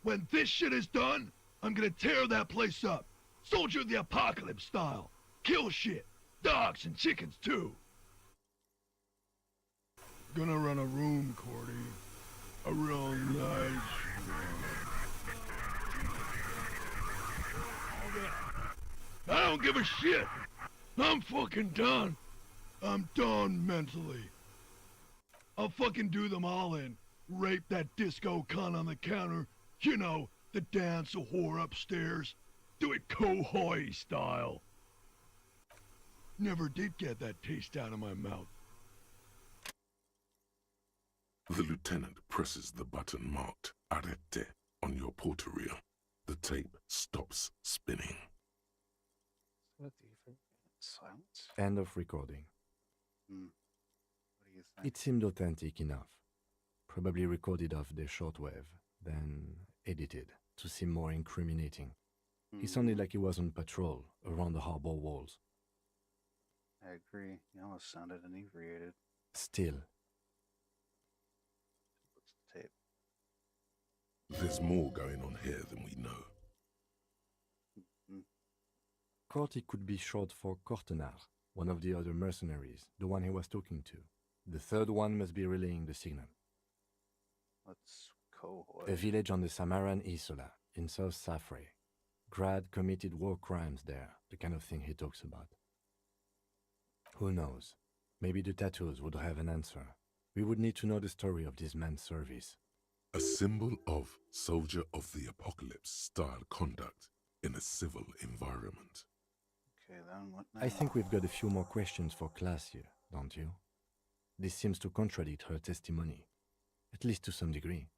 [SPEAKER 11] When this shit is done, I'm gonna tear that place up. Soldier of the Apocalypse style. Kill shit. Dogs and chickens too. Gonna run a room, Cordy. A real nice room. I don't give a shit. I'm fucking done. I'm done mentally. I'll fucking do them all in. Rape that disco cunt on the counter. You know, the dance a whore upstairs. Do it Kohoi style. Never did get that taste out of my mouth.
[SPEAKER 2] The lieutenant presses the button marked Arrête on your portal-reel. The tape stops spinning.
[SPEAKER 1] Silence?
[SPEAKER 3] End of recording.
[SPEAKER 1] What do you think?
[SPEAKER 3] It seemed authentic enough. Probably recorded off the shortwave, then edited to seem more incriminating. He sounded like he was on patrol around the harbor walls.
[SPEAKER 1] I agree. He almost sounded inebriated.
[SPEAKER 3] Still.
[SPEAKER 1] What's the tape?
[SPEAKER 2] There's more going on here than we know.
[SPEAKER 3] Corty could be short for Cortenard, one of the other mercenaries, the one he was talking to. The third one must be relaying the signal.
[SPEAKER 1] What's Cohoy?
[SPEAKER 3] A village on the Samaran Isola, in South Safre. Grad committed war crimes there, the kind of thing he talks about. Who knows? Maybe the tattoos would have an answer. We would need to know the story of this man's service.
[SPEAKER 2] A symbol of soldier of the apocalypse style conduct in a civil environment.
[SPEAKER 1] Okay, then what now?
[SPEAKER 3] I think we've got a few more questions for class here, don't you? This seems to contradict her testimony, at least to some degree.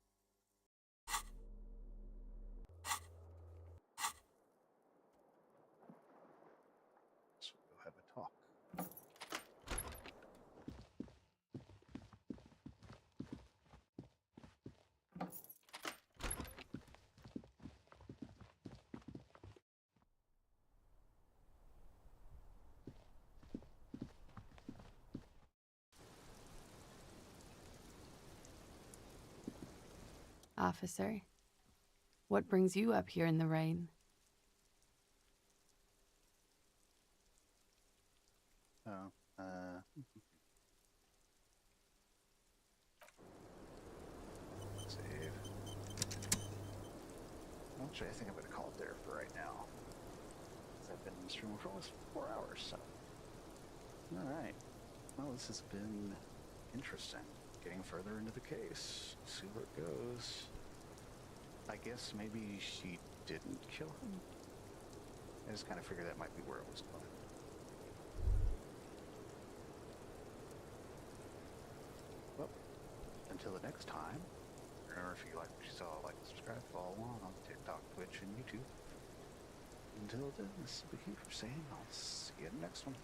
[SPEAKER 1] So we'll have a talk.
[SPEAKER 9] Officer, what brings you up here in the rain?
[SPEAKER 1] Oh, save. Actually, I think I'm going to call it there for right now. I've been in this room for almost 4 hours, so. Alright. Well, this has been interesting. Getting further into the case. See where it goes. I guess maybe she didn't kill him? I just kind of figured that might be where it was going. Well, until the next time, remember if you like what you saw, like and subscribe, follow along on TikTok, Twitch, and YouTube. Until then, this is Vicky for saying I'll see you in the next one.